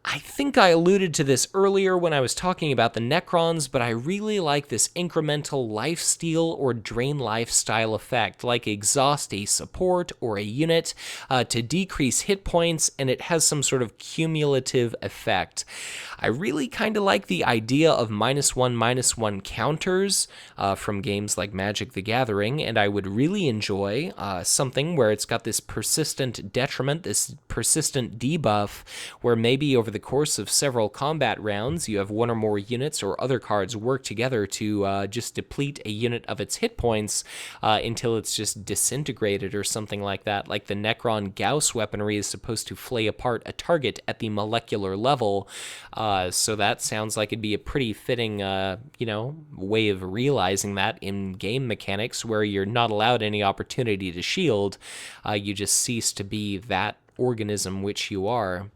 I think I alluded to this earlier when I was talking about the Necrons, but I really like this incremental lifesteal or drain life style effect, like exhaust a support or a unit to decrease hit points, and it has some sort of cumulative effect. I really kind of like the idea of -1/-1 counters from games like Magic the Gathering, and I would really enjoy something where it's got this persistent detriment, this persistent debuff, where maybe over the course of several combat rounds, you have one or more units or other cards work together to just deplete a unit of its hit points until it's just disintegrated or something like that. Like the Necron Gauss weaponry is supposed to flay apart a target at the molecular level, so that sounds like it'd be a pretty fitting, way of realizing that in game mechanics, where you're not allowed any opportunity to shield. You just cease to be that organism which you are.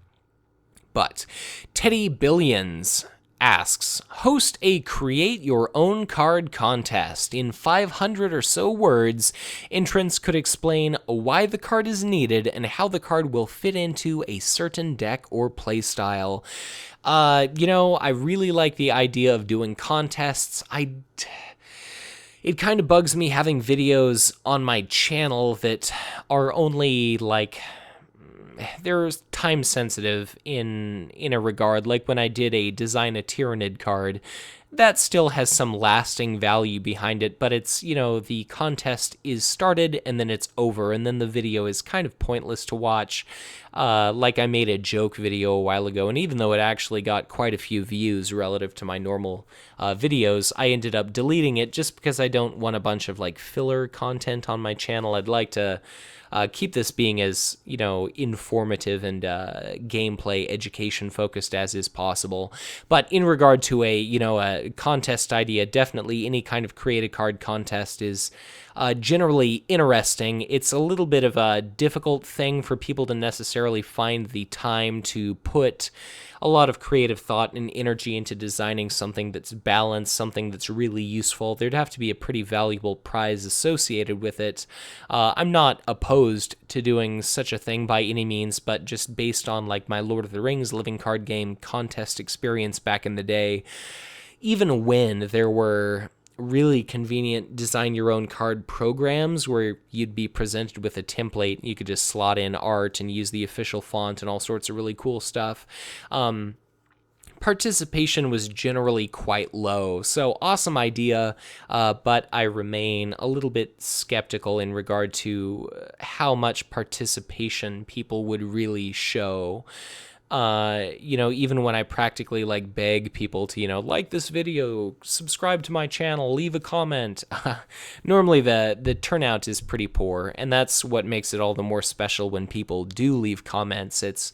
But Teddy Billions asks, host a create your own card contest. In 500 or so words, entrants could explain why the card is needed and how the card will fit into a certain deck or playstyle. I really like the idea of doing contests. It kind of bugs me having videos on my channel that are only they're time sensitive in a regard. Like when I did a design a Tyrannid card, that still has some lasting value behind it, but it's, the contest is started and then it's over, and then the video is kind of pointless to watch. Like I made a joke video a while ago, and even though it actually got quite a few views relative to my normal videos, I ended up deleting it just because I don't want a bunch of filler content on my channel. I'd like to keep this being as, informative and gameplay education focused as is possible. But in regard to a contest idea, definitely any kind of create a card contest is generally interesting. It's a little bit of a difficult thing for people to necessarily find the time to put a lot of creative thought and energy into designing something that's balanced, something that's really useful. There'd have to be a pretty valuable prize associated with it. I'm not opposed to doing such a thing by any means, but just based on my Lord of the Rings living card game contest experience back in the day, even when there were really convenient design your own card programs where you'd be presented with a template, you could just slot in art and use the official font and all sorts of really cool stuff. Participation was generally quite low. So awesome idea, but I remain a little bit skeptical in regard to how much participation people would really show. Even when I practically beg people to, like this video, subscribe to my channel, leave a comment, normally the turnout is pretty poor, and that's what makes it all the more special when people do leave comments. It's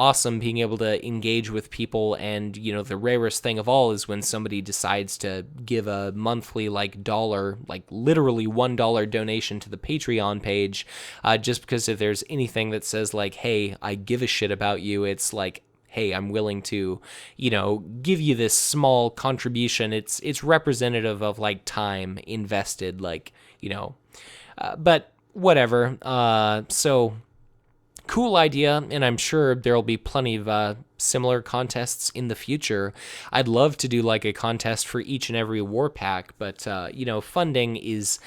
awesome being able to engage with people, and the rarest thing of all is when somebody decides to give a monthly dollar, literally $1 donation to the Patreon page, just because if there's anything that says hey, I give a shit about you, it's hey, I'm willing to give you this small contribution. It's representative of time invested, but whatever. So cool idea, and I'm sure there'll be plenty of similar contests in the future. I'd love to do a contest for each and every war pack, but funding is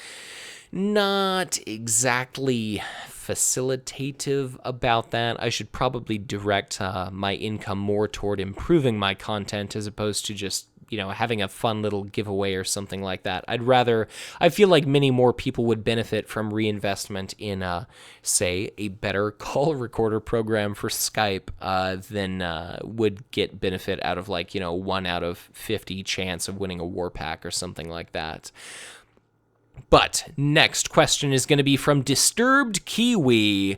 not exactly facilitative about that. I should probably direct my income more toward improving my content as opposed to just having a fun little giveaway or something like that. I feel like many more people would benefit from reinvestment in, say, a better call recorder program for Skype than would get benefit out of 1 out of 50 chance of winning a war pack or something like that. But next question is going to be from Disturbed Kiwi.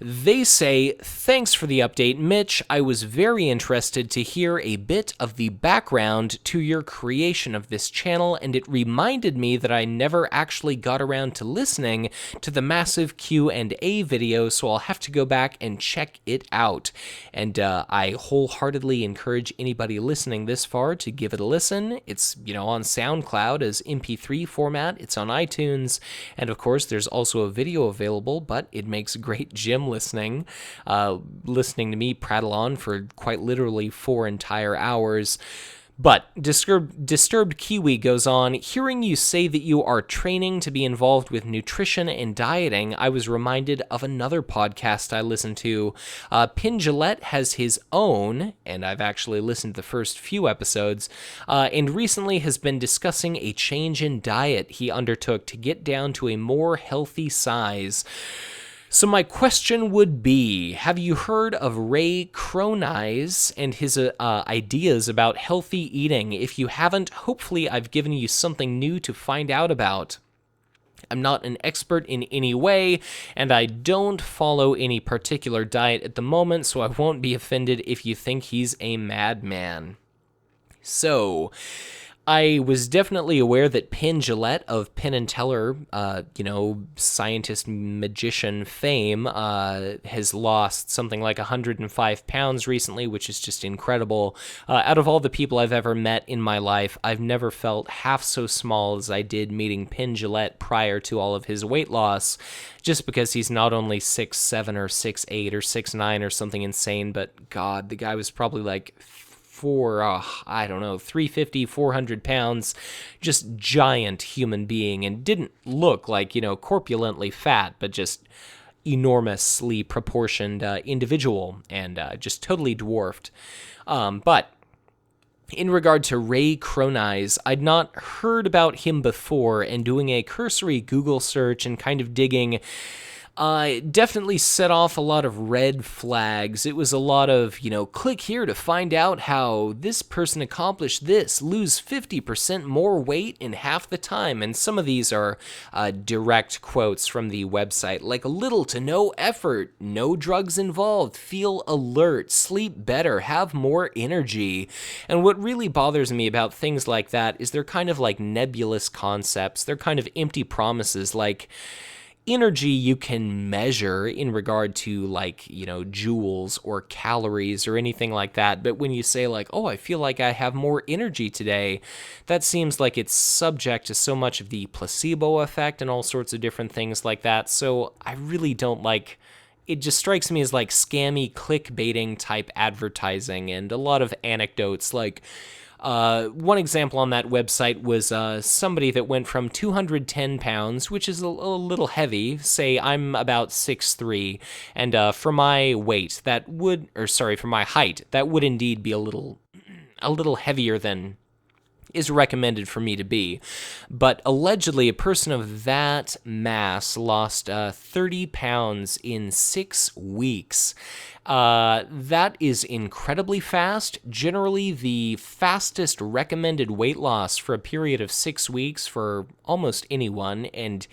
They say, thanks for the update, Mitch. I was very interested to hear a bit of the background to your creation of this channel, and it reminded me that I never actually got around to listening to the massive Q&A video, so I'll have to go back and check it out. And I wholeheartedly encourage anybody listening this far to give it a listen. It's, on SoundCloud as MP3 format. It's on iTunes, and of course, there's also a video available, but it makes great gym listening to me prattle on for quite literally 4 entire hours. But Disturbed Kiwi goes on, hearing you say that you are training to be involved with nutrition and dieting, I was reminded of another podcast I listened to. Pin Gillette has his own, and I've actually listened to the first few episodes, and recently has been discussing a change in diet he undertook to get down to a more healthy size. So my question would be, have you heard of Ray Cronies and his ideas about healthy eating? If you haven't, hopefully I've given you something new to find out about. I'm not an expert in any way, and I don't follow any particular diet at the moment, so I won't be offended if you think he's a madman. So, I was definitely aware that Penn Jillette of Penn and Teller, scientist magician fame, has lost something like 105 pounds recently, which is just incredible. Out of all the people I've ever met in my life, I've never felt half so small as I did meeting Penn Jillette prior to all of his weight loss, just because he's not only 6'7" or 6'8" or 6'9" or something insane, but God, the guy was probably like 350, 400 pounds, just giant human being, and didn't look like, corpulently fat, but just enormously proportioned individual, and just totally dwarfed. But in regard to Ray Cronies, I'd not heard about him before, and doing a cursory Google search and kind of digging, definitely set off a lot of red flags. It was a lot of, click here to find out how this person accomplished this, lose 50% more weight in half the time. And some of these are direct quotes from the website, like little to no effort, no drugs involved, feel alert, sleep better, have more energy. And what really bothers me about things like that is they're kind of like nebulous concepts. They're kind of empty promises, like energy you can measure in regard to, like, joules or calories or anything like that. But when you say, like, oh, I feel like I have more energy today, that seems like it's subject to so much of the placebo effect and all sorts of different things like that. So I really don't like it. Just strikes me as like scammy clickbaiting type advertising, and a lot of anecdotes, like one example on that website was somebody that went from 210 pounds, which is a little heavy. Say I'm about 6'3", and for my weight, for my height, that would indeed be a little heavier than is recommended for me to be. But allegedly, a person of that mass lost 30 pounds in 6 weeks. That is incredibly fast. Generally, the fastest recommended weight loss for a period of 6 weeks for almost anyone, and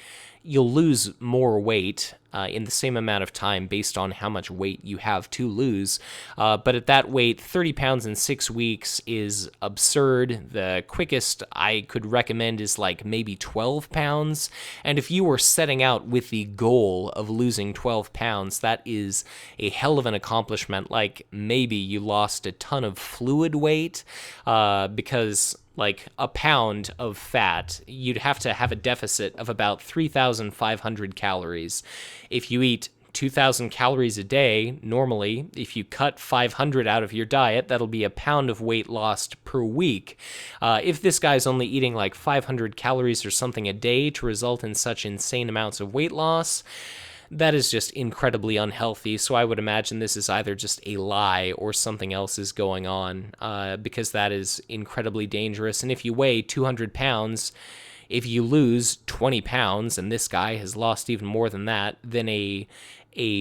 you'll lose more weight in the same amount of time based on how much weight you have to lose. But at that weight, 30 pounds in 6 weeks is absurd. The quickest I could recommend is like maybe 12 pounds. And if you were setting out with the goal of losing 12 pounds, that is a hell of an accomplishment. Like maybe you lost a ton of fluid weight because like a pound of fat, you'd have to have a deficit of about 3,500 calories. If you eat 2,000 calories a day, normally, if you cut 500 out of your diet, that'll be a pound of weight lost per week. If this guy's only eating like 500 calories or something a day to result in such insane amounts of weight loss, that is just incredibly unhealthy. So I would imagine this is either just a lie or something else is going on, because that is incredibly dangerous. And if you weigh 200 pounds, if you lose 20 pounds, and this guy has lost even more than that, then a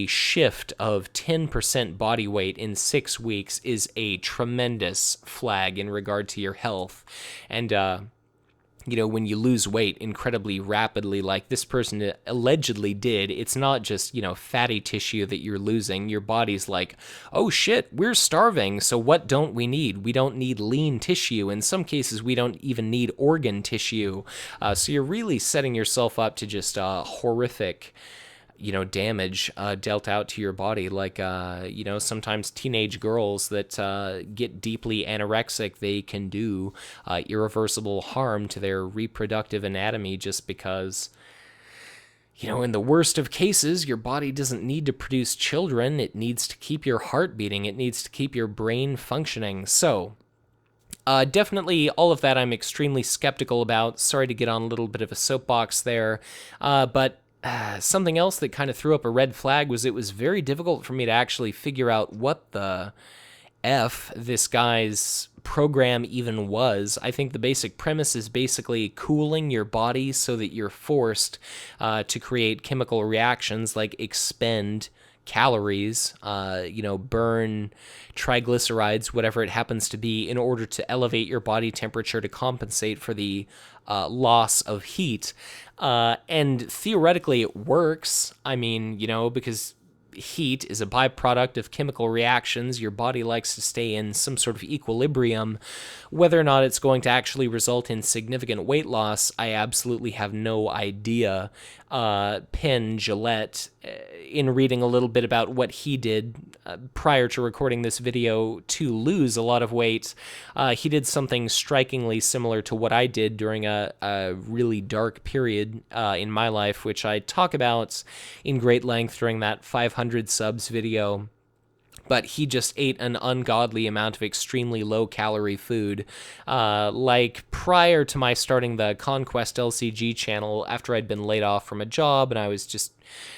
shift of 10% body weight in 6 weeks is a tremendous flag in regard to your health. And when you lose weight incredibly rapidly, like this person allegedly did, it's not just, fatty tissue that you're losing. Your body's like, oh shit, we're starving. So what don't we need? We don't need lean tissue. In some cases, we don't even need organ tissue. So you're really setting yourself up to just horrific damage dealt out to your body. Like, sometimes teenage girls that get deeply anorexic, they can do irreversible harm to their reproductive anatomy just because, in the worst of cases, your body doesn't need to produce children. It needs to keep your heart beating. It needs to keep your brain functioning. So, definitely all of that I'm extremely skeptical about. Sorry to get on a little bit of a soapbox there, but something else that kind of threw up a red flag was it was very difficult for me to actually figure out what the F this guy's program even was. I think the basic premise is basically cooling your body so that you're forced to create chemical reactions like expend calories, burn triglycerides, whatever it happens to be, in order to elevate your body temperature to compensate for the loss of heat. And theoretically it works. I mean, because heat is a byproduct of chemical reactions. Your body likes to stay in some sort of equilibrium. Whether or not it's going to actually result in significant weight loss, I absolutely have no idea. Penn Jillette, in reading a little bit about what he did prior to recording this video to lose a lot of weight, he did something strikingly similar to what I did during a really dark period in my life, which I talk about in great length during that 500 subs video. But he just ate an ungodly amount of extremely low-calorie food. Like, prior to my starting the Conquest LCG channel, after I'd been laid off from a job and I was just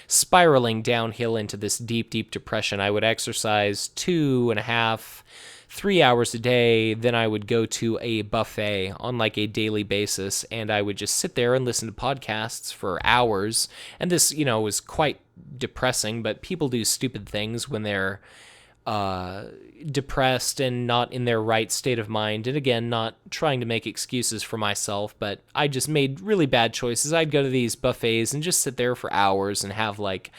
spiraling downhill into this deep, deep depression, I would exercise 2.5, 3 hours a day. Then I would go to a buffet on like a daily basis, and I would just sit there and listen to podcasts for hours. And this, was quite depressing, but people do stupid things when they're depressed and not in their right state of mind. And again, not trying to make excuses for myself, but I just made really bad choices. I'd go to these buffets and just sit there for hours and have like,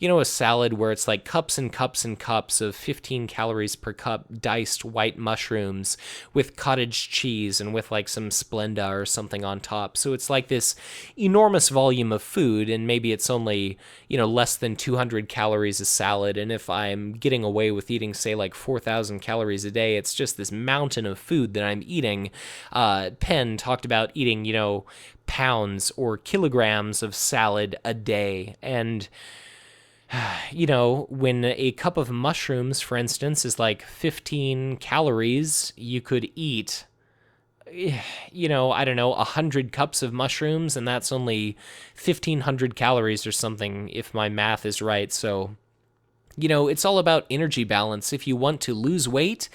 a salad where it's like cups and cups and cups of 15 calories per cup diced white mushrooms with cottage cheese and with like some Splenda or something on top. So it's like this enormous volume of food, and maybe it's only, less than 200 calories a salad. And if I'm getting away with eating, say, like 4,000 calories a day, it's just this mountain of food that I'm eating. Penn talked about eating, pounds or kilograms of salad a day. And when a cup of mushrooms, for instance, is like 15 calories, you could eat, I don't know, 100 cups of mushrooms, and that's only 1,500 calories or something, if my math is right. So, it's all about energy balance. If you want to lose weight,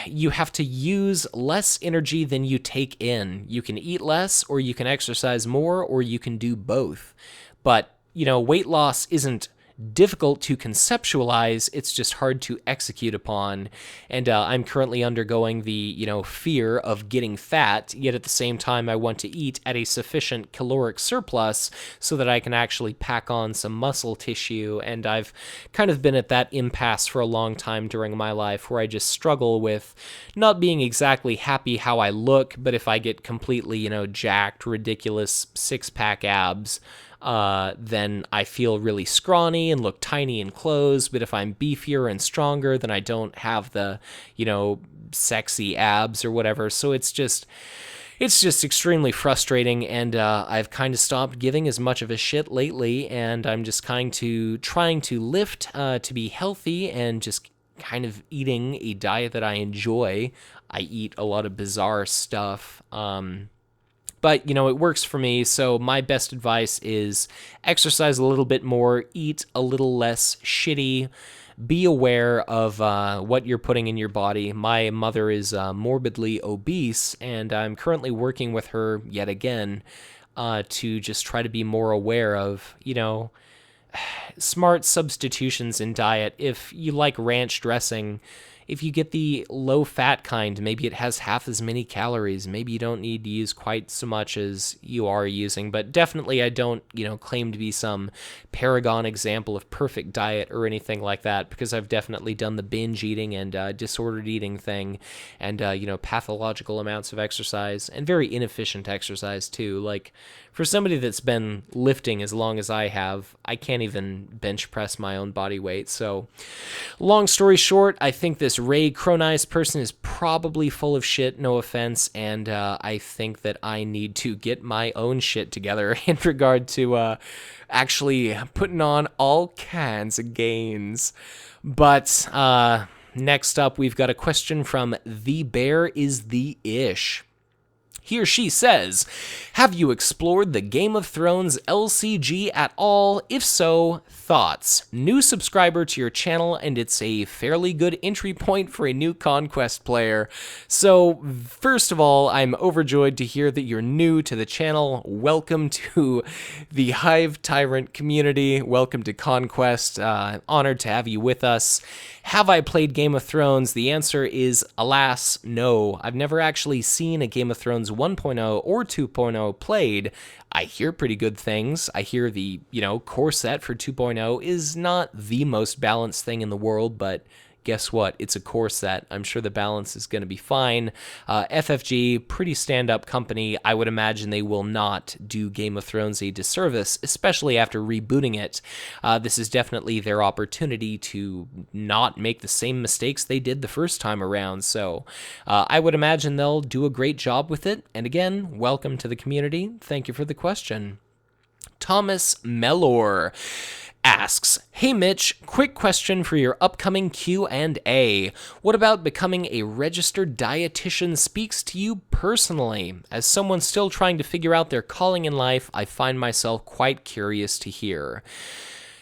you have to use less energy than you take in. You can eat less, or you can exercise more, or you can do both. But weight loss isn't difficult to conceptualize, it's just hard to execute upon. And I'm currently undergoing the, fear of getting fat, yet at the same time I want to eat at a sufficient caloric surplus so that I can actually pack on some muscle tissue. And I've kind of been at that impasse for a long time during my life, where I just struggle with not being exactly happy how I look, but if I get completely, jacked, ridiculous six-pack abs, then I feel really scrawny and look tiny in clothes. But if I'm beefier and stronger, then I don't have the, sexy abs or whatever. So it's just extremely frustrating, and I've kind of stopped giving as much of a shit lately, and I'm just trying to lift to be healthy and just kind of eating a diet that I enjoy. I eat a lot of bizarre stuff, but, it works for me. So my best advice is exercise a little bit more, eat a little less shitty, be aware of what you're putting in your body. My mother is morbidly obese, and I'm currently working with her yet again to just try to be more aware of, smart substitutions in diet. If you like ranch dressing, if you get the low-fat kind, maybe it has half as many calories. Maybe you don't need to use quite so much as you are using. But definitely I don't, claim to be some paragon example of perfect diet or anything like that, because I've definitely done the binge eating and disordered eating thing, and, pathological amounts of exercise, and very inefficient exercise too. Like, for somebody that's been lifting as long as I have, I can't even bench press my own body weight. So, long story short, I think this Ray Cronized person is probably full of shit, no offense, and I think that I need to get my own shit together in regard to actually putting on all kinds of gains. But next up, we've got a question from The Bear is the Ish. He or she says, have you explored the Game of Thrones LCG at all? If so, thoughts? New subscriber to your channel, and it's a fairly good entry point for a new Conquest player. So, first of all, I'm overjoyed to hear that you're new to the channel. Welcome to the Hive Tyrant community. Welcome to Conquest. Honored to have you with us. Have I played Game of Thrones? The answer is, alas, no. I've never actually seen a Game of Thrones 1.0 or 2.0 played. I hear pretty good things. I hear the, core set for 2.0 is not the most balanced thing in the world, but guess what? It's a core set. I'm sure the balance is going to be fine. FFG, pretty stand-up company. I would imagine they will not do Game of Thrones a disservice, especially after rebooting it. This is definitely their opportunity to not make the same mistakes they did the first time around. So I would imagine they'll do a great job with it. And again, welcome to the community. Thank you for the question. Thomas Mellor asks, hey Mitch, quick question for your upcoming Q&A. What about becoming a registered dietitian speaks to you personally? As someone still trying to figure out their calling in life, I find myself quite curious to hear.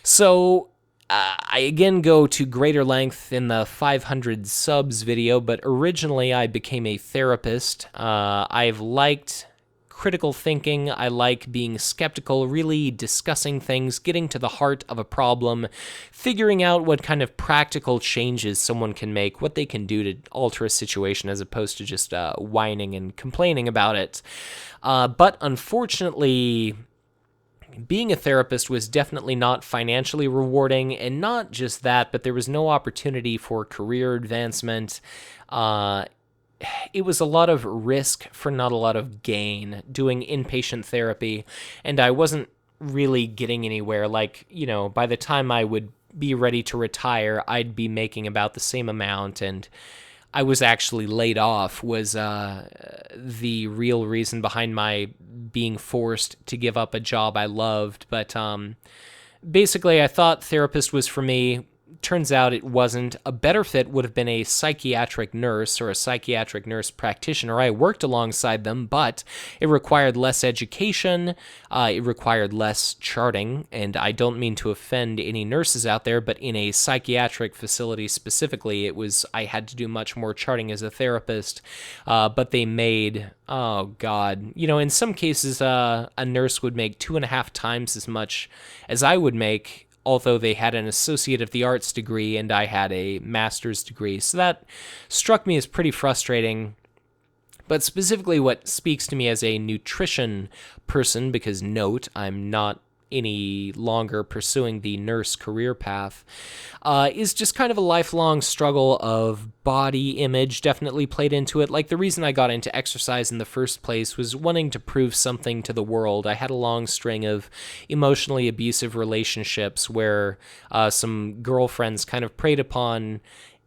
So, I again go to greater length in the 500 subs video, but originally I became a therapist. I've liked critical thinking. I like being skeptical, really discussing things, getting to the heart of a problem, figuring out what kind of practical changes someone can make, what they can do to alter a situation as opposed to just whining and complaining about it. But unfortunately, being a therapist was definitely not financially rewarding, and not just that, but there was no opportunity for career advancement. It was a lot of risk for not a lot of gain doing inpatient therapy, and I wasn't really getting anywhere. Like, by the time I would be ready to retire, I'd be making about the same amount, and I was actually laid off was the real reason behind my being forced to give up a job I loved. But basically, I thought therapist was for me. Turns out it wasn't. A better fit would have been a psychiatric nurse or a psychiatric nurse practitioner. I worked alongside them, but it required less education, it required less charting, and I don't mean to offend any nurses out there, but in a psychiatric facility specifically, I had to do much more charting as a therapist, but they made, oh God, in some cases, a nurse would make 2.5 times as much as I would make, although they had an Associate of the Arts degree and I had a master's degree. So that struck me as pretty frustrating. But specifically what speaks to me as a nutrition person, because note, I'm not any longer pursuing the nurse career path, is just kind of a lifelong struggle of body image definitely played into it. Like, the reason I got into exercise in the first place was wanting to prove something to the world. I had a long string of emotionally abusive relationships where some girlfriends kind of preyed upon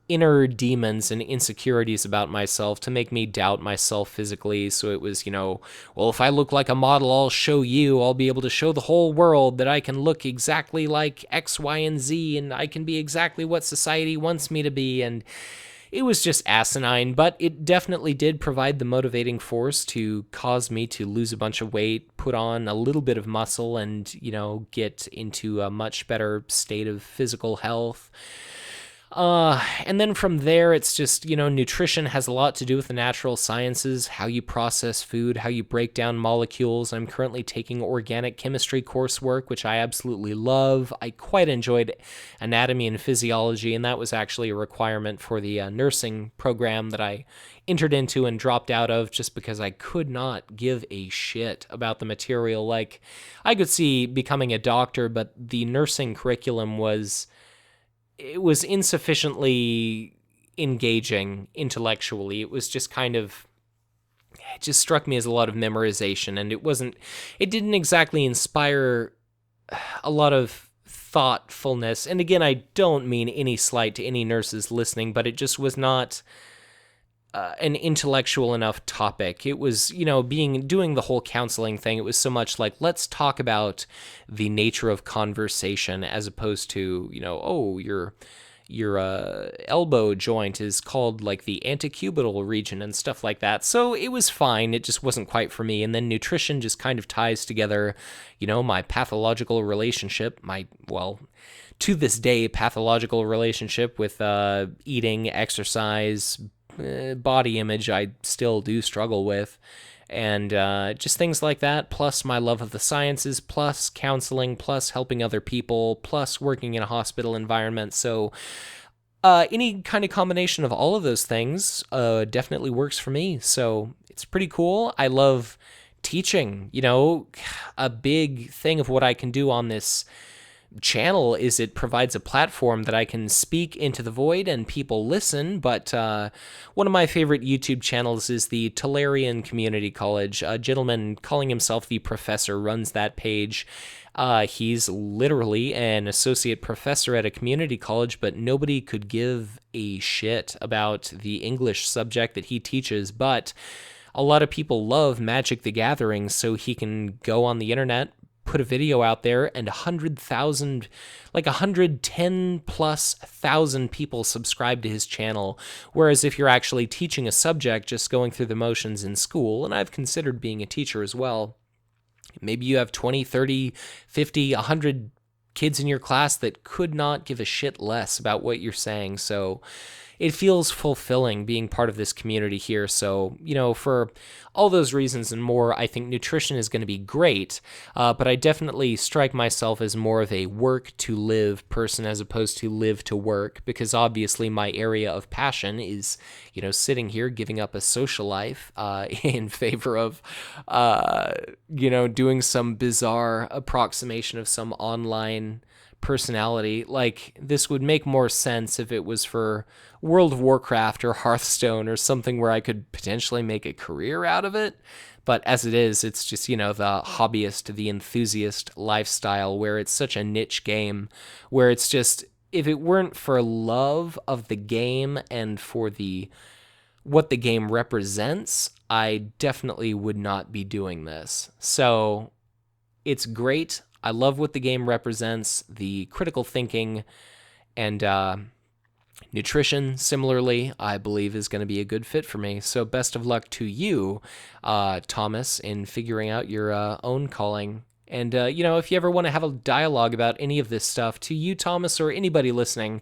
inner demons and insecurities about myself to make me doubt myself physically. So it was, well, if I look like a model, I'll show you. I'll be able to show the whole world that I can look exactly like X, Y, and Z, and I can be exactly what society wants me to be. And it was just asinine, but it definitely did provide the motivating force to cause me to lose a bunch of weight, put on a little bit of muscle, and, get into a much better state of physical health. And then from there, it's just, nutrition has a lot to do with the natural sciences, how you process food, how you break down molecules. I'm currently taking organic chemistry coursework, which I absolutely love. I quite enjoyed anatomy and physiology, and that was actually a requirement for the nursing program that I entered into and dropped out of just because I could not give a shit about the material. Like, I could see becoming a doctor, but the nursing curriculum was insufficiently engaging intellectually. It was just it just struck me as a lot of memorization, and it didn't exactly inspire a lot of thoughtfulness. And again, I don't mean any slight to any nurses listening, but it just was not an intellectual enough topic. It was, doing the whole counseling thing. It was so much like, let's talk about the nature of conversation, as opposed to, your elbow joint is called like the antecubital region and stuff like that. So it was fine. It just wasn't quite for me. And then nutrition just kind of ties together, my pathological relationship, to this day, pathological relationship with eating, exercise, body image I still do struggle with, and just things like that, plus my love of the sciences, plus counseling, plus helping other people, plus working in a hospital environment. So any kind of combination of all of those things definitely works for me. So it's pretty cool. I love teaching. A big thing of what I can do on this channel is it provides a platform that I can speak into the void and people listen. But one of my favorite YouTube channels is the Tolarian Community College. A gentleman calling himself the Professor runs that page. He's literally an associate professor at a community college, but nobody could give a shit about the English subject that he teaches. But a lot of people love Magic the Gathering, so he can go on the internet, put a video out there, and 110 plus thousand people subscribe to his channel. Whereas if you're actually teaching a subject, just going through the motions in school, and I've considered being a teacher as well, maybe you have 20, 30, 50, 100 kids in your class that could not give a shit less about what you're saying. So it feels fulfilling being part of this community here. So, for all those reasons and more, I think nutrition is going to be great, but I definitely strike myself as more of a work to live person as opposed to live to work, because obviously my area of passion is, sitting here giving up a social life in favor of, doing some bizarre approximation of some online personality. Like, this would make more sense if it was for World of Warcraft or Hearthstone or something where I could potentially make a career out of it. But as it is, it's just, the hobbyist, the enthusiast lifestyle, where it's such a niche game, where it's just, if it weren't for love of the game and for what the game represents, I definitely would not be doing this. So it's great. I love what the game represents, the critical thinking, and nutrition, similarly, I believe is going to be a good fit for me. So best of luck to you, Thomas, in figuring out your own calling. And, if you ever want to have a dialogue about any of this stuff, to you, Thomas, or anybody listening,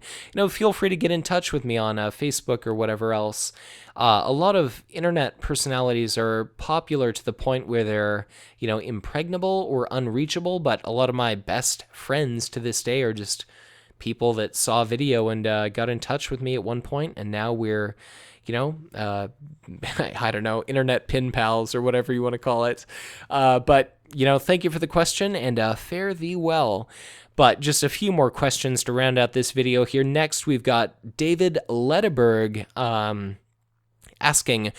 feel free to get in touch with me on Facebook or whatever else. A lot of internet personalities are popular to the point where they're, impregnable or unreachable, but a lot of my best friends to this day are just people that saw a video and got in touch with me at one point, and now we're, I don't know, internet pen pals or whatever you want to call it. But thank you for the question, and fare thee well. But just a few more questions to round out this video here. Next, we've got David Letterberg asking,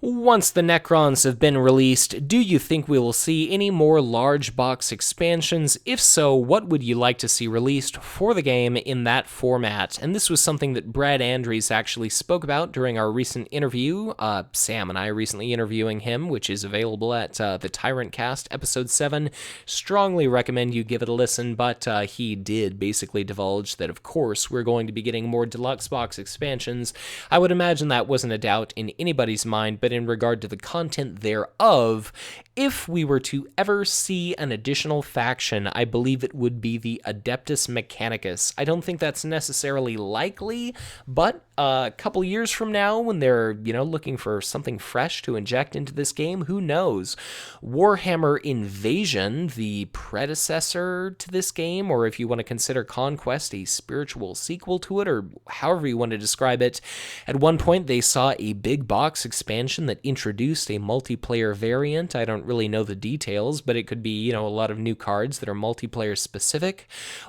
once the Necrons have been released, do you think we will see any more large box expansions? If so, what would you like to see released for the game in that format? And this was something that Brad Andrews actually spoke about during our recent interview. Sam and I recently interviewing him, which is available at the Tyrant Cast, episode 7. Strongly recommend you give it a listen, but he did basically divulge that, of course, we're going to be getting more deluxe box expansions. I would imagine that wasn't a doubt doubt in anybody's mind, but in regard to the content thereof, if we were to ever see an additional faction, I believe it would be the Adeptus Mechanicus. I don't think that's necessarily likely, but a couple years from now, when they're, looking for something fresh to inject into this game, who knows? Warhammer Invasion, the predecessor to this game, or if you want to consider Conquest a spiritual sequel to it, or however you want to describe it, at one point they saw a big box expansion that introduced a multiplayer variant. I don't really know the details, but it could be, a lot of new cards that are multiplayer specific,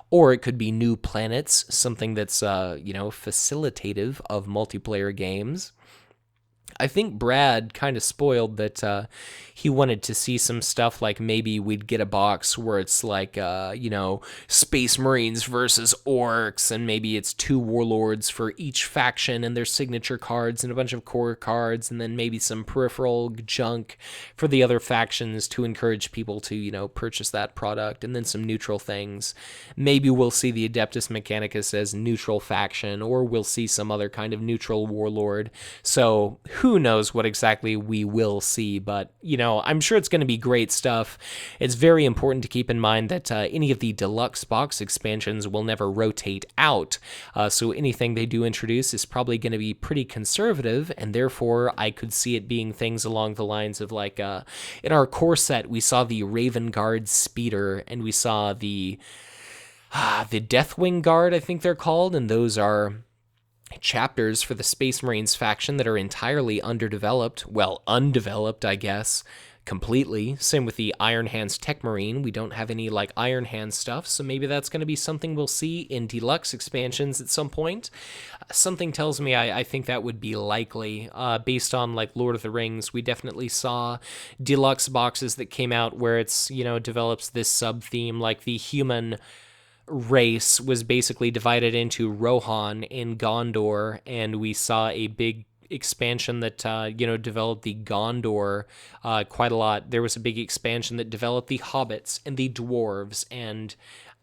or it could be new planets, something that's, facilitative of multiplayer games. I think Brad kind of spoiled that he wanted to see some stuff like maybe we'd get a box where it's like, Space Marines versus Orcs, and maybe it's 2 warlords for each faction and their signature cards and a bunch of core cards, and then maybe some peripheral junk for the other factions to encourage people to, purchase that product, and then some neutral things. Maybe we'll see the Adeptus Mechanicus as neutral faction, or we'll see some other kind of neutral warlord. So who knows what exactly we will see, but, I'm sure it's going to be great stuff. It's very important to keep in mind that any of the deluxe box expansions will never rotate out, so anything they do introduce is probably going to be pretty conservative, and therefore I could see it being things along the lines of like, in our core set, we saw the Raven Guard Speeder, and we saw the Deathwing Guard, I think they're called, and those are chapters for the Space Marines faction that are entirely undeveloped, I guess, completely. Same with the Iron Hands Tech Marine. We don't have any like Iron Hands stuff, so maybe that's going to be something we'll see in deluxe expansions at some point. Something tells me I think that would be likely. Based on like Lord of the Rings, we definitely saw deluxe boxes that came out where it's, develops this sub-theme, like the human race was basically divided into Rohan in Gondor, and we saw a big expansion that developed the Gondor quite a lot. There was a big expansion that developed the hobbits and the dwarves, and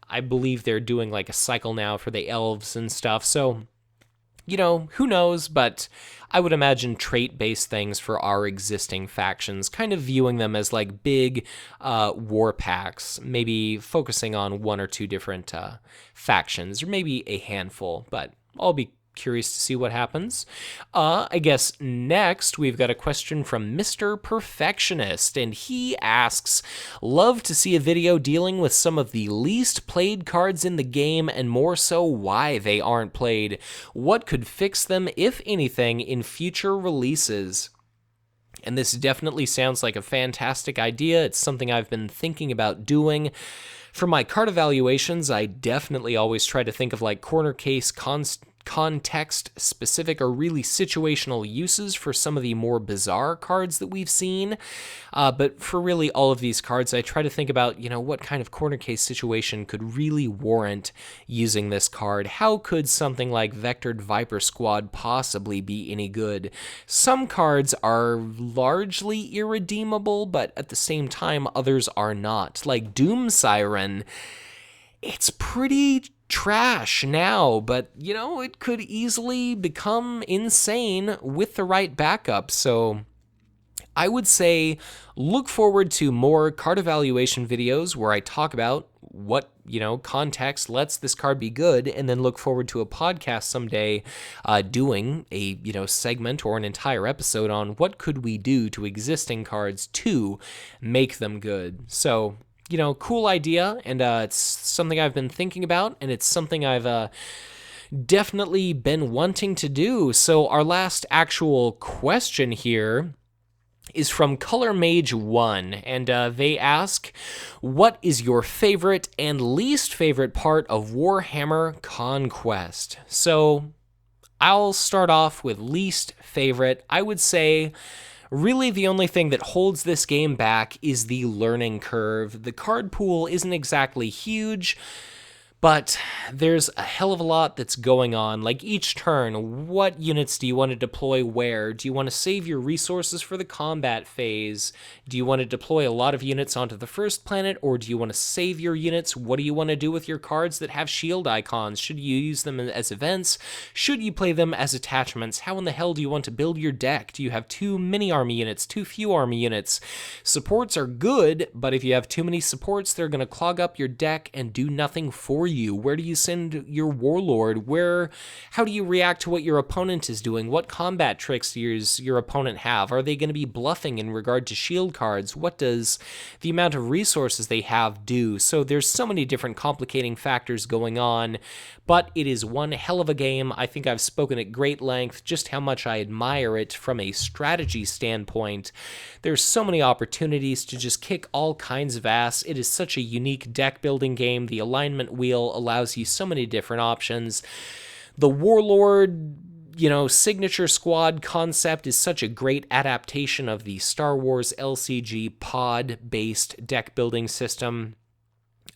I believe they're doing like a cycle now for the elves and stuff. So who knows, but I would imagine trait-based things for our existing factions, kind of viewing them as like big war packs, maybe focusing on 1 or 2 different factions, or maybe a handful, but I'll be curious to see what happens. I guess next we've got a question from Mr. Perfectionist, and he asks, love to see a video dealing with some of the least played cards in the game, and more so why they aren't played. What could fix them, if anything, in future releases? And this definitely sounds like a fantastic idea. It's something I've been thinking about doing. For my card evaluations, I definitely always try to think of like corner case, context-specific or really situational uses for some of the more bizarre cards that we've seen. But for really all of these cards, I try to think about, what kind of corner case situation could really warrant using this card. How could something like Vectored Viper Squad possibly be any good? Some cards are largely irredeemable, but at the same time, others are not. Like Doom Siren, it's pretty trash now, but it could easily become insane with the right backup. So I would say look forward to more card evaluation videos where I talk about what context lets this card be good, and then look forward to a podcast someday doing a segment or an entire episode on what could we do to existing cards to make them good. So cool idea, and it's something I've been thinking about, and it's something I've definitely been wanting to do. So our last actual question here is from Color Mage 1, and they ask, what is your favorite and least favorite part of Warhammer Conquest? So I'll start off with least favorite. I would say really the only thing that holds this game back is the learning curve. The card pool isn't exactly huge, But there's a hell of a lot that's going on. Like each turn, what units do you want to deploy where? Do you want to save your resources for the combat phase? Do you want to deploy a lot of units onto the first planet, or do you want to save your units? What do you want to do with your cards that have shield icons? Should you use them as events? Should you play them as attachments? How in the hell do you want to build your deck? Do you have too many army units, too few army units? Supports are good, but if you have too many supports, they're going to clog up your deck and do nothing for you. Where do you send your warlord? How do you react to what your opponent is doing? What combat tricks does your opponent have? Are they going to be bluffing in regard to shield cards? What does the amount of resources they have do? So there's so many different complicating factors going on, but it is one hell of a game. I think I've spoken at great length just how much I admire it from a strategy standpoint. There's so many opportunities to just kick all kinds of ass. It is such a unique deck building game. The alignment wheel allows you so many different options. The warlord, signature squad concept is such a great adaptation of the Star Wars LCG pod-based deck building system.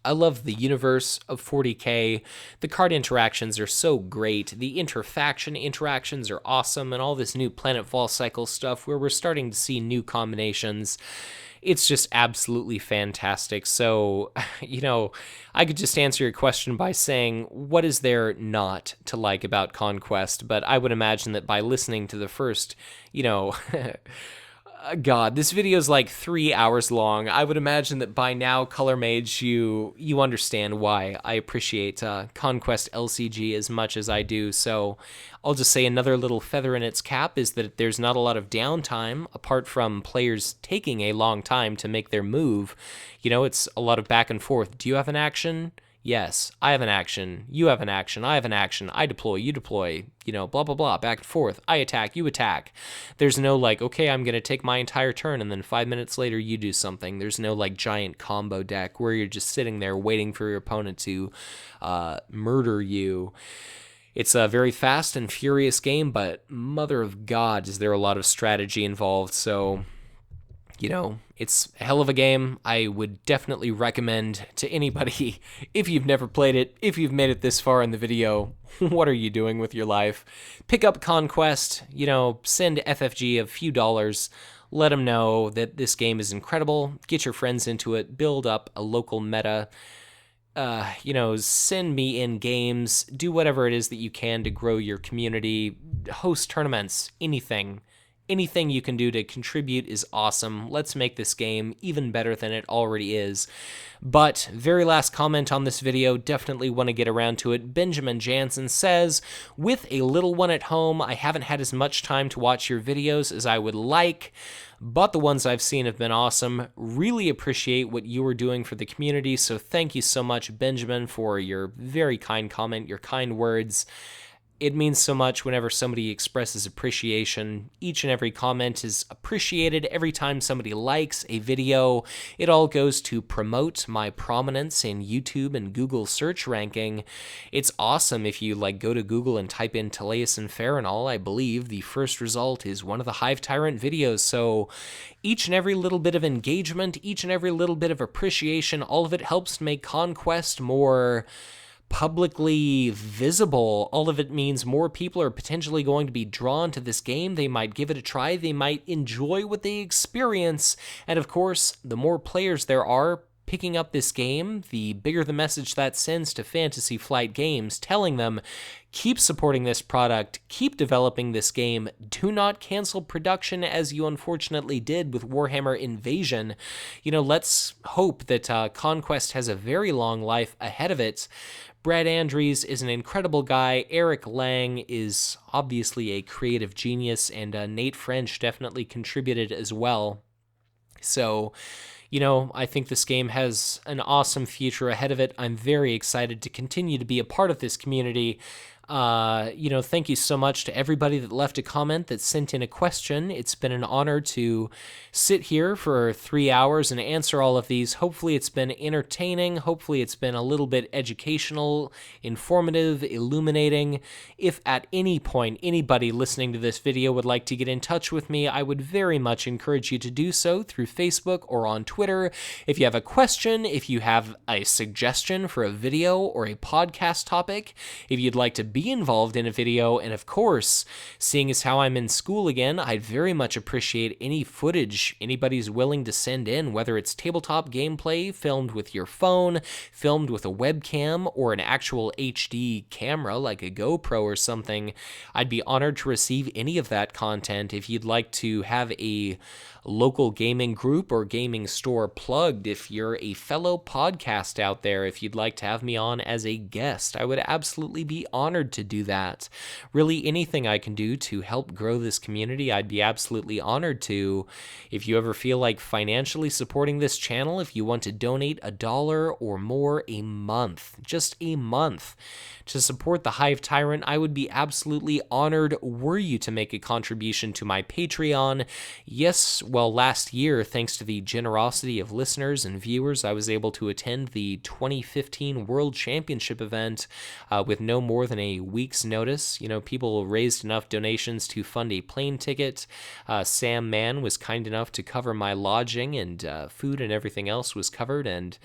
I love the universe of 40K. The card interactions are so great. The interfaction interactions are awesome, and all this new Planetfall cycle stuff where we're starting to see new combinations. It's just absolutely fantastic. So, I could just answer your question by saying, what is there not to like about Conquest? But I would imagine that by listening to the first, God, this video is like 3 hours long. I would imagine that by now, Color Mage, you understand why I appreciate Conquest LCG as much as I do. So I'll just say another little feather in its cap is that there's not a lot of downtime, apart from players taking a long time to make their move. It's a lot of back and forth. Do you have an action? Yes, I have an action, you have an action, I have an action, I deploy, you deploy, blah, blah, blah, back and forth, I attack, you attack. There's no okay, I'm going to take my entire turn and then 5 minutes later you do something. There's no giant combo deck where you're just sitting there waiting for your opponent to murder you. It's a very fast and furious game, but mother of God, is there a lot of strategy involved, so... it's a hell of a game. I would definitely recommend to anybody, if you've never played it, if you've made it this far in the video, what are you doing with your life? Pick up Conquest, send FFG a few dollars, let them know that this game is incredible, get your friends into it, build up a local meta, send me in games, do whatever it is that you can to grow your community, host tournaments, anything. Anything you can do to contribute is awesome. Let's make this game even better than it already is. But very last comment on this video, definitely want to get around to it. Benjamin Jansen says, with a little one at home, I haven't had as much time to watch your videos as I would like, but the ones I've seen have been awesome. Really appreciate what you are doing for the community, so thank you so much, Benjamin, for your very kind comment, your kind words. It means so much whenever somebody expresses appreciation. Each and every comment is appreciated. Every time somebody likes a video, it all goes to promote my prominence in YouTube and Google search ranking. It's awesome if you go to Google and type in Teleus and Farinol. I believe the first result is one of the Hive Tyrant videos. So each and every little bit of engagement, each and every little bit of appreciation, all of it helps to make Conquest more publicly visible. All of it means more people are potentially going to be drawn to this game. They might give it a try. They might enjoy what they experience. And of course, the more players there are picking up this game, the bigger the message that sends to Fantasy Flight Games, telling them, keep supporting this product, keep developing this game, do not cancel production as you unfortunately did with Warhammer Invasion. Let's hope that Conquest has a very long life ahead of it. Brad Andrews is an incredible guy. Eric Lang is obviously a creative genius, and Nate French definitely contributed as well. So, I think this game has an awesome future ahead of it. I'm very excited to continue to be a part of this community. Thank you so much to everybody that left a comment, that sent in a question. It's been an honor to sit here for 3 hours and answer all of these. Hopefully it's been entertaining. Hopefully it's been a little bit educational, informative, illuminating. If at any point anybody listening to this video would like to get in touch with me, I would very much encourage you to do so through Facebook or on Twitter. If you have a question, if you have a suggestion for a video or a podcast topic, if you'd like to be involved in a video, and of course, seeing as how I'm in school again, I'd very much appreciate any footage anybody's willing to send in, whether it's tabletop gameplay filmed with your phone, filmed with a webcam, or an actual HD camera like a GoPro or something. I'd be honored to receive any of that content. If you'd like to have a local gaming group or gaming store plugged, if you're a fellow podcast out there, if you'd like to have me on as a guest, I would absolutely be honored to do that. Really, anything I can do to help grow this community, I'd be absolutely honored to. If you ever feel like financially supporting this channel, if you want to donate $1 or more a month, just a month, to support the Hive Tyrant, I would be absolutely honored were you to make a contribution to my Patreon. Yes, well, last year, thanks to the generosity of listeners and viewers, I was able to attend the 2015 World Championship event with no more than a week's notice. People raised enough donations to fund a plane ticket. Sam Mann was kind enough to cover my lodging, and food and everything else was covered, and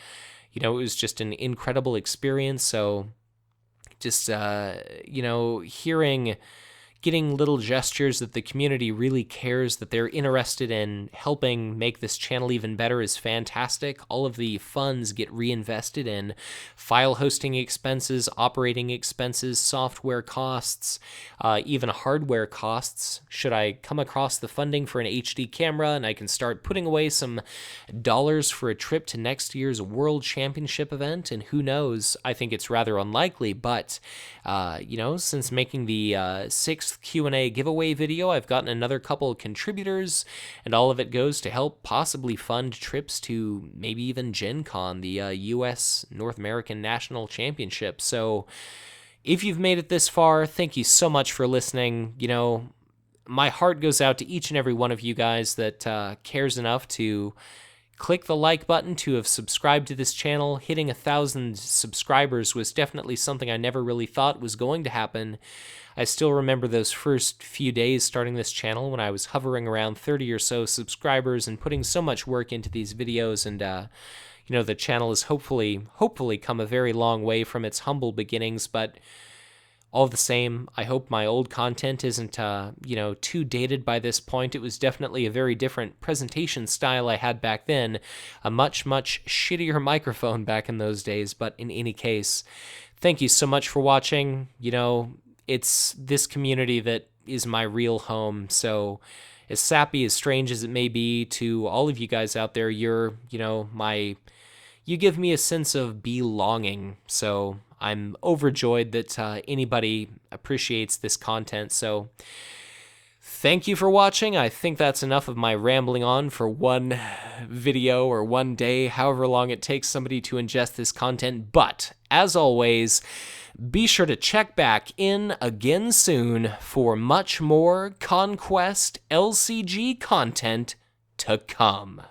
it was just an incredible experience. So just getting little gestures that the community really cares, that they're interested in helping make this channel even better is fantastic. All of the funds get reinvested in file hosting expenses, operating expenses, software costs, even hardware costs. Should I come across the funding for an HD camera and I can start putting away some dollars for a trip to next year's World Championship event, and who knows, I think it's rather unlikely, but since making the 6th Q&A giveaway video, I've gotten another couple of contributors, and all of it goes to help possibly fund trips to maybe even Gen Con, the U.S. North American National Championship. So if you've made it this far, thank you so much for listening. My heart goes out to each and every one of you guys that cares enough to click the like button, to have subscribed to this channel. Hitting 1,000 subscribers was definitely something I never really thought was going to happen. I still remember those first few days starting this channel when I was hovering around 30 or so subscribers and putting so much work into these videos, and the channel has hopefully come a very long way from its humble beginnings, but all the same, I hope my old content isn't, too dated by this point. It was definitely a very different presentation style I had back then, a much, much shittier microphone back in those days, but in any case, thank you so much for watching. It's this community that is my real home, so as sappy, as strange as it may be to all of you guys out there, you give me a sense of belonging, so I'm overjoyed that anybody appreciates this content. So thank you for watching. I think that's enough of my rambling on for one video or one day, however long it takes somebody to ingest this content. But as always, be sure to check back in again soon for much more Conquest LCG content to come.